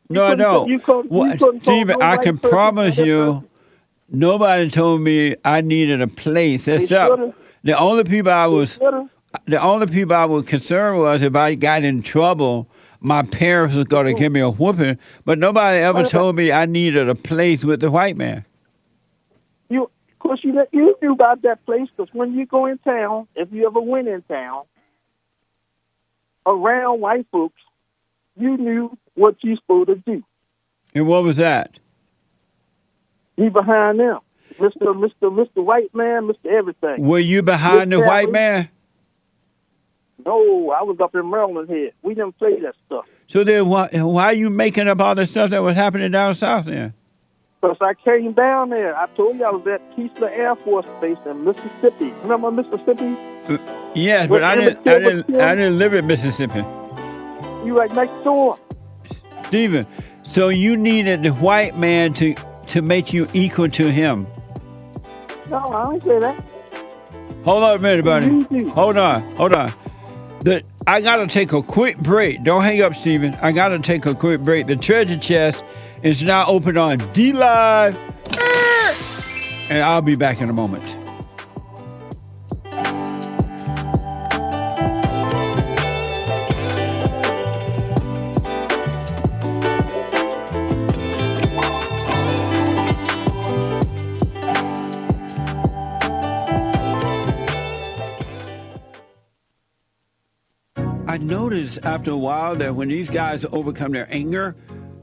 No, I don't. Steven, I can promise you, nobody told me I needed a place. Except the only people I was concerned was if I got in trouble, my parents was going to give me a whooping. But nobody ever told me I needed a place with the white man. Of course, you knew about that place because when you go in town, if you ever went in town, around white folks, you knew what you supposed to do. And what was that? Be behind them. Mr. White Man, Mr. Everything. Were you behind the white man? No, I was up in Maryland here. We didn't play that stuff. So then why are you making up all the stuff that was happening down south then? Because I came down there. I told you I was at Keesler Air Force Base in Mississippi. Remember Mississippi? Yes, but I didn't live in Mississippi. You right next door. Steven, so you needed the white man to make you equal to him. No, I didn't say that. Hold on a minute, buddy. Hold on. I got to take a quick break. Don't hang up, Steven. I got to take a quick break. The treasure chest is now open on D-Live. And I'll be back in a moment. I noticed after a while that when these guys overcome their anger,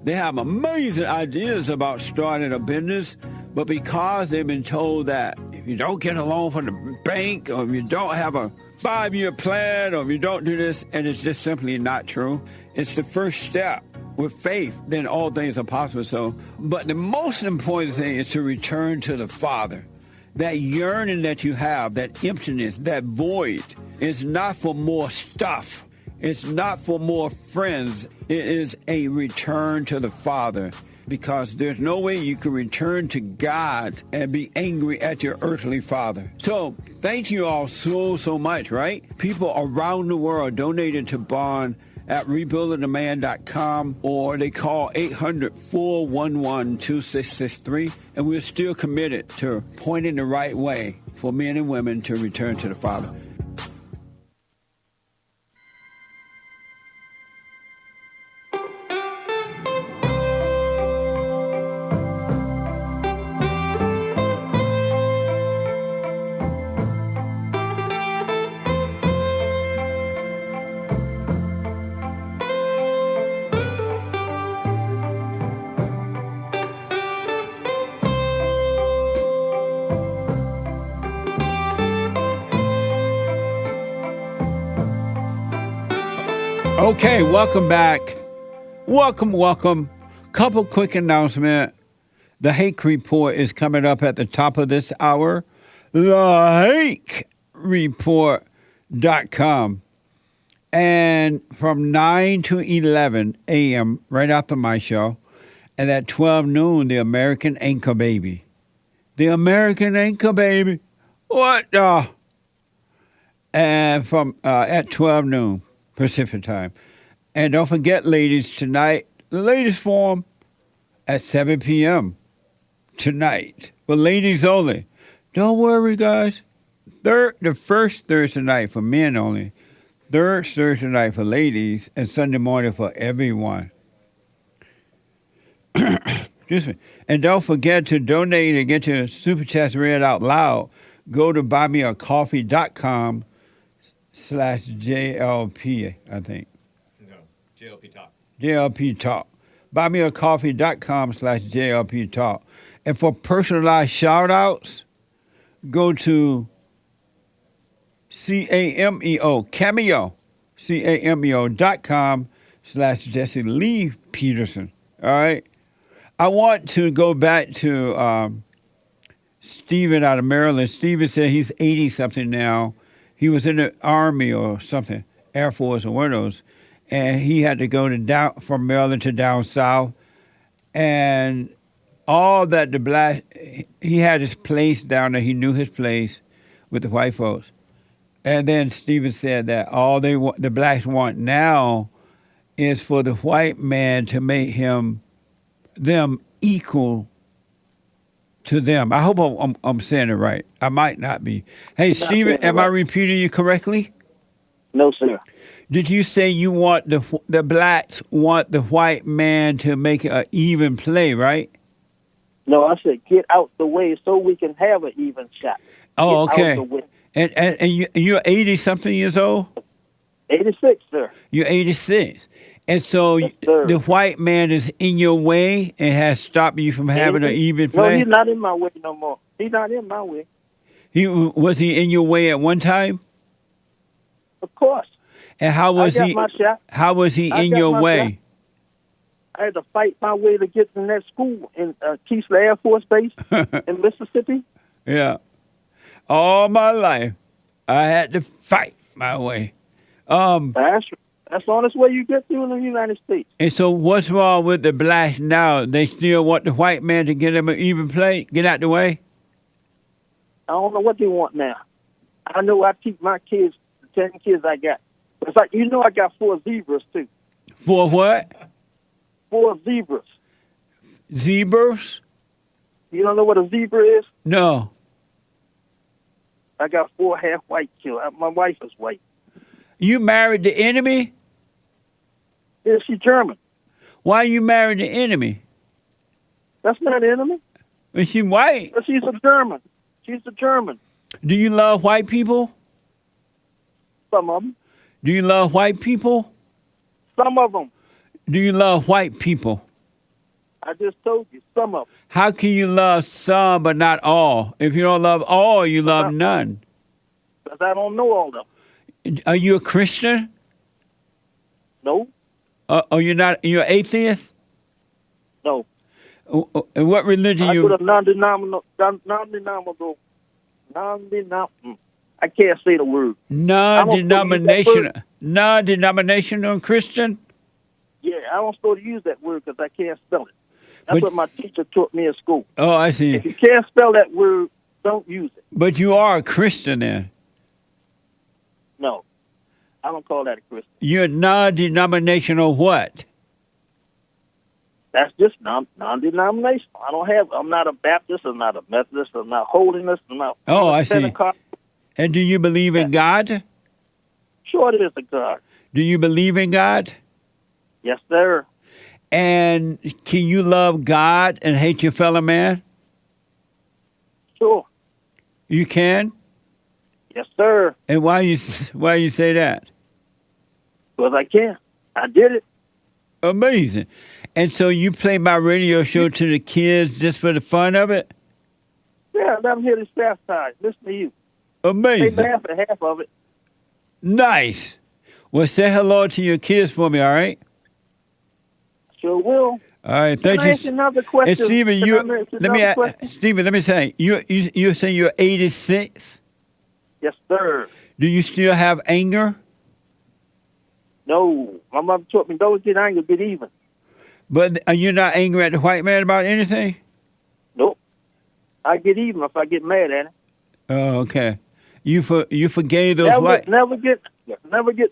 they have amazing ideas about starting a business, but because they've been told that if you don't get a loan from the bank, or if you don't have a 5-year plan, or if you don't do this, and it's just simply not true, it's the first step with faith, then all things are possible. So, but the most important thing is to return to the Father. That yearning that you have, that emptiness, that void, is not for more stuff. It's not for more friends. It is a return to the Father, because there's no way you can return to God and be angry at your earthly father. So thank you all so much, right? People around the world donated to Bond at rebuildingtheman.com, or they call 800-411-2663, and we're still committed to pointing the right way for men and women to return to the Father. Okay, welcome back. Welcome. Couple quick announcement. The Hake Report is coming up at the top of this hour. TheHakeReport.com. And from 9 to 11 a.m., right after my show, and at 12 noon, the American Anchor Baby. The American Anchor Baby. What the? And from at 12 noon. Pacific time. And don't forget, ladies, tonight, the ladies forum at 7 p.m. tonight. For ladies only. Don't worry, guys. The first Thursday night for men only. Third Thursday night for ladies. And Sunday morning for everyone. Excuse me. And don't forget to donate and get your Super Chats read out loud. Go to buymeacoffee.com/JLP, I think. No, JLP Talk. JLP Talk. Buymeacoffee.com/JLP Talk. And for personalized shout-outs, go to Cameo, cameo.com/Jesse Lee Peterson. All right? I want to go back to Stephen out of Maryland. Stephen said he's 80-something now. He was in the Army or something, Air Force or one of those, and he had to go from Maryland to down south, and all that he had his place down there. He knew his place with the white folks, and then Stephen said that all the blacks want now is for the white man to make them equal to them. I hope I'm saying it right. I might not be. Hey, Stephen, am I repeating you correctly? No, sir. Did you say you want the blacks want the white man to make an even play, right? No, I said get out the way so we can have an even shot. Oh, Get okay. out the way. And you're 80-something years old? 86, sir. You're 86. And so the white man is in your way and has stopped you from having an even play? No, he's not in my way no more. He's not in my way. Was he in your way at one time? Of course. And how was I got my shot. How was he in your way? Shot. I had to fight my way to get in that school in Keesler Air Force Base in Mississippi. Yeah. All my life, I had to fight my way. That's the honest way you get through in the United States. And so what's wrong with the blacks now? They still want the white man to get them an even play? Get out the way? I don't know what they want now. I know I teach my kids, the 10 kids I got. It's like, I got 4 zebras, too. 4 what? 4 zebras. Zebras? You don't know what a zebra is? No. I got 4 half white children. My wife is white. You married the enemy? Yeah, she's German. Why you married the enemy? That's not an enemy. Is she white? But she's a German. She's a German. Do you love white people? Some of them. Do you love white people? Some of them. Do you love white people? I just told you, some of them. How can you love some but not all? If you don't love all, you love none. Because I don't know all of them. Are you a Christian? No. you're not. You're atheist. No. And what religion I you? go to non-denominational. I can't say the word. Non-denominational Christian. Yeah, I don't supposed to use that word because I can't spell it. That's what my teacher taught me in school. Oh, I see. If you can't spell that word, don't use it. But you are a Christian then. No, I don't call that a Christian. You're non-denominational what? That's just non-denominational. I'm not a Baptist. I'm not a Methodist. I'm not Holiness. I'm not. Oh, I see. Pentecostal. And do you believe in God? Sure, it is a God. Do you believe in God? Yes, sir. And can you love God and hate your fellow man? Sure. You can? Yes, sir. And why you say that? Because I can. I did it. Amazing. And so you play my radio show to the kids just for the fun of it? Yeah, let them hear the staff side. Listen to you. Amazing. They laugh at half of it. Nice. Well, say hello to your kids for me, all right? Sure will. All right, thank Can I you. ask you another question? And Stephen, Question? let me say, you say you're 86? Yes, sir. Do you still have anger? No. My mother taught me, don't get angry, get even. But are you not angry at the white man about anything? Nope. I get even if I get mad at him. Oh, okay. You forgave those white... Never get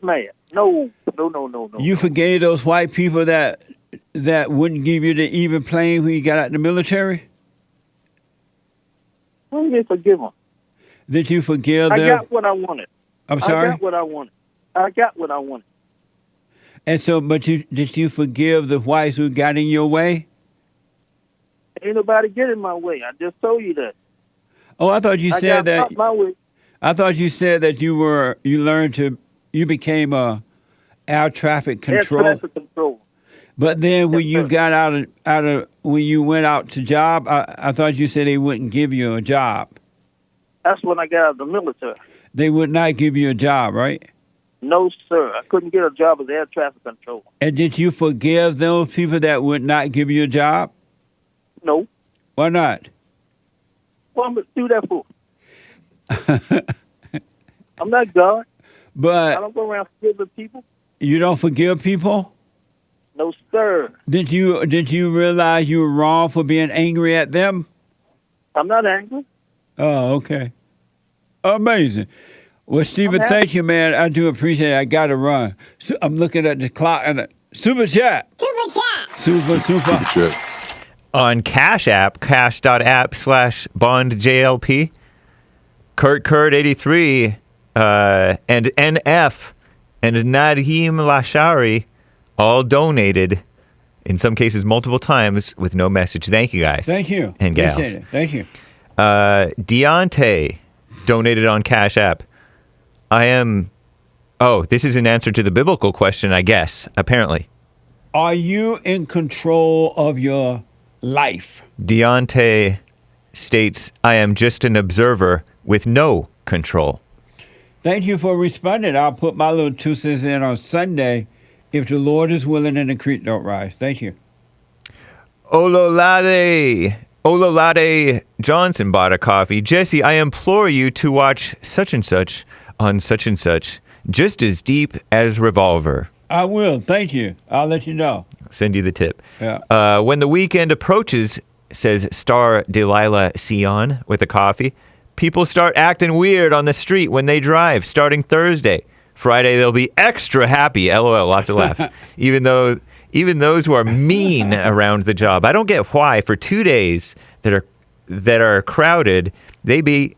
mad. No. You forgave those white people that wouldn't give you the even plane when you got out the military? I didn't forgive them. Did you forgive them? I got what I wanted. I'm sorry? I got what I wanted. And so, did you forgive the whites who got in your way? Ain't nobody get in my way. I just told you that. Oh, I thought you said that. My way. I thought you said that you became a air traffic control. Air traffic control. But then when you got when you went out to job, I thought you said they wouldn't give you a job. That's when I got out of the military. They would not give you a job, right? No, sir. I couldn't get a job as air traffic controller. And did you forgive those people that would not give you a job? No. Why not? What am I do that for? I'm not God. But I don't go around forgiving people. You don't forgive people? No, sir. Did you realize you were wrong for being angry at them? I'm not angry. Oh, okay. Amazing. Well, Stephen, thank you, man. I do appreciate it. I got to run. So I'm looking at the clock and super chat. Super. Super chats. On Cash App, cash.app/bondjlp, Kurt83, and NF, and Nadim Lashari all donated, in some cases multiple times, with no message. Thank you, guys. Thank you. And gals. Appreciate it. Thank you. Deontay donated on Cash App. This is an answer to the biblical question, I guess, apparently. Are you in control of your life? Deontay states, I am just an observer with no control. Thank you for responding. I'll put my little 2 cents in on Sunday if the Lord is willing and the creek don't rise. Thank you. Ololade Johnson bought a coffee. Jesse, I implore you to watch such and such on such and such, just as deep as Revolver. I will. Thank you. I'll let you know. Send you the tip. Yeah. When the weekend approaches, says Star Delilah Sion with a coffee, people start acting weird on the street when they drive, starting Thursday. Friday, they'll be extra happy. LOL, lots of laughs. Even those who are mean around the job. I don't get why for 2 days that are crowded, they be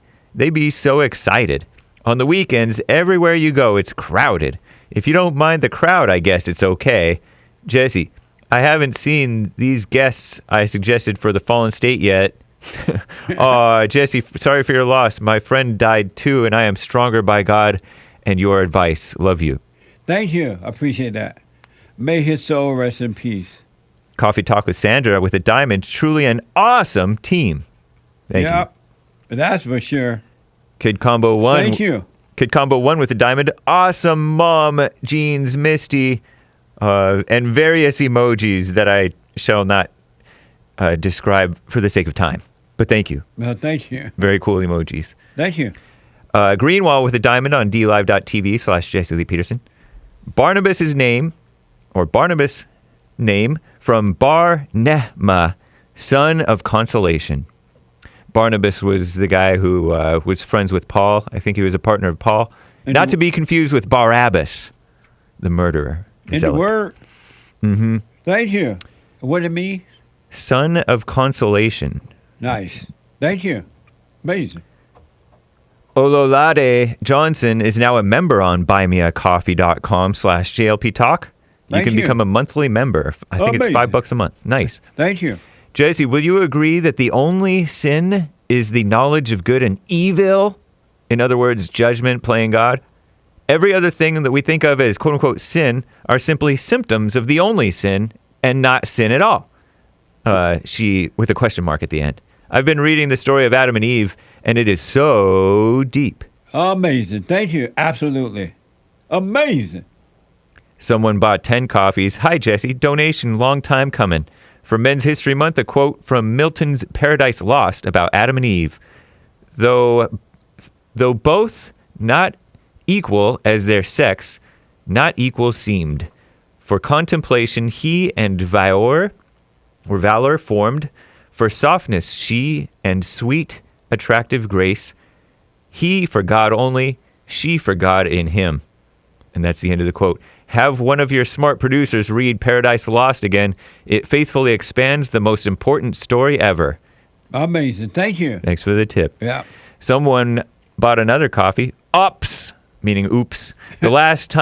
so excited. On the weekends, everywhere you go, it's crowded. If you don't mind the crowd, I guess it's okay. Jesse, I haven't seen these guests I suggested for the Fallen State yet. Jesse, sorry for your loss. My friend died too, and I am stronger by God and your advice. Love you. Thank you. I appreciate that. May his soul rest in peace. Coffee Talk with Sandra with a diamond. Truly an awesome team. Thank you. That's for sure. Kid Combo 1. Thank you. Kid Combo 1 with a diamond. Awesome Mom, Jeans, Misty, and various emojis that I shall not describe for the sake of time. But thank you. Well, thank you. Very cool emojis. Thank you. Greenwall with a diamond on dlive.tv/Jesse Lee Peterson. Barnabas' name from Bar Nehma, son of consolation. Barnabas was the guy who was friends with Paul. I think he was a partner of Paul. Not to be confused with Barabbas, the murderer. In the word. Mm-hmm. Thank you. What did it mean? Son of consolation. Nice. Thank you. Amazing. Ololade Johnson is now a member on buymeacoffee.com/JLP Talk. You Thank can you. become a monthly member. I think it's $5 a month. Nice. Thank you. Jesse, will you agree that the only sin is the knowledge of good and evil? In other words, judgment, playing God. Every other thing that we think of as quote-unquote sin are simply symptoms of the only sin and not sin at all. She, with a question mark at the end. I've been reading the story of Adam and Eve, and it is so deep. Amazing. Thank you. Absolutely. Amazing. Someone bought 10 coffees. Hi, Jesse. Donation long time coming. For Men's History Month, a quote from Milton's Paradise Lost about Adam and Eve. Though both not equal as their sex, not equal seemed. For contemplation he and valor formed. For softness she and sweet, attractive grace. He for God only, she for God in him. And that's the end of the quote. Have one of your smart producers read Paradise Lost again. It faithfully expands the most important story ever. Amazing. Thank you. Thanks for the tip. Yeah. Someone bought another coffee. Ops, meaning oops. The last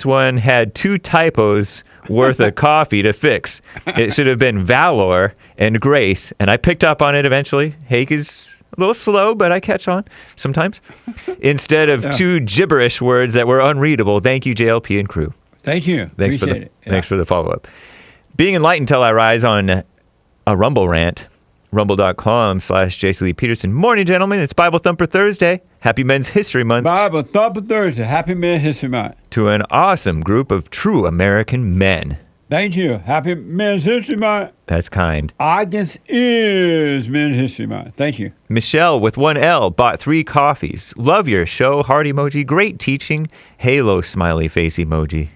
one had 2 typos worth of coffee to fix. It should have been valor and grace, and I picked up on it eventually. Hake is a little slow, but I catch on sometimes. Instead of 2 gibberish words that were unreadable. Thank you, JLP and crew. Thank you. Thanks Appreciate it. Yeah. Thanks for the follow-up. Being enlightened till I rise on a Rumble rant. Rumble.com/Jesse Lee Peterson. Morning, gentlemen. It's Bible Thumper Thursday. Happy Men's History Month. Bible Thumper Thursday. Happy Men's History Month. To an awesome group of true American men. Thank you. Happy Men's History Month. That's kind. August is Men's History Month. Thank you. Michelle with 1L bought 3 coffees. Love your show. Heart emoji. Great teaching. Halo smiley face emoji.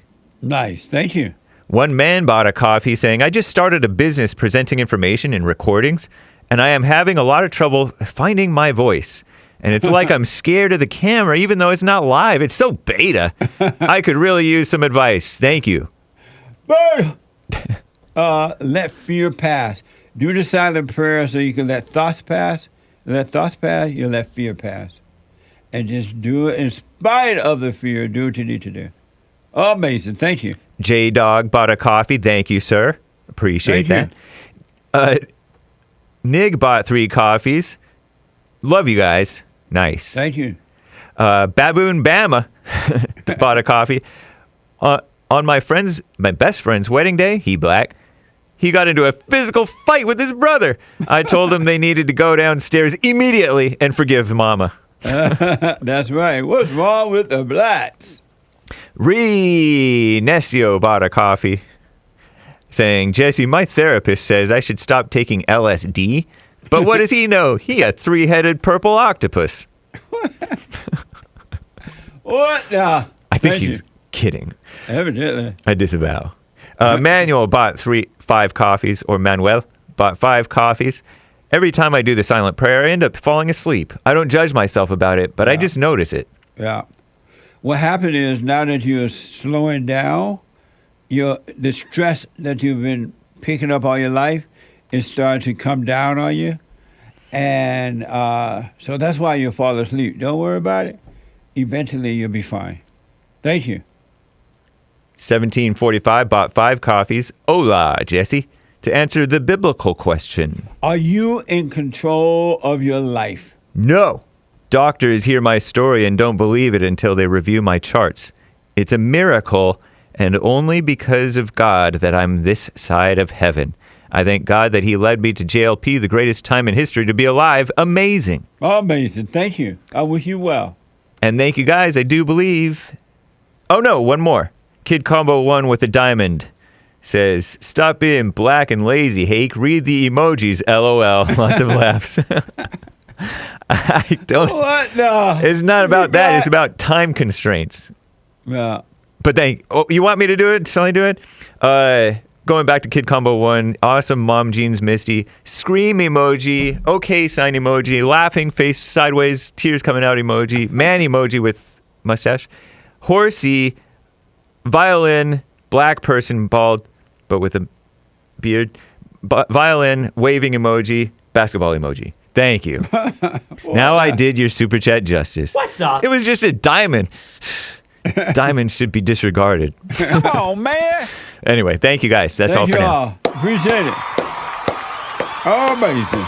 Nice. Thank you. One man bought a coffee saying, I just started a business presenting information and recordings, and I am having a lot of trouble finding my voice. And it's like I'm scared of the camera, even though it's not live. It's so beta. I could really use some advice. Thank you. Let fear pass. Do the silent prayer so you can let thoughts pass. Let thoughts pass, you let fear pass. And just do it in spite of the fear. Do what you need to do. Amazing. Thank you. J-Dog bought a coffee. Thank you, sir. Appreciate Thank that. Nig bought 3 coffees. Love you guys. Nice. Thank you. Baboon Bama bought a coffee. On my best friend's wedding day, he black. He got into a physical fight with his brother. I told him they needed to go downstairs immediately and forgive Mama. That's right. What's wrong with the blacks? Nescio bought a coffee saying, Jesse, my therapist says I should stop taking LSD, but what does he know? He a 3-headed purple octopus. What now? I think he's kidding. Evidently. I disavow. Manuel bought 5 coffees, or Manuel bought 5 coffees. Every time I do the silent prayer, I end up falling asleep. I don't judge myself about it, but I just notice it. Yeah. What happened is now that you're slowing down, the stress that you've been picking up all your life is starting to come down on you. And so that's why you'll fall asleep. Don't worry about it. Eventually, you'll be fine. Thank you. 1745 bought 5 coffees. Hola, Jesse. To answer the biblical question. Are you in control of your life? No. Doctors hear my story and don't believe it until they review my charts. It's a miracle, and only because of God that I'm this side of heaven. I thank God that he led me to JLP, the greatest time in history to be alive. Amazing. Amazing. Thank you. I wish you well. And thank you guys. I do believe. Oh, no, one more. Kid Combo 1 with a diamond says, stop being black and lazy, Hake. Read the emojis, LOL. Lots of laughs. I don't. What? No. It's not about that. It's about time constraints. Yeah. But you want me to do it? Shall I do it? Going back to Kid Combo 1, awesome Mom Jeans Misty, scream emoji, okay sign emoji, laughing face sideways, tears coming out emoji, man emoji with mustache, horsey, violin, black person, bald, but with a beard, violin, waving emoji, basketball emoji. Thank you. Now I did your super chat justice. What the? It was just a diamond. Diamonds should be disregarded. Come on, man. Anyway, thank you guys. That's all for now. Appreciate it. Oh, amazing.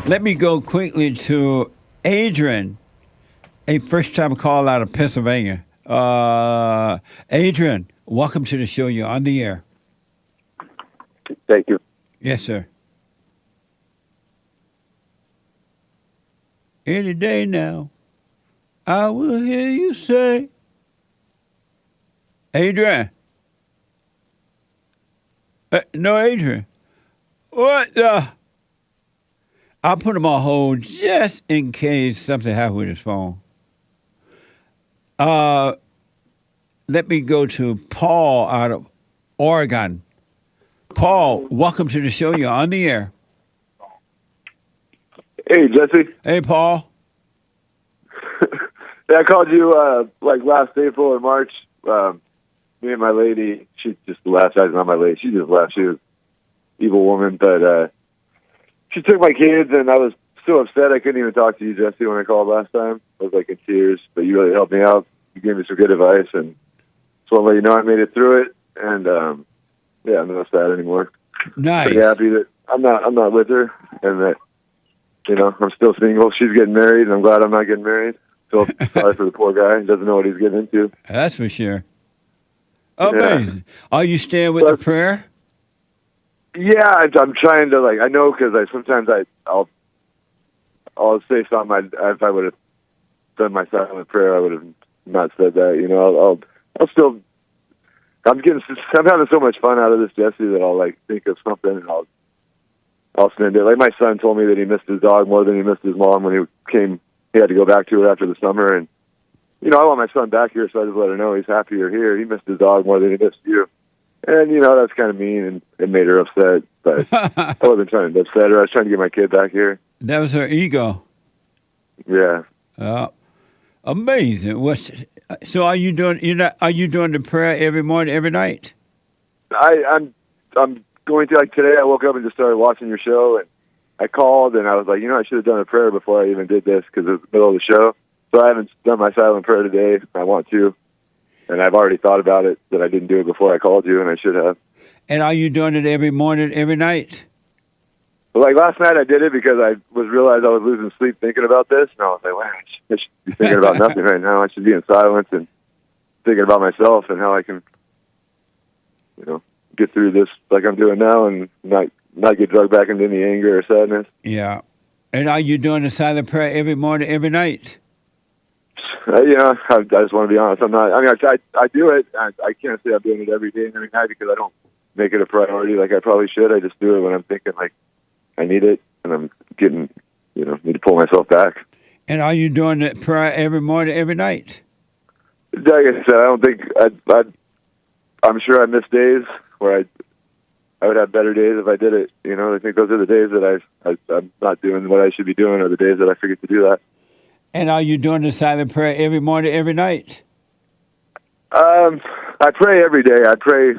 Let me go quickly to Adrian, a first-time call out of Pennsylvania. Adrian, welcome to the show. You're on the air. Thank you. Yes, sir. Any day now, I will hear you say, Adrian. No, Adrian. What the? I'll put him on hold just in case something happened with his phone. Let me go to Paul out of Oregon. Paul, welcome to the show. You're on the air. Hey, Jesse. Hey, Paul. Yeah, I called you like last April or March. Me and my lady, she just left. Not my lady. She just left. She was an evil woman, but she took my kids, and I was so upset I couldn't even talk to you, Jesse, when I called last time. I was like in tears, but you really helped me out. You gave me some good advice, and just want to let you know I made it through it. And yeah, I'm not sad anymore. Nice. Pretty happy that I'm not with her, and that I'm still single. She's getting married, and I'm glad I'm not getting married. So sorry for the poor guy. He doesn't know what he's getting into. That's for sure. Amazing. Yeah. Are you staying with the prayer? Yeah, I'm trying to I know because sometimes I'll say something. If I would have done my silent prayer, I would have not said that. I'll still. I'm having so much fun out of this, Jesse, that I'll think of something and I'll send it. Like my son told me that he missed his dog more than he missed his mom when he came. He had to go back to her after the summer, and I want my son back here, so I just let her know he's happier here. He missed his dog more than he missed you, and that's kind of mean, and it made her upset. But I wasn't trying to upset her. I was trying to get my kid back here. That was her ego. Yeah. Amazing. So are you doing? Are you doing the prayer every morning, every night? I'm going to. Today, I woke up and just started watching your show, and I called and I was like, I should have done a prayer before I even did this because it was the middle of the show. So I haven't done my silent prayer today. I want to, and I've already thought about it that I didn't do it before I called you, and I should have. And are you doing it every morning, every night? Well, last night I did it because I realized I was losing sleep thinking about this, and I was like, wow, I should be thinking about nothing right now. I should be in silence and thinking about myself and how I can, get through this like I'm doing now and not get dragged back into any anger or sadness. Yeah. And are you doing the silent prayer every morning, every night? I just want to be honest. I'm not. I mean, I do it. I can't say I'm doing it every day and every night because I don't make it a priority like I probably should. I just do it when I'm thinking I need it and I'm getting, need to pull myself back. And are you doing the prayer every morning, every night? Like I said, I don't think I'm sure I miss days where I would have better days if I did it. I think those are the days that I'm not doing what I should be doing, or the days that I forget to do that. And are you doing the silent prayer every morning, every night? I pray every day. I pray,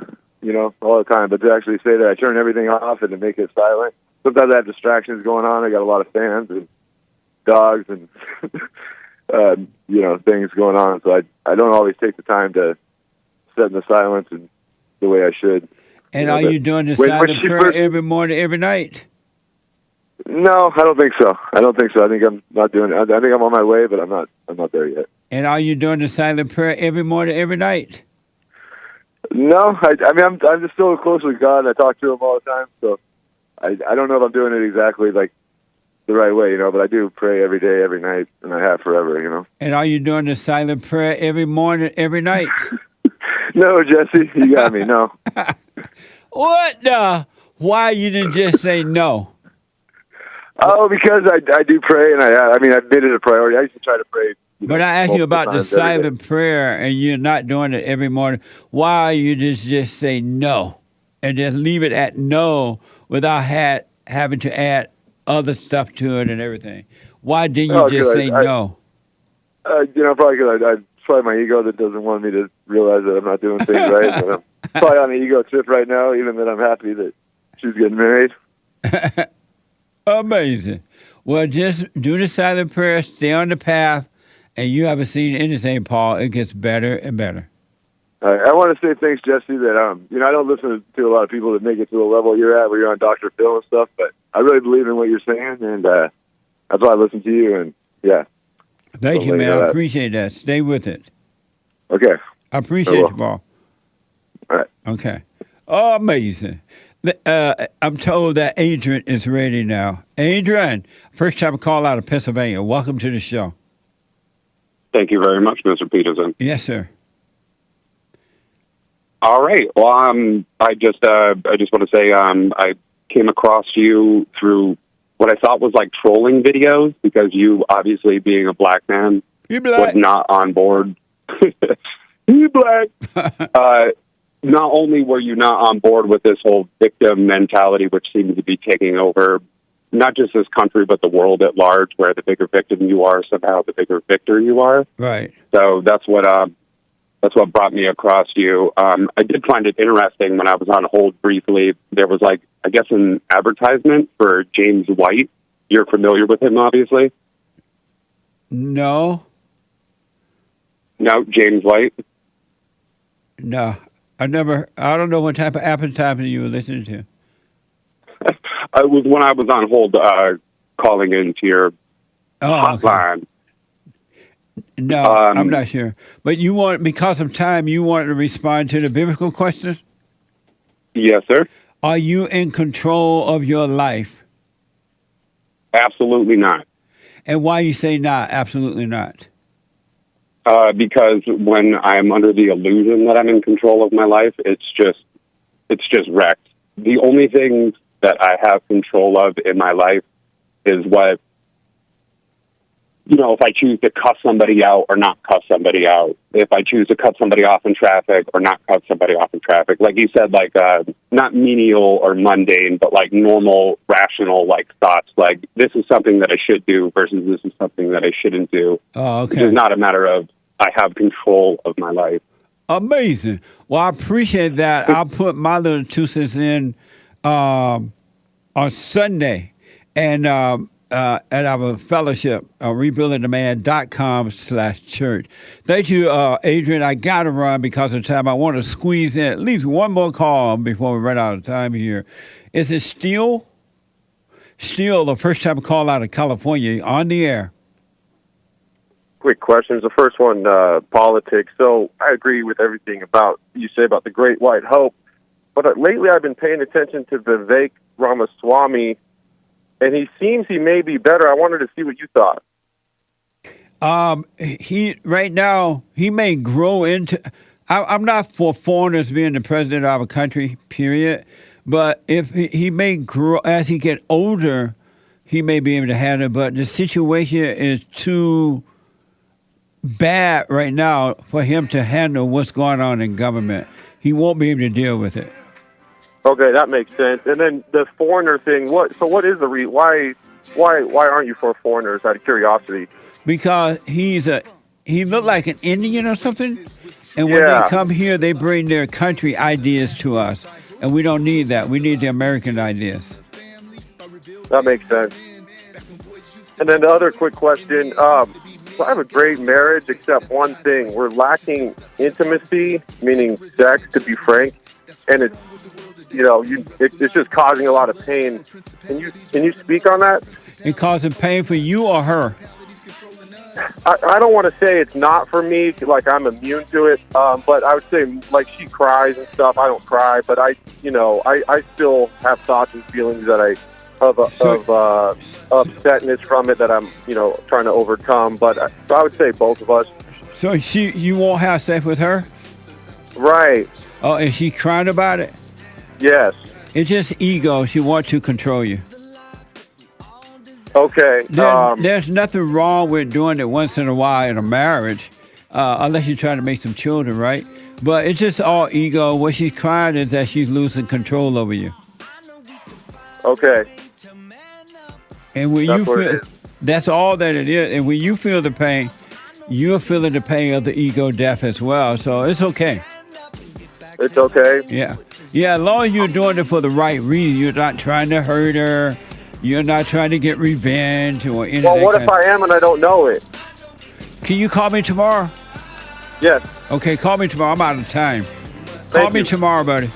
all the time. But to actually say that I turn everything off and to make it silent, sometimes I have distractions going on. I got a lot of fans and dogs and things going on. So I don't always take the time to sit in the silence and the way I should. And are you doing the silent prayer every morning, every night? No, I don't think so. I think I'm not doing it. I think I'm on my way, but I'm not there yet. And are you doing the silent prayer every morning, every night? No, I mean I'm just still close with God. I talk to Him all the time, so I don't know if I'm doing it exactly the right way, but I do pray every day, every night, and I have forever, And are you doing the silent prayer every morning, every night? No, Jesse, you got me. No. What the? Why you didn't just say no? Oh, because I do pray, and I mean, I've made it a priority. I used to try to pray. But I asked you about the times every day. silent prayer, and you're not doing it every morning. Why you just say no, and just leave it at no without having to add other stuff to it and everything? Why didn't you just say no? Probably because it's probably my ego that doesn't want me to realize that I'm not doing things right. But I'm probably on an ego trip right now, even that I'm happy that she's getting married. Amazing. Well, just do the silent prayer, stay on the path, and you haven't seen anything, Paul. It gets better and better. All right. I want to say thanks, Jesse, that I don't listen to a lot of people that make it to the level you're at, where you're on Dr. Phil and stuff, but I really believe in what you're saying, and that's why I listen to you, and yeah. Thank you, man. I appreciate that. Stay with it. Okay. I appreciate you, Paul. All right. Okay. Oh, amazing. I'm told that Adrian is ready now. Adrian, first time call out of Pennsylvania. Welcome to the show. Thank you very much, Mr. Peterson. Yes, sir. All right. Well, I just want to say I came across you through what I thought was like trolling videos, because you, obviously being a black man, was not on board. You black. Not only were you not on board with this whole victim mentality, which seems to be taking over not just this country, but the world at large, where the bigger victim you are, somehow the bigger victor you are. Right. So that's what brought me across you. I did find it interesting when I was on hold briefly. There was I guess an advertisement for James White. You're familiar with him, obviously? No. No, James White? No. I don't know what type of advertisement you were listening to. It was when I was on hold calling into your hotline. Okay. No, I'm not sure. But because of time, you want to respond to the biblical questions? Yes, sir. Are you in control of your life? Absolutely not. And why you say not? Absolutely not. Because when I'm under the illusion that I'm in control of my life, it's just wrecked. The only thing that I have control of in my life is what, if I choose to cuss somebody out or not cuss somebody out, if I choose to cut somebody off in traffic or not cut somebody off in traffic. Like you said, not menial or mundane, but normal, rational, thoughts. This is something that I should do versus this is something that I shouldn't do. Oh, okay. It's not a matter of I have control of my life. Amazing. Well, I appreciate that. I'll put my little 2 cents in on Sunday, and at our fellowship, rebuildingtheman.com/church. Thank you, Adrian. I got to run because of time. I want to squeeze in at least one more call before we run out of time here. Is it Steele? Steele, the first time call out of California, on the air. Quick questions. The first one, politics. So I agree with everything you say about the Great White Hope, but lately I've been paying attention to Vivek Ramaswamy, and he may be better. I wanted to see what you thought. He right now he may grow into. I'm not for foreigners being the president of a country, period. But if he may grow as he get older, he may be able to handle it. But the situation is too bad right now for him to handle what's going on in government. He won't be able to deal with it. Okay, that makes sense. And then the foreigner thing. What is the why aren't you for foreigners? Out of curiosity. Because he looked like an Indian or something, and when they come here, they bring their country ideas to us, and we don't need that. We need the American ideas. That makes sense. And then the other quick question. So I have a great marriage, except one thing. We're lacking intimacy, meaning sex, to be frank, and it's it's just causing a lot of pain. Can you speak on that? It causing pain for you or her? I don't want to say it's not for me, I'm immune to it, but I would say she cries and stuff. I don't cry, but I still have thoughts and feelings that of upsetness from it that I'm trying to overcome. But so I would say both of us. So you won't have sex with her? Right. Oh, and she's crying about it? Yes. It's just ego. She wants to control you. Okay. There's nothing wrong with doing it once in a while in a marriage, unless you're trying to make some children, right? But it's just all ego. What she's crying is that she's losing control over you. Okay. And when you feel, that's all that it is. And when you feel the pain, you're feeling the pain of the ego death as well. So it's okay. It's okay? Yeah. Yeah, as long as you're doing it for the right reason. You're not trying to hurt her. You're not trying to get revenge or anything. Well, what if I am and I don't know it? Can you call me tomorrow? Yes. Okay, call me tomorrow. I'm out of time. Call me tomorrow, buddy.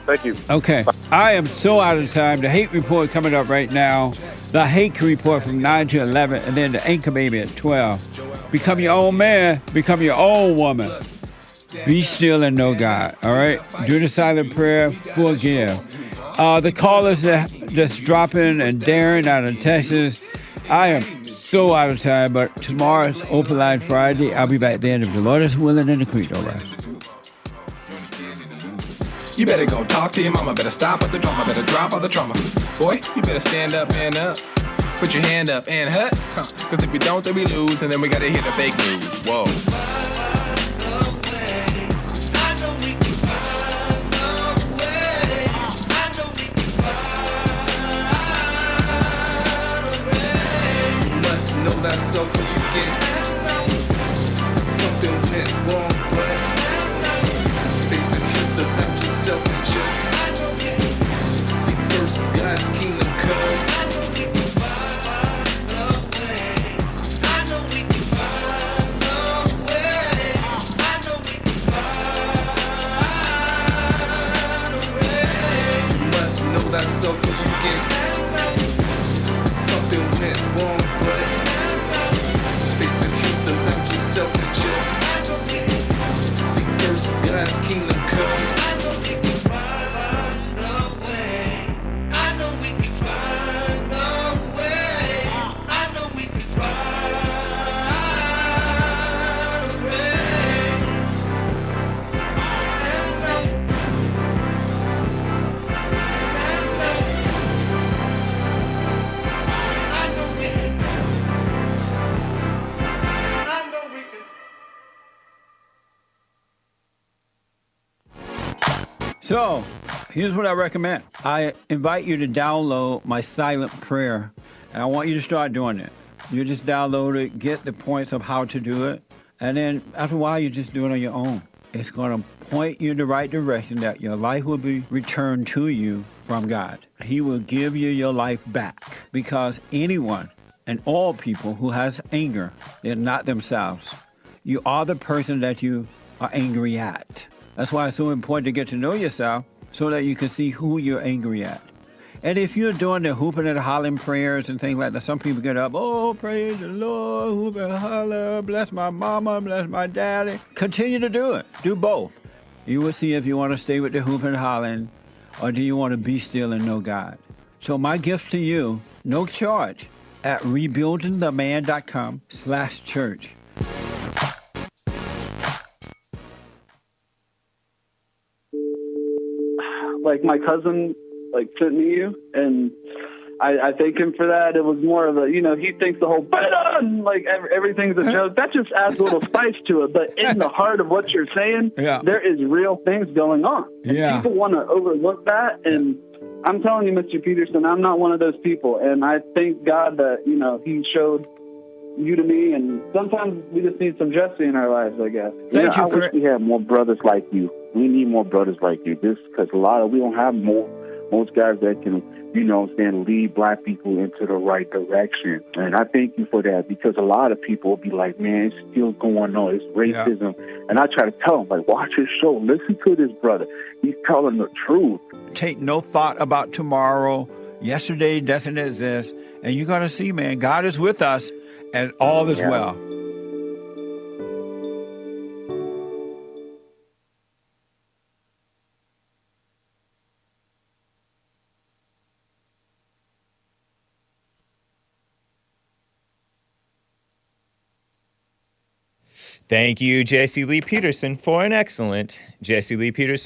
Thank you. Okay. I am so out of time. The Hake Report coming up right now. The Hake Report from 9 to 11, and then the Anchor Baby at 12. Become your own man. Become your own woman. Be still and know God. All right? Do the silent prayer. Forgive. The callers that's dropping and Darren out of Texas. I am so out of time, but tomorrow's Open Line Friday. I'll be back then if the Lord is willing and the creek don't rise. You better go talk to your mama, better stop at the drama, better drop all the trauma. Boy, you better stand up, man up. Put your hand up and hut. Cause if we don't, then we lose, and then we gotta hear the fake news. Whoa. Know that so you get something went wrong, but face the truth about yourself and just seek first God's kingdom, you must know that so you get something went wrong, but face the truth about yourself and just seek first God's kingdom, So, here's what I recommend. I invite you to download my silent prayer, and I want you to start doing it. You just download it, get the points of how to do it, and then after a while, you just do it on your own. It's going to point you in the right direction that your life will be returned to you from God. He will give you your life back because anyone and all people who has anger, they're not themselves. You are the person that you are angry at. That's why it's so important to get to know yourself so that you can see who you're angry at. And if you're doing the hooping and hollering prayers and things like that, some people get up, oh, praise the Lord, hoop and holler, bless my mama, bless my daddy. Continue to do it. Do both. You will see if you want to stay with the hooping and hollering or do you want to be still and know God. So my gift to you, no charge, at rebuildingtheman.com/church. Like my cousin, sent me you, and I thank him for that. It was more of a, he thinks the whole everything's a joke. That just adds a little spice to it. But in the heart of what you're saying, there is real things going on. And people want to overlook that. And I'm telling you, Mr. Peterson, I'm not one of those people. And I thank God that, He showed you to me. And sometimes we just need some Jesse in our lives, I guess. I wish we had more brothers like you. We need more brothers like you. This because we don't have most guys that can, lead black people into the right direction. And I thank you for that because a lot of people will be like, man, it's still going on. It's racism. Yeah. And I try to tell them, watch his show. Listen to this brother. He's telling the truth. Take no thought about tomorrow. Yesterday doesn't exist. And you're going to see, man, God is with us and all is well. Thank you, Jesse Lee Peterson, for an excellent Jesse Lee Peterson